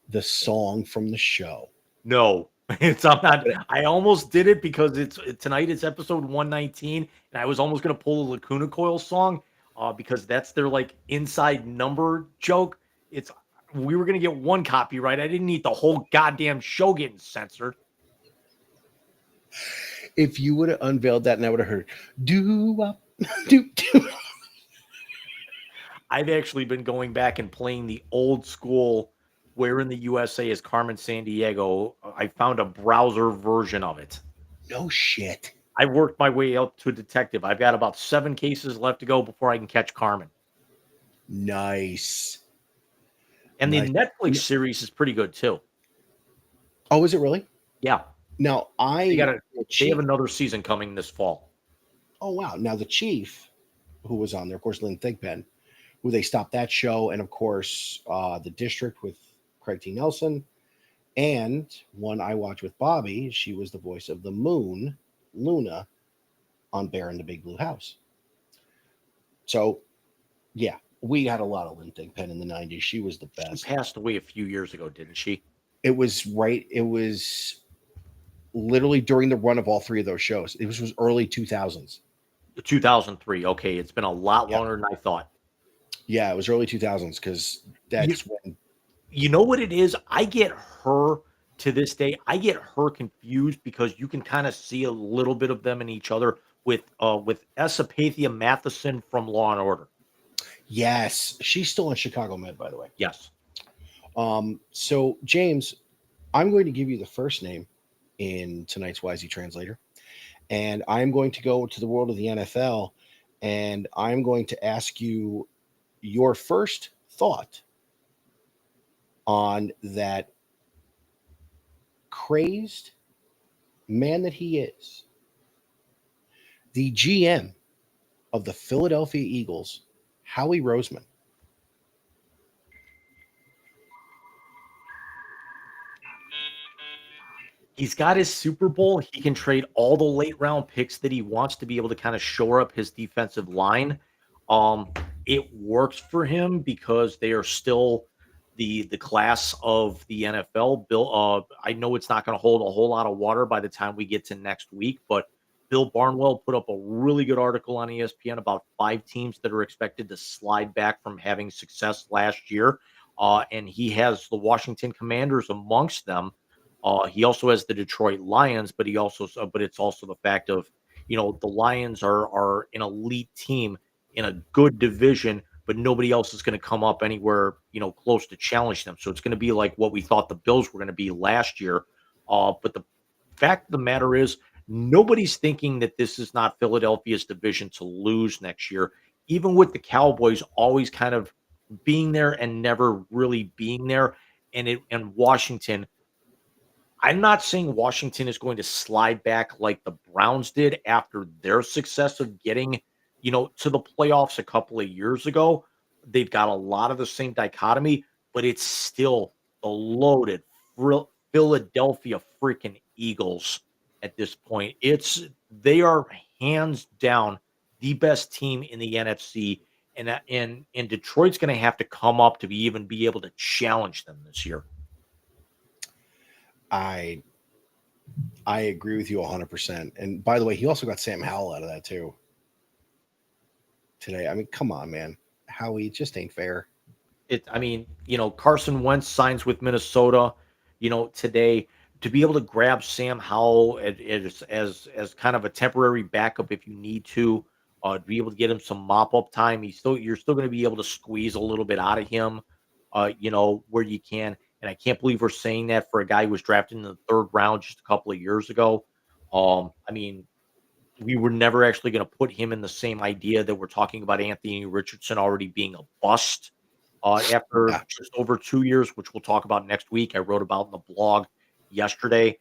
the song from the show. no. I'm not. I almost did it because tonight. It's episode 119, and I was almost going to pull the Lacuna Coil song because that's their like inside number joke. We were going to get one copyright. I didn't need the whole goddamn show getting censored. If you would have unveiled that and I would have heard do up, do. I've actually been going back and playing the old school Where in the USA is Carmen Sandiego. I found a browser version of it. No shit. I worked my way up to a detective. I've got about 7 cases left to go before I can catch Carmen. Nice. And the Nice. Netflix series is pretty good too. Oh, is it really? Yeah. Now They have another season coming this fall. Oh wow. Now the Chief, who was on there, of course, Lynn Thigpen, who they stopped that show, and of course, The District with Craig T. Nelson, and one I watched with Bobby. She was the voice of the Moon, Luna, on Bear in the Big Blue House. So, yeah, we had a lot of Lynn Thigpen in the 90s. She was the She best. passed away a few years ago, didn't she? It was literally during the run of all three of those shows. It was early 2000s. 2003. Okay, it's been a lot longer than I thought. Yeah, it was early 2000s because that's when. You know what it is? I get her to this day. I get her confused because you can kind of see a little bit of them in each other with Esapathia Matheson from Law and Order. Yes, she's still in Chicago Med, by the way. Yes. So James, I'm going to give you the first name in tonight's YZ Translator, and I'm going to go to the world of the NFL, and I'm going to ask you your first thought on that crazed man that he is, the GM of the Philadelphia Eagles, Howie Roseman. He's got his Super Bowl. He can trade all the late round picks that he wants to be able to kind of shore up his defensive line. Um, it works for him because they are still the class of the NFL. Bill, I know it's not going to hold a whole lot of water by the time we get to next week, but Bill Barnwell put up a really good article on ESPN about 5 teams that are expected to slide back from having success last year, and he has the Washington Commanders amongst them. He also has the Detroit Lions, but but it's also the fact of, the Lions are an elite team in a good division, but nobody else is going to come up anywhere, close to challenge them. So it's going to be like what we thought the Bills were going to be last year. But the fact of the matter is, nobody's thinking that this is not Philadelphia's division to lose next year, even with the Cowboys always kind of being there and never really being there. And Washington, I'm not saying Washington is going to slide back like the Browns did after their success of getting, to the playoffs a couple of years ago. They've got a lot of the same dichotomy, but it's still the loaded Philadelphia freaking Eagles at this point. They are hands down the best team in the NFC, and Detroit's going to have to come up to even be able to challenge them this year. I agree with you 100%. And by the way, he also got Sam Howell out of that too today. I mean, come on, man. Howie, it just ain't fair. Carson Wentz signs with Minnesota, today, to be able to grab Sam Howell as kind of a temporary backup if you need to be able to get him some mop up time. You're still going to be able to squeeze a little bit out of him, where you can. And I can't believe we're saying that for a guy who was drafted in the 3rd round just a couple of years ago. We were never actually going to put him in the same idea that we're talking about Anthony Richardson already being a bust after just over 2 years, which we'll talk about next week. I wrote about in the blog yesterday.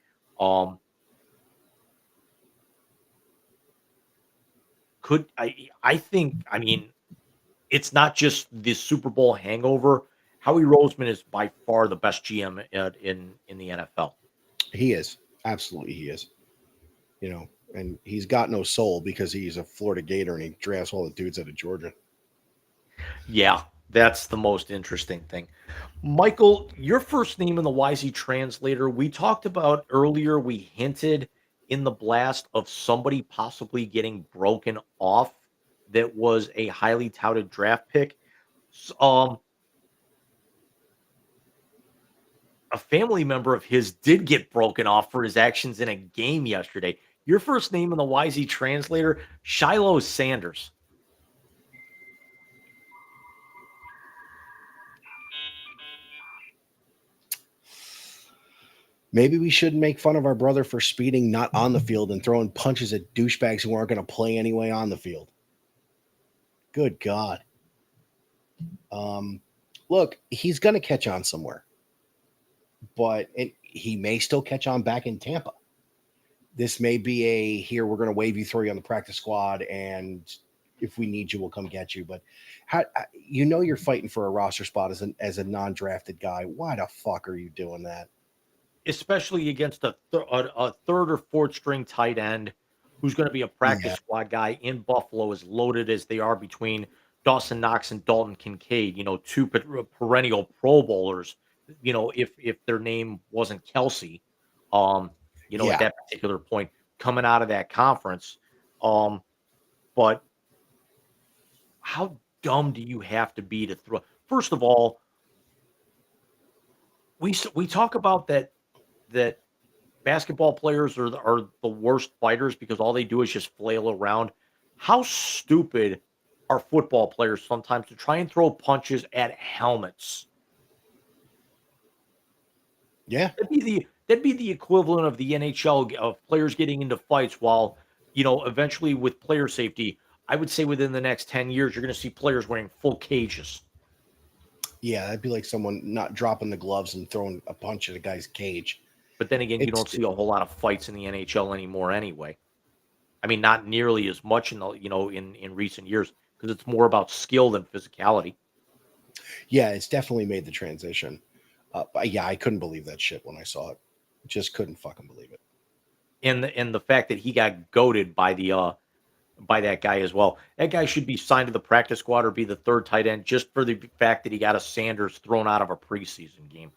It's not just the Super Bowl hangover. Howie Roseman is by far the best GM in the NFL. He is. Absolutely, he is. And he's got no soul because he's a Florida Gator and he drafts all the dudes out of Georgia. Yeah, that's the most interesting thing. Michael, your first name in the YZ translator, we talked about earlier, we hinted in the blast of somebody possibly getting broken off that was a highly touted draft pick. A family member of his did get broken off for his actions in a game yesterday. Your first name in the YZ translator, Shiloh Sanders. Maybe we shouldn't make fun of our brother for speeding not on the field and throwing punches at douchebags who aren't going to play anyway on the field. Good God. Look, he's going to catch on somewhere. But he may still catch on back in Tampa. This may be here, we're going to wave you, throw you on the practice squad, and if we need you, we'll come get you. But you're fighting for a roster spot as a non-drafted guy. Why the fuck are you doing that? Especially against a 3rd or 4th string tight end who's going to be a practice squad guy in Buffalo, as loaded as they are between Dawson Knox and Dalton Kincaid, 2 perennial Pro Bowlers. If their name wasn't Kelsey, at that particular point coming out of that conference. But how dumb do you have to be to throw? First of all, we talk about that basketball players are the worst fighters because all they do is just flail around. How stupid are football players sometimes to try and throw punches at helmets? Yeah. That'd be the equivalent of the NHL of players getting into fights while, eventually with player safety, I would say within the next 10 years, you're going to see players wearing full cages. Yeah, that'd be like someone not dropping the gloves and throwing a punch at a guy's cage. But then again, you don't see a whole lot of fights in the NHL anymore anyway. I mean, not nearly as much in the in recent years because it's more about skill than physicality. Yeah, it's definitely made the transition. But yeah, I couldn't believe that shit when I saw it. Just couldn't fucking believe it. And the fact that he got goaded by by that guy as well. That guy should be signed to the practice squad or be the third tight end just for the fact that he got a Sanders thrown out of a preseason game.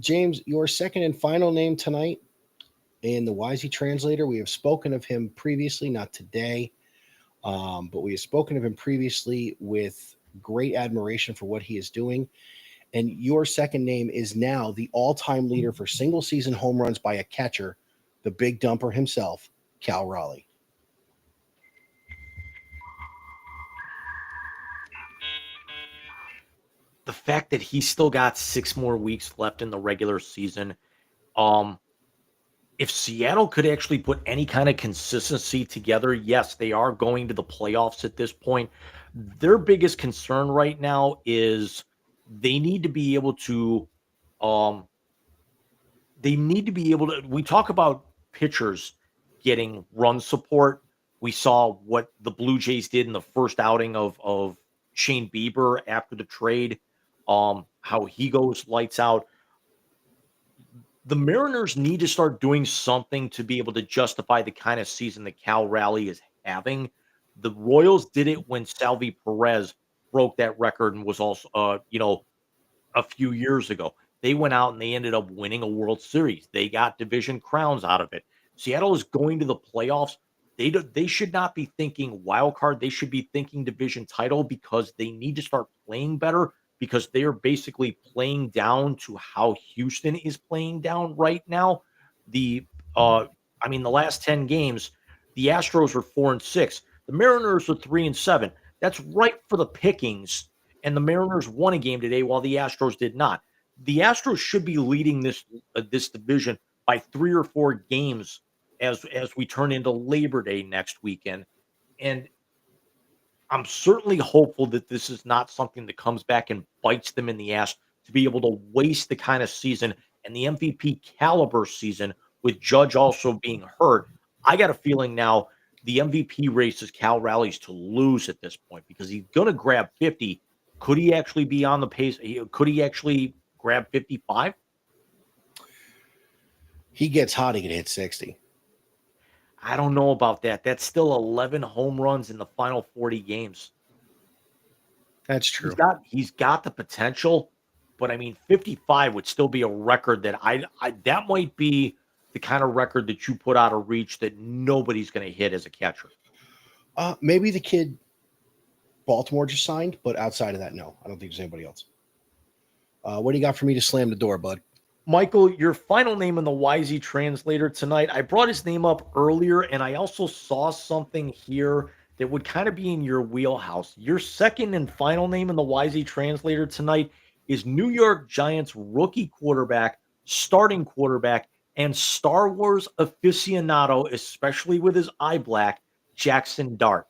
James, your second and final name tonight in the Wisey Translator. We have spoken of him previously, not today, but we have spoken of him previously with great admiration for what he is doing. And your second name is now the all-time leader for single-season home runs by a catcher, the big dumper himself, Cal Raleigh. The fact that he's still got 6 more weeks left in the regular season, if Seattle could actually put any kind of consistency together, yes, they are going to the playoffs at this point. Their biggest concern right now is they need to be able to um we talk about pitchers getting run support. We saw what the Blue Jays did in the first outing of Shane Bieber after the trade, how he goes lights out. The Mariners need to start doing something to be able to justify the kind of season that Cal Raleigh is having. The Royals did it when Salvi Perez broke that record and was also, a few years ago. They went out and they ended up winning a World Series. They got division crowns out of it. Seattle is going to the playoffs. They should not be thinking wild card. They should be thinking division title because they need to start playing better because they are basically playing down to how Houston is playing down right now. The the last 10 games, the Astros are 4-6. The Mariners are 3-7. That's right for the pickings. And the Mariners won a game today while the Astros did not. The Astros should be leading this division by 3 or 4 games as we turn into Labor Day next weekend. And I'm certainly hopeful that this is not something that comes back and bites them in the ass to be able to waste the kind of season and the MVP caliber season with Judge also being hurt. I got a feeling now the MVP race is Cal Raleigh's to lose at this point because he's going to grab 50. Could he actually be on the pace? Could he actually grab 55? He gets hot, he can hit 60. I don't know about that. That's still 11 home runs in the final 40 games. That's true. He's got the potential, but I mean 55 would still be a record that I that might be the kind of record that you put out of reach that nobody's going to hit as a catcher. Maybe the kid Baltimore just signed, but outside of that, no. I don't think there's anybody else. What do you got for me to slam the door, bud? Michael, your final name in the Wisey Translator tonight. I brought his name up earlier, and I also saw something here that would kind of be in your wheelhouse. Your second and final name in the Wisey Translator tonight is New York Giants rookie quarterback, starting quarterback, and Star Wars aficionado, especially with his eye black, Jackson Dart.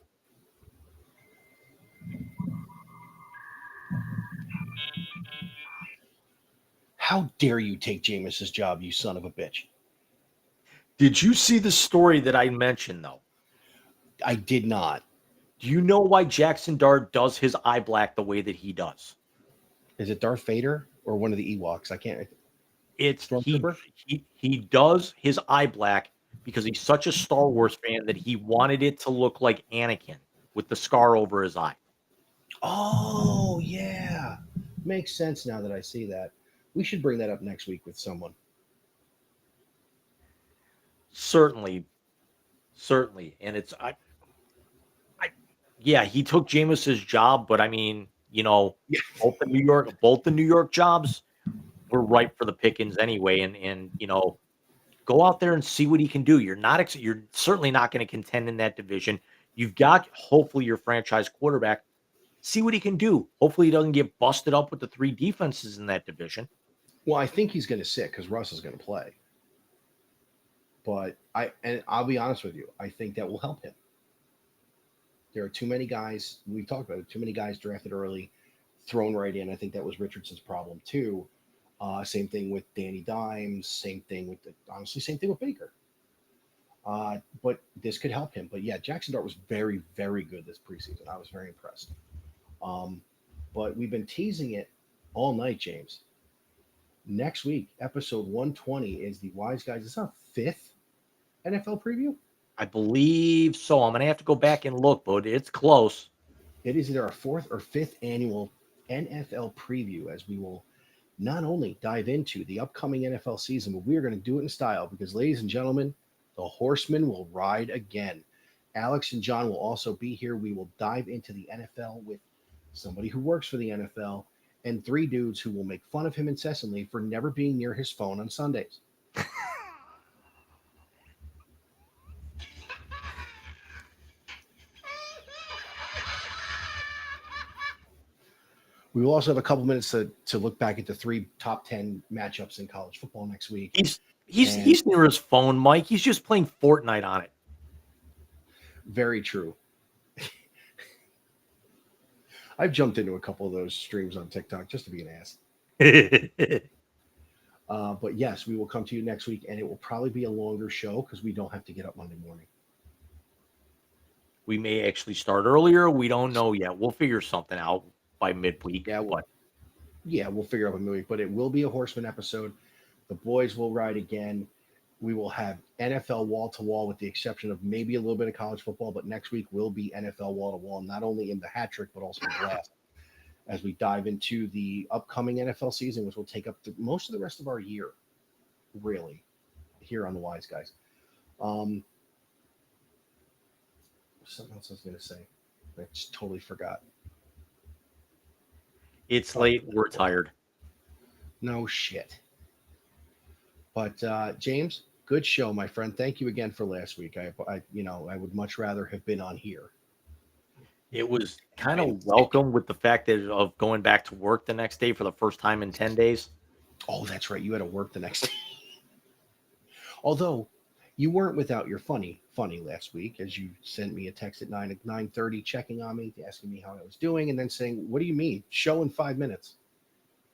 How dare you take Jameis's job, you son of a bitch? Did you see the story that I mentioned, though? I did not. Do you know why Jackson Dart does his eye black the way that he does? Is it Darth Vader or one of the Ewoks? I can't. It's he does his eye black because he's such a Star Wars fan that he wanted it to look like Anakin with the scar over his eye. Oh, yeah. Makes sense now that I see that. We should bring that up next week with someone. Certainly. And it's yeah, he took Jameis's job, but I mean, both the New York jobs were ripe for the pickings anyway. And go out there and see what he can do. You're certainly not going to contend in that division. You've got hopefully your franchise quarterback. See what he can do. Hopefully he doesn't get busted up with the 3 defenses in that division. Well, I think he's going to sit because Russ is going to play. But I'll be honest with you, I think that will help him. There are too many guys, we've talked about it, too many guys drafted early, thrown right in. I think that was Richardson's problem too. Same thing with Danny Dimes. Same thing with same thing with Baker. But this could help him. But yeah, Jackson Dart was very, very good this preseason. I was very impressed. But we've been teasing it all night, James. Next week, episode 120 is the Wise Guys. It's our 5th NFL preview. I believe so. I'm going to have to go back and look, but it's close. It is either our 4th or 5th annual NFL preview, as we will not only dive into the upcoming NFL season, but we are going to do it in style because, ladies and gentlemen, the Horsemen will ride again. Alex and John will also be here. We will dive into the NFL with somebody who works for the NFL and 3 dudes who will make fun of him incessantly for never being near his phone on Sundays. We will also have a couple minutes to look back at the 3 top 10 matchups in college football next week. He's near his phone, Mike. He's just playing Fortnite on it. Very true. I've jumped into a couple of those streams on TikTok just to be an ass. But yes, we will come to you next week, and it will probably be a longer show because we don't have to get up Monday morning. We may actually start earlier. We don't know yet. We'll figure something out by midweek. We'll figure out by midweek, but it will be a Horseman episode. The boys will ride again. We will have NFL wall to wall with the exception of maybe a little bit of college football, but next week will be NFL wall to wall, not only in the hat trick, but also in blast as we dive into the upcoming NFL season, which will take up most of the rest of our year, really, here on the Wise Guys. Something else I was going to say. I just totally forgot. It's late. We're tired. No shit. But James, good show, my friend. Thank you again for last week. I would much rather have been on here. It was kind of welcome with the fact that of going back to work the next day for the first time in 10 days. Oh, that's right. You had to work the next day. Although you weren't without your funny last week, as you sent me a text at 9:30 checking on me, asking me how I was doing, and then saying, "What do you mean? Show in 5 minutes?"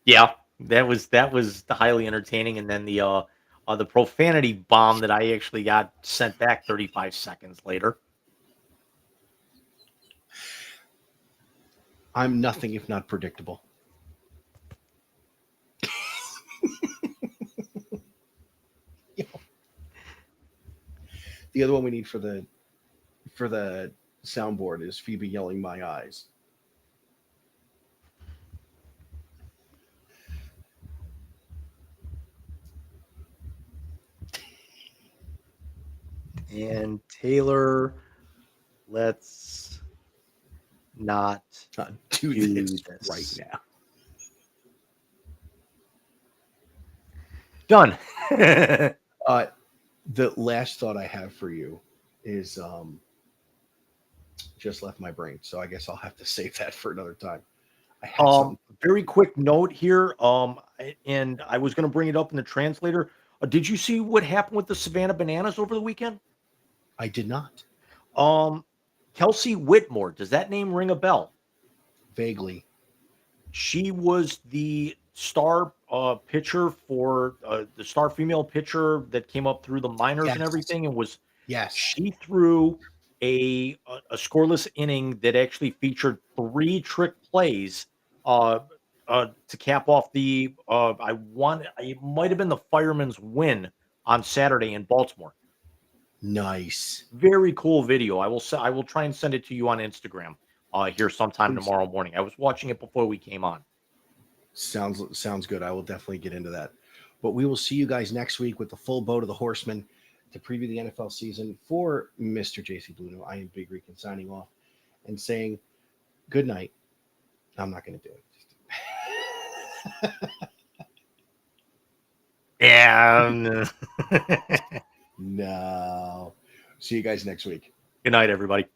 Yeah, that was highly entertaining. And then the profanity bomb that I actually got sent back 35 seconds later. I'm nothing if not predictable. The other one we need for the soundboard is Phoebe yelling "my eyes." And Taylor, let's not do this right now. Done. The last thought I have for you is just left my brain, so I guess I'll have to save that for another time. I had very quick note here, and I was going to bring it up in the translator. Did you see what happened with the Savannah Bananas over the weekend? I did not. Kelsey Whitmore, does that name ring a bell? Vaguely. She was the star pitcher for the star female pitcher that came up through the minors and everything, and was she threw a scoreless inning that actually featured 3 trick plays to cap off the it might have been the Firemen's win on Saturday in Baltimore. Nice. Very cool video. I will try and send it to you on Instagram here sometime tomorrow morning. I was watching it before we came on. Sounds good. I will definitely get into that. But we will see you guys next week with the full boat of the Horsemen to preview the NFL season. For Mr. JC Bluno, I am Big Rican signing off and saying good night. I'm not going to do it. Yeah. No. See you guys next week. Good night, everybody.